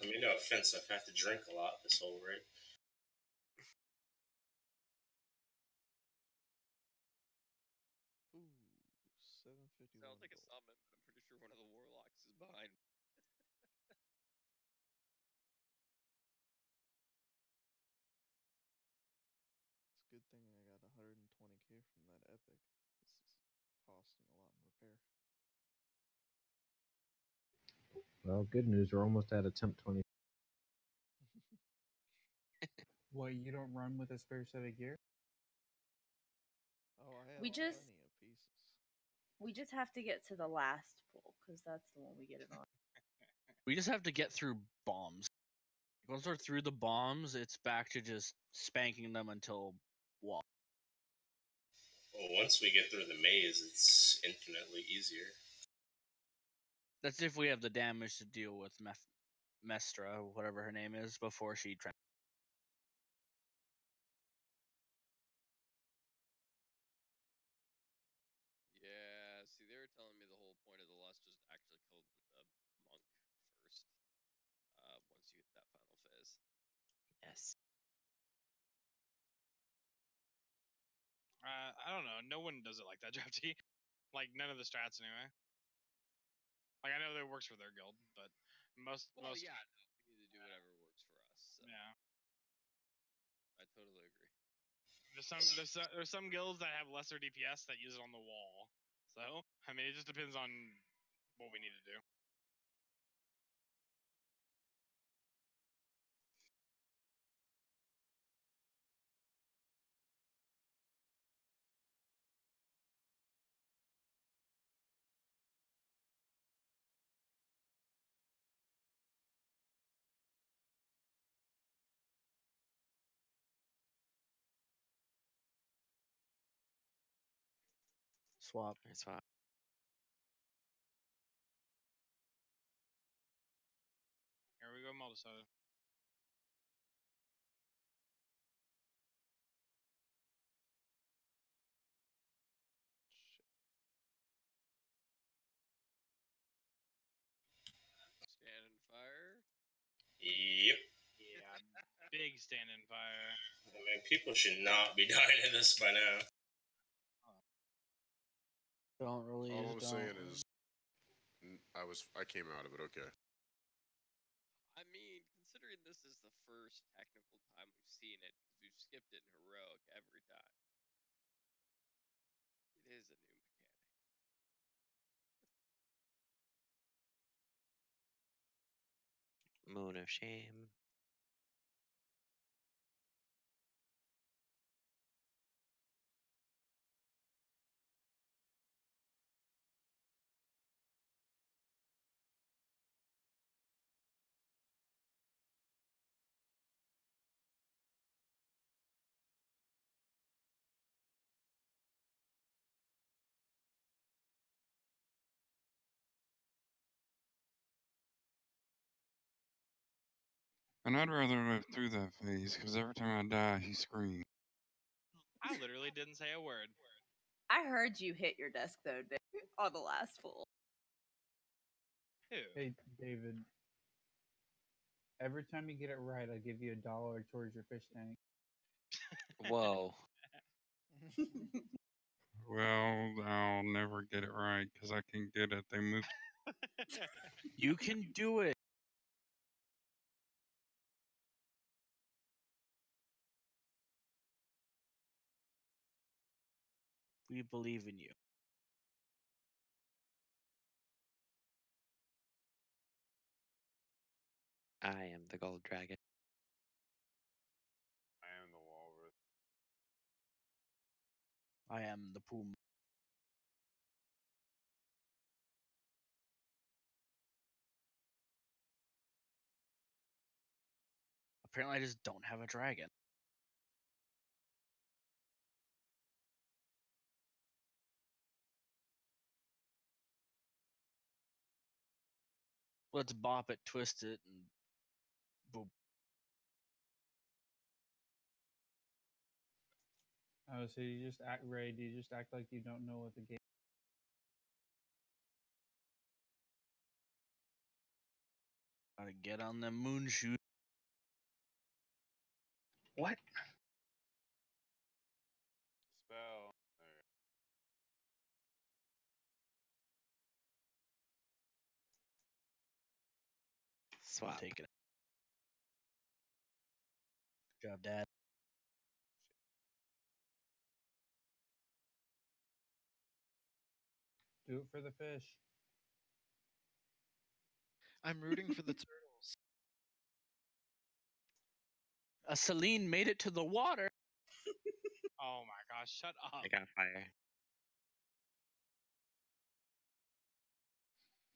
I mean, no offense, I've had to drink a lot this whole raid. Ooh, 751. Sounds like a summon, but I'm pretty sure one of the warlocks is behind. It's a good thing I got 120k from that epic. This is costing a lot in repair. Well, good news. We're almost at attempt 20. What, you don't run with a spare set of gear? Oh, I have We just plenty of pieces. we just have to get to the last pool because that's the one we get it on. We just have to get through bombs. Once we're through the bombs, it's back to just spanking them until wall. Well, once we get through the maze, it's infinitely easier. That's if we have the damage to deal with Mestra, whatever her name is, before she Yeah, see, they were telling me the whole point of the lust was to actually kill the monk first. Once you hit that final phase. Yes. I don't know. No one does it like that, Drafty. Like none of the strats anyway. Like I know that it works for their guild, but most. Yeah, no, we need to do whatever works for us. So. Yeah. I totally agree. There's some guilds that have lesser DPS that use it on the wall. So I mean, it just depends on what we need to do. swap. Swap. Here we go, Multisada. Stand and fire. Yep. Yeah, big stand and fire. I mean, people should not be dying in this by now. Don't release. All I'm saying is, I came out of it okay. I mean, considering this is the first technical time we've seen it, we've skipped it in heroic every time. It is a new mechanic. Moon of Shame. And I'd rather live through that phase because every time I die, he screams. I literally didn't say a word. I heard you hit your desk though, Dave, on the last pull. Who? Hey, David. Every time you get it right, I give you $1 towards your fish tank. Whoa. Well, I'll never get it right because I can get it. They moved. You can do it. We believe in you. I am the gold dragon. I am the walrus. I am the Puma. Apparently, I just don't have a dragon. Let's bop it, twist it, and boop. Oh, so you just act, Ray, do you just act like you don't know what the game... Gotta get on the moon shoot. What? Spell. Swap. Take it. Good job, Dad. Do it for the fish. I'm rooting for the turtles. Celine made it to the water. Oh my gosh, shut up. I got fire.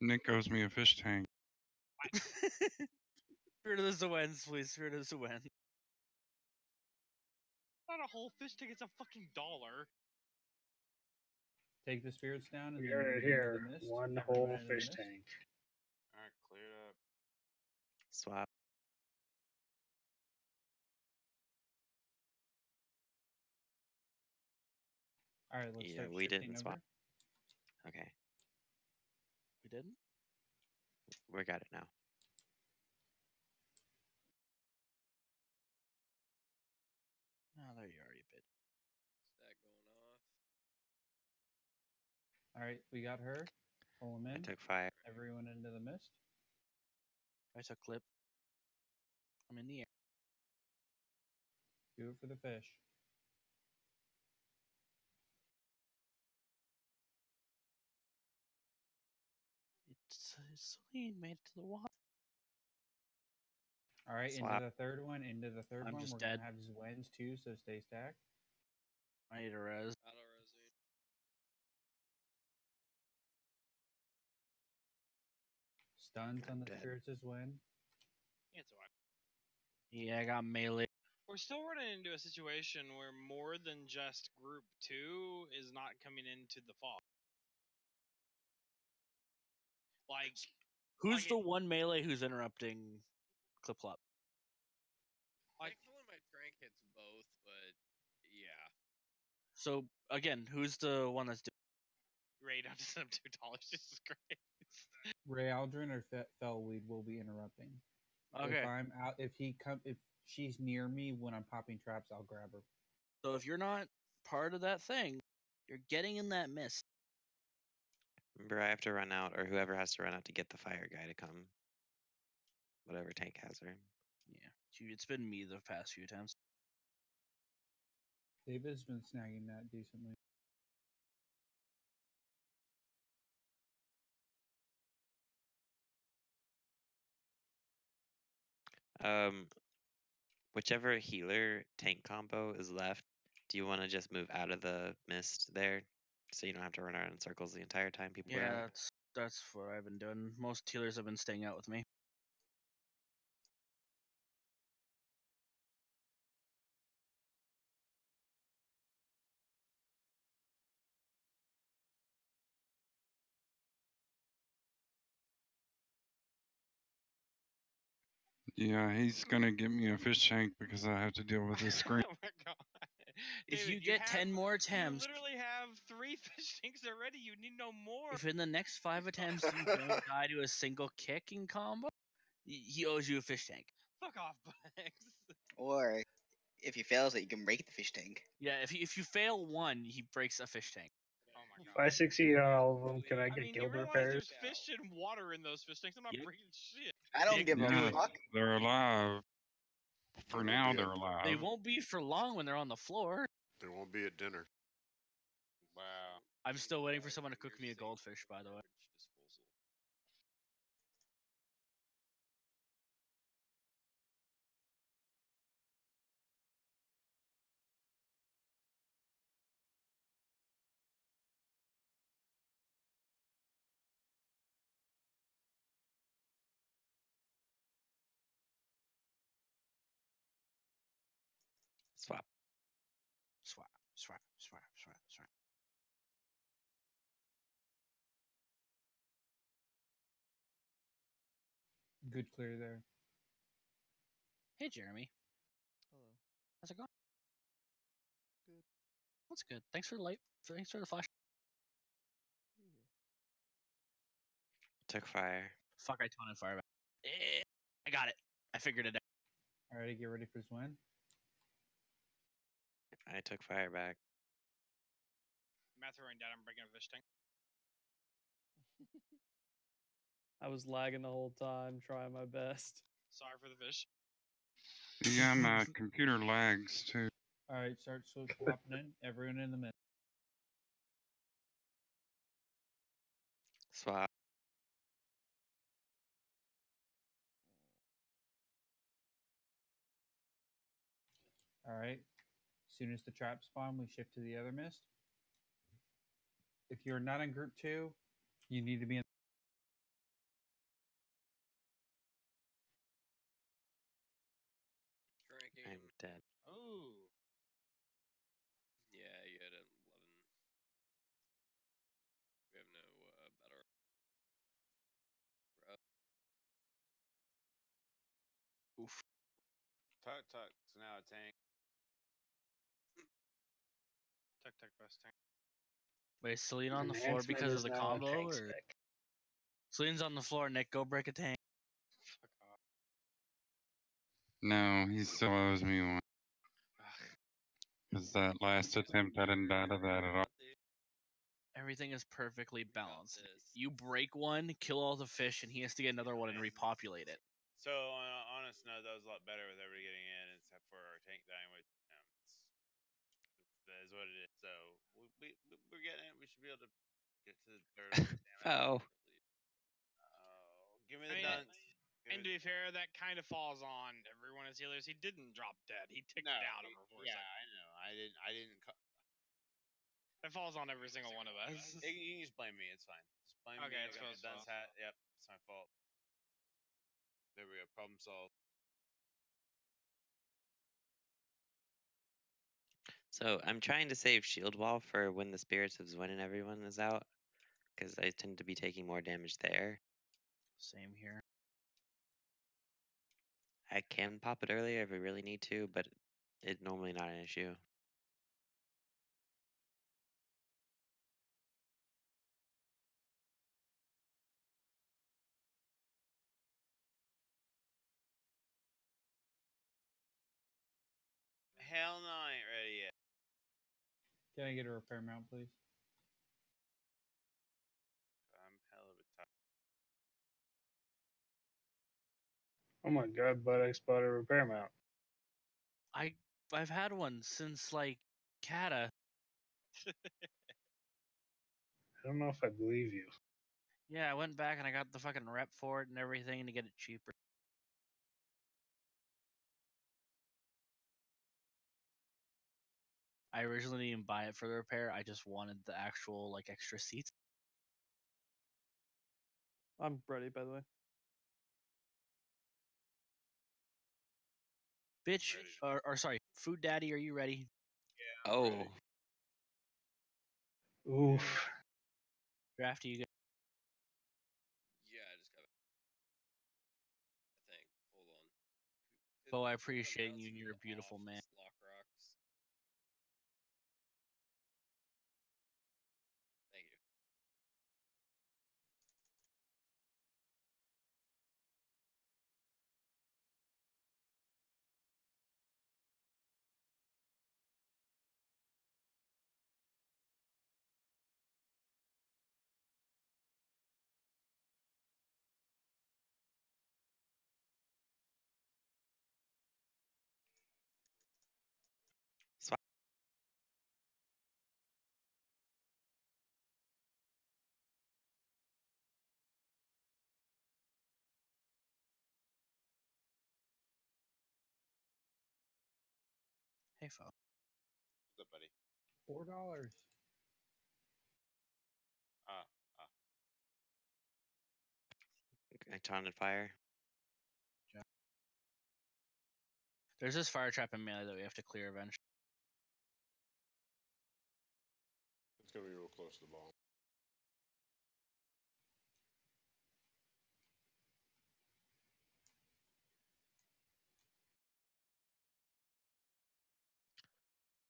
Nick owes me a fish tank. Spirit of the Zewens, please. Spirit of the Zewens. Not a whole fish tank, it's a fucking dollar. Take the spirits down and We then are move into here. the mist. One Everyone whole into the fish mist. tank. Alright, cleared up. Swap. All right, let's Yeah, start we shifting didn't over. swap. Okay, We didn't? we got it now. Oh, there you already bid. Is that going off? All right, we got her. Pull them I in. took fire. Everyone into the mist. I took clip. I'm in the air. Do it for the fish. Celine made it to the water. All right, Swap. into the third one. Into the third I'm one. just We're dead. gonna have Zwens too, so stay stacked. I need a res. Auto resing. Stuns on the dead. spirits as Wen. It's what? Yeah, I got melee. We're still running into a situation where more than just group 2 is not coming into the fog. Like, Who's like the one melee who's interrupting Clip Clop? Thankfully, my trank hits both, but yeah. So again, who's the one that's doing? Ray, don't just up $2. Jesus Christ. Ray Aldrin or Fellweed will be interrupting. Okay. If I'm out, if she's near me when I'm popping traps, I'll grab her. So if you're not part of that thing, you're getting in that mist. Remember, I have to run out, or whoever has to run out to get the fire guy to come. Whatever tank has her. Yeah, it's been me the past few times. David's been snagging that decently. Whichever healer tank combo is left, do you want to just move out of the mist there, so you don't have to run around in circles the entire time people are Yeah, out? that's what I've been doing. Most healers have been staying out with me. Yeah, he's gonna get me a fish tank because I have to deal with this screen. Oh my god. If David, you get 10 more you attempts, literally have 3 fish tanks already. You need no more. if in the next 5 attempts you don't die to a single kicking combo, he owes you a fish tank. Fuck off, Bugs. Or if he fails it, you can break the fish tank. Yeah, if you fail one, he breaks a fish tank. Oh my If I succeed on all of them, can I I get mean, you guild realize repairs? there's fish and water in those fish tanks. I'm not breaking shit. I don't give a Yeah, fuck. they're alive. For They won't now, be they're at- alive. They won't be for long when they're on the floor. They won't be at dinner. Wow. I'm still waiting for someone to cook me a goldfish, by the way. Swap. Swap, swap, swap, swap, swap. Good clear there. Hey, Jeremy. Hello. How's it going? Good. That's good. Thanks for the light. Thanks for the flash. Took fire. Fuck, I taunted fire back. I got it. I figured it out. Alrighty, get ready for Zwin. I took fire back. Matt throwing down. I'm breaking a fish tank. I was lagging the whole time, trying my best. Sorry for the fish. Yeah, my computer lags too. Alright, start swapping in. Everyone in the middle. Swap. Alright. As soon as the trap spawn, we shift to the other mist. If you're not in group 2, you need to be in. Drinking. I'm dead. Oh. Yeah, you had 11. We have no better. Oof. Tuck's now a tank. Tuck best tank. Wait, Celine on the floor Enhancement because of is the now a combo? tank Or... stick. Celine's on the floor, Nick. Go break a tank. Fuck off. No, he still owes me one. Because that last attempt, I didn't die to that at all. Everything is perfectly balanced. You break one, kill all the fish, and he has to get another one and repopulate it. So on a honest note, that was a lot better with everybody getting in, except for our tank dying. Which that is what it is. So we're getting it. We should be able to get to the third. Oh. Give me the dunce. And to be fair, that kind of falls on everyone as healers. He didn't drop dead. He ticked down over 4 Yeah, seconds. I know. I didn't. That falls on every single one of us. You can just blame me. It's fine. Just blame me. Okay, I it's got Phil's the dunce fault. hat. Yep, it's my fault. There we go. Problem solved. So I'm trying to save shield wall for when the spirits of Zwin and everyone is out, because I tend to be taking more damage there. Same here. I can pop it earlier if we really need to, but it's normally not an issue. Hell no, I ain't ready yet. Can I get a repair mount, please? I'm hell of a tired. Oh my god, but I spotted a repair mount. I've had one since like Cata. I don't know if I believe you. Yeah, I went back and I got the fucking rep for it and everything to get it cheaper. I originally didn't buy it for the repair. I just wanted the actual like extra seats. I'm ready, by the way. Bitch, or sorry, Food Daddy, are you ready? Yeah. Oh, Oof. Drafty, you good? Yeah, I just got it. I think. Hold on. Bo, I Someone appreciate announce you and me you're a beautiful off man. Lock Rocks. Thank you. swap. Hey, Fo. What's up, buddy? $4. I taunted fire. There's this fire trap in melee that we have to clear eventually. It's gonna be real close to the bomb.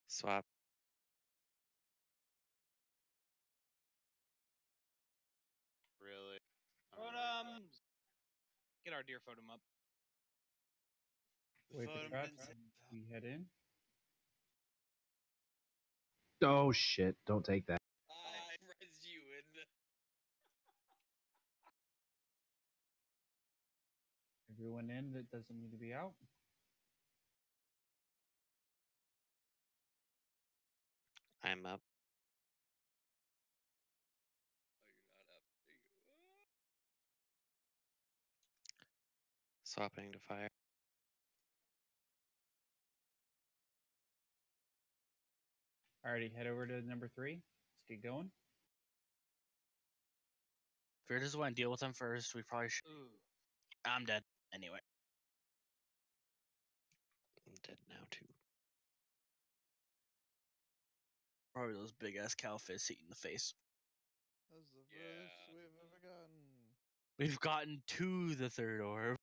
Swap. Really? Photoms. Get our dear photom up. Wait for Photom traps. didn't say We head in. Oh shit! Don't take that. I res you in. Everyone in that doesn't need to be out. I'm up. Oh, you're not up. There you go. Swapping to fire. Alrighty, head over to number 3. Let's get going. If we just want to deal with them first, we probably should. I'm dead. Anyway. I'm dead now too. Probably those big ass cow fists eating the face. That's the furthest we've ever gotten. We've gotten to the third orb.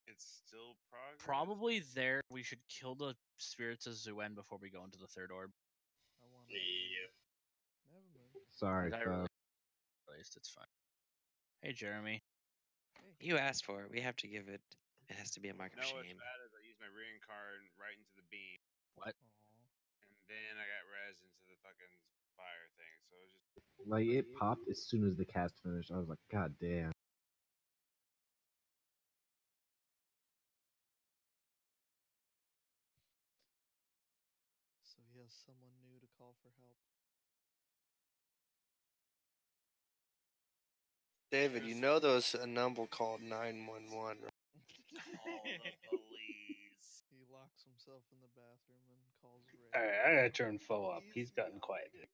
It's still progress. Probably there. We should kill the spirits of Zuen before we go into the third orb. I want to. Yeah. Never mind. Sorry, I Fo. really, at least it's fine. Hey, Jeremy. Hey. You asked for it. We have to give it. It has to be a mark of No, what's shame. bad is I used my reading card right into the beam, What? Aw. and then I got res into the fucking fire thing. So it was just Like it popped as soon as the cast finished. I was like, God damn. So he has someone new to call for help. David, you know there's a number called 911, right? call the police. He locks himself in the bathroom and calls Ray. Alright, I gotta turn Fo up. He's gotten quiet. Again.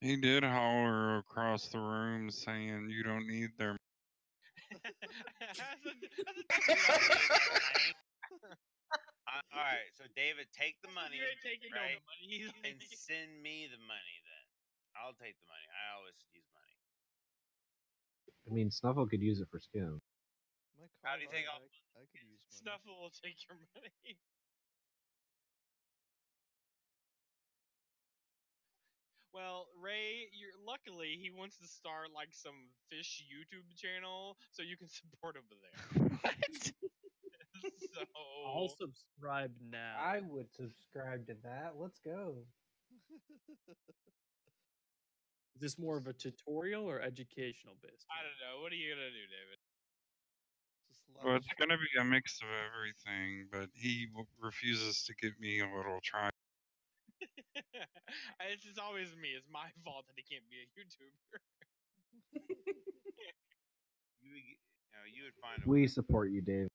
He did holler across the room saying you don't need their. All right, so David, take the money, You ain't taking right? no money. And send me the money then. I'll take the money. I always use money. I mean, Snuffle could use it for skin. My How do you think card, I could use money. Snuffle will take your money. Well, Ray, luckily he wants to start like some fish YouTube channel, so you can support over there. What? So I'll subscribe now. I would subscribe to that. Let's go. Is this more of a tutorial or educational based? I don't know. What are you gonna do, David? Just Well, it's gonna be a mix of everything, but he refuses to give me a little try. It's just always me. It's my fault that he can't be a YouTuber. You would find a We support you, Dave.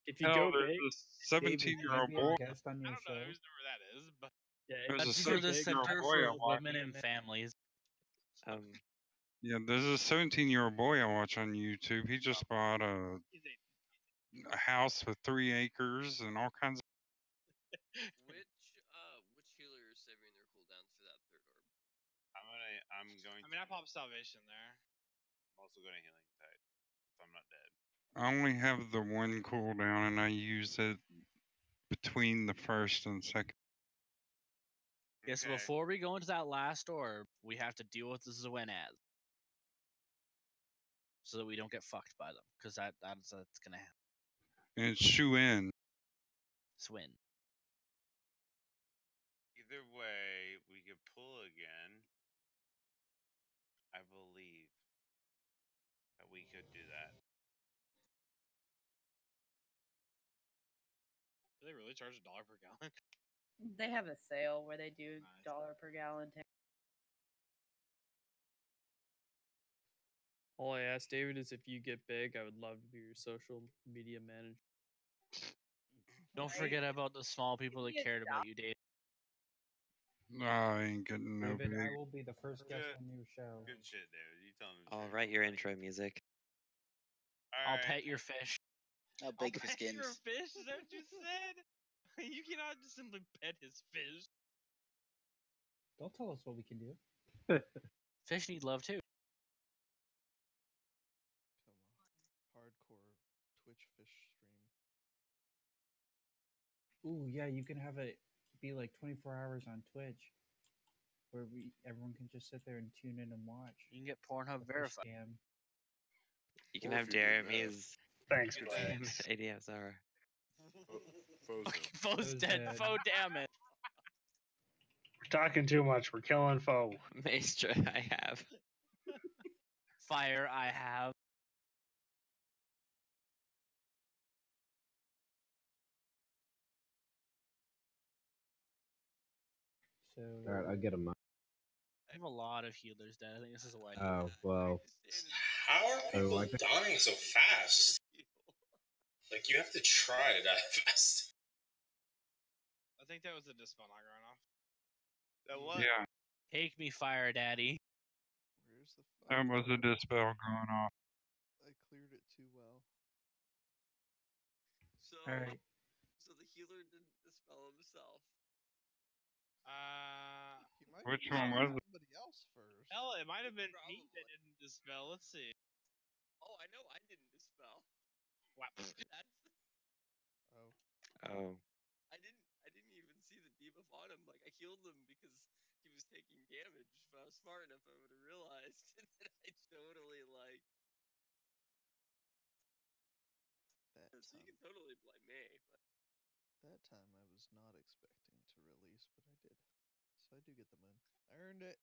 If you Hell, go there's big, a David, can I 17-year-old be boy. a guest on I your don't know show? whose number that is, but yeah, There's a if you You're go the big, 17-year-old center boy I for watch. women and families. Yeah, there's a 17-year-old boy I watch on YouTube. He just bought a house with 3 acres and all kinds of. Which healer is saving their cooldowns for that third orb? I popped salvation there. I'm also going to healing tide if I'm not dead. I only have the one cooldown, and I use it between the first and second. Yeah, so before we go into that last orb, we have to deal with the Zwenads. So that we don't get fucked by them, because that's gonna happen. And it's Shu In. Swin. Either way, we could pull again. I believe that we could do that. Do they really charge $1 per gallon? They have a sale where they do $1 per gallon. all I ask David is if you get big, I would love to be your social media manager. Don't forget about the small people that cared about you, Dave. No, I ain't getting no David, big. I will be the first guest on your show. Good shit, David. You tell me. I'll write your intro music. I'll pet your fish. I'll beg for Pet skins. your fish? Is that what you said? You cannot just simply pet his fish. Don't tell us what we can do. Fish need love too. Hardcore Twitch fish stream. Ooh, yeah, you can have it be like 24 hours on Twitch, where everyone can just sit there and tune in and watch. You can get Pornhub verified. You can Or if have you do that- Jeremy's Thanks, ADMs hour. Foe's dead. Foe, damn it. We're talking too much. We're killing foe. Maestra, I have. Fire, I have. So. All right, I'll get him. I have a lot of healers dead. I think this is a white. Oh well. How are people like it? dying so fast? Like, you have to try to die fast. I think that was the dispel not going off. That was? Yeah, Take me, Fire Daddy. Where's the that was a dispel going off. I cleared it too well. So, Alright. so the healer didn't dispel himself. He might Which have one was it? somebody else first. Hell, it might have been me that didn't dispel. Let's see. Oh, I know I didn't dispel. Wow. That's Oh. I didn't even see the debuff on him. Like, I healed him because he was taking damage. If I was smart enough, I would have realized. And then I totally like. So you can totally blame me. But That time I was not expecting to release, but I did. So I do get the moon. I earned it.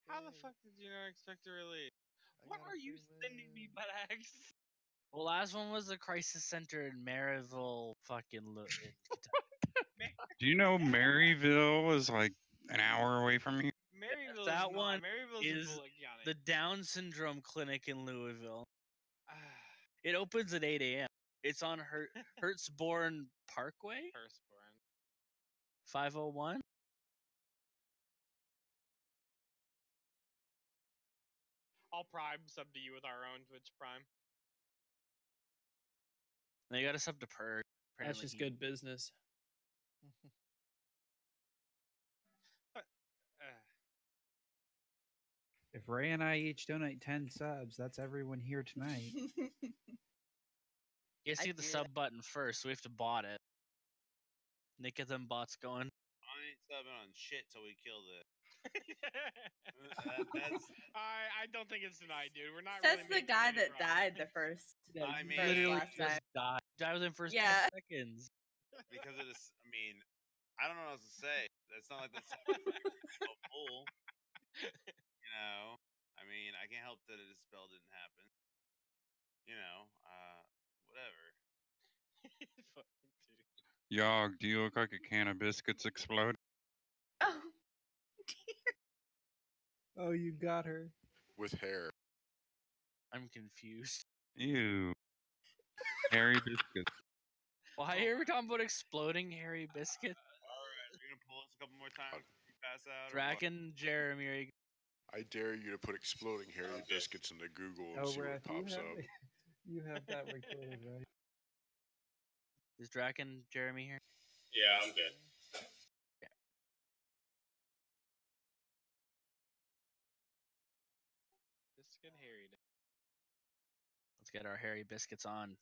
How the fuck did you not expect to release? What got a are you free sending me, Buttacks? Well, last one was the Crisis Center in Maryville, fucking Do you know Maryville is like an hour away from me? Maryville's That not. one Maryville's is in Bullock County. the Down Syndrome Clinic in Louisville. It opens at 8 a.m. It's on Hertzborn Parkway, Firstborn. 501. I'll Prime sub to you with our own Twitch Prime. They got us up to Purge. That's just good business. If Ray and I each donate 10 subs, that's everyone here tonight. You see the sub button first, so we have to bot it. Nick, get them bots going. I ain't subbing on shit till we kill this. I don't think it's tonight, dude. We're not. That's really the guy that died the first. I mean, Literally last just time. died. Died within first Yeah. 10 seconds. because it is. I mean, I don't know what else to say. That's not like that's so full. You know, I mean, I can't help that a dispel didn't happen. You know, Yog, do you look like a can of biscuits exploding? Oh, Oh, you got her. With hair. I'm confused. Ew. Hairy biscuits. Why are we talking about exploding hairy biscuits? Alright, you're gonna pull us a couple more times before you pass out? or Drac what? and Jeremy, are you... I dare you to put exploding hairy biscuits into Google and see what Elrath, you pops have up. you have that recorded, right? Is Drac and Jeremy here? Yeah, I'm good. Biscuit Harry. Let's get our hairy biscuits on.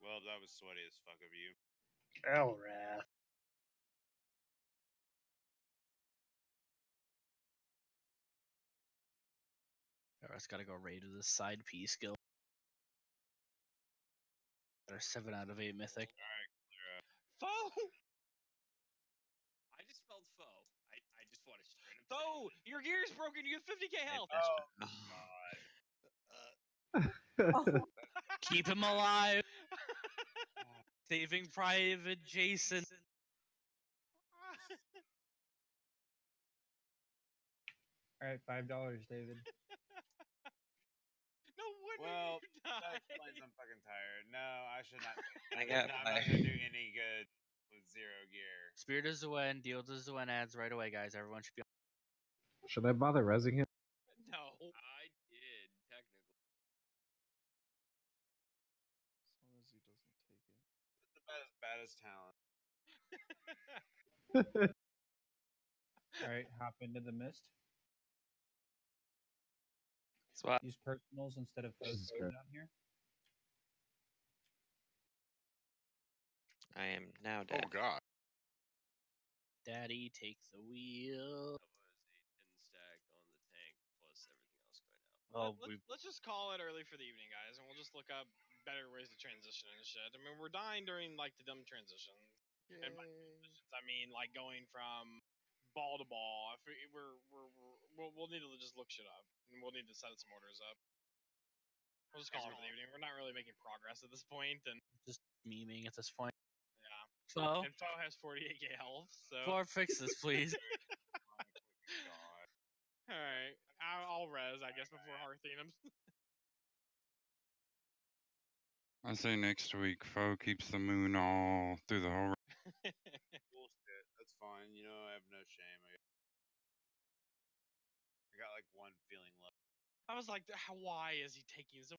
Well, that was sweaty as fuck of you. Elrath. Alright, gotta go raid with this side P skill. Got our 7 out of 8 mythic. Alright, clear up. Foe! I just spelled foe. I just want to straight up. Foe! Your gear is broken. You have 50k health. Oh, oh. Keep him alive! Saving Private Jason. All right, $5, David. No wonder well, you died. that explains I'm fucking tired. No, I should not. I got I'm not gonna do any good with 0 gear. Spirit is the win, deal does the win ads right away, guys. Everyone should be on. Should I bother resing him? No. I did, technically. As long as he doesn't take it. It's about as bad as talent. All right, hop into the mist. Swap. Use personals instead of Jesus photos Christ. down here. I am now Oh dead. god. Daddy, take the wheel. That was a 10 stack on the tank plus everything else going out. Oh, Let's just call it early for the evening, guys, and we'll just look up better ways to transition and shit. I mean, we're dying during like the dumb transitions. And by transitions, I mean like going from ball to ball. If we'll need to just look shit up, and we'll need to set some orders up. We'll just call it for the evening. We're not really making progress at this point, and just memeing at this point. yeah. So, And Foe has 48k health, so. Floor, fix this, please. All right, I'll res, I guess, before hearthing him. I say next week, Foe keeps the moon all through the whole. Bullshit. That's fine. You know, I have no shame. I got like one feeling left. I was like, why is he taking so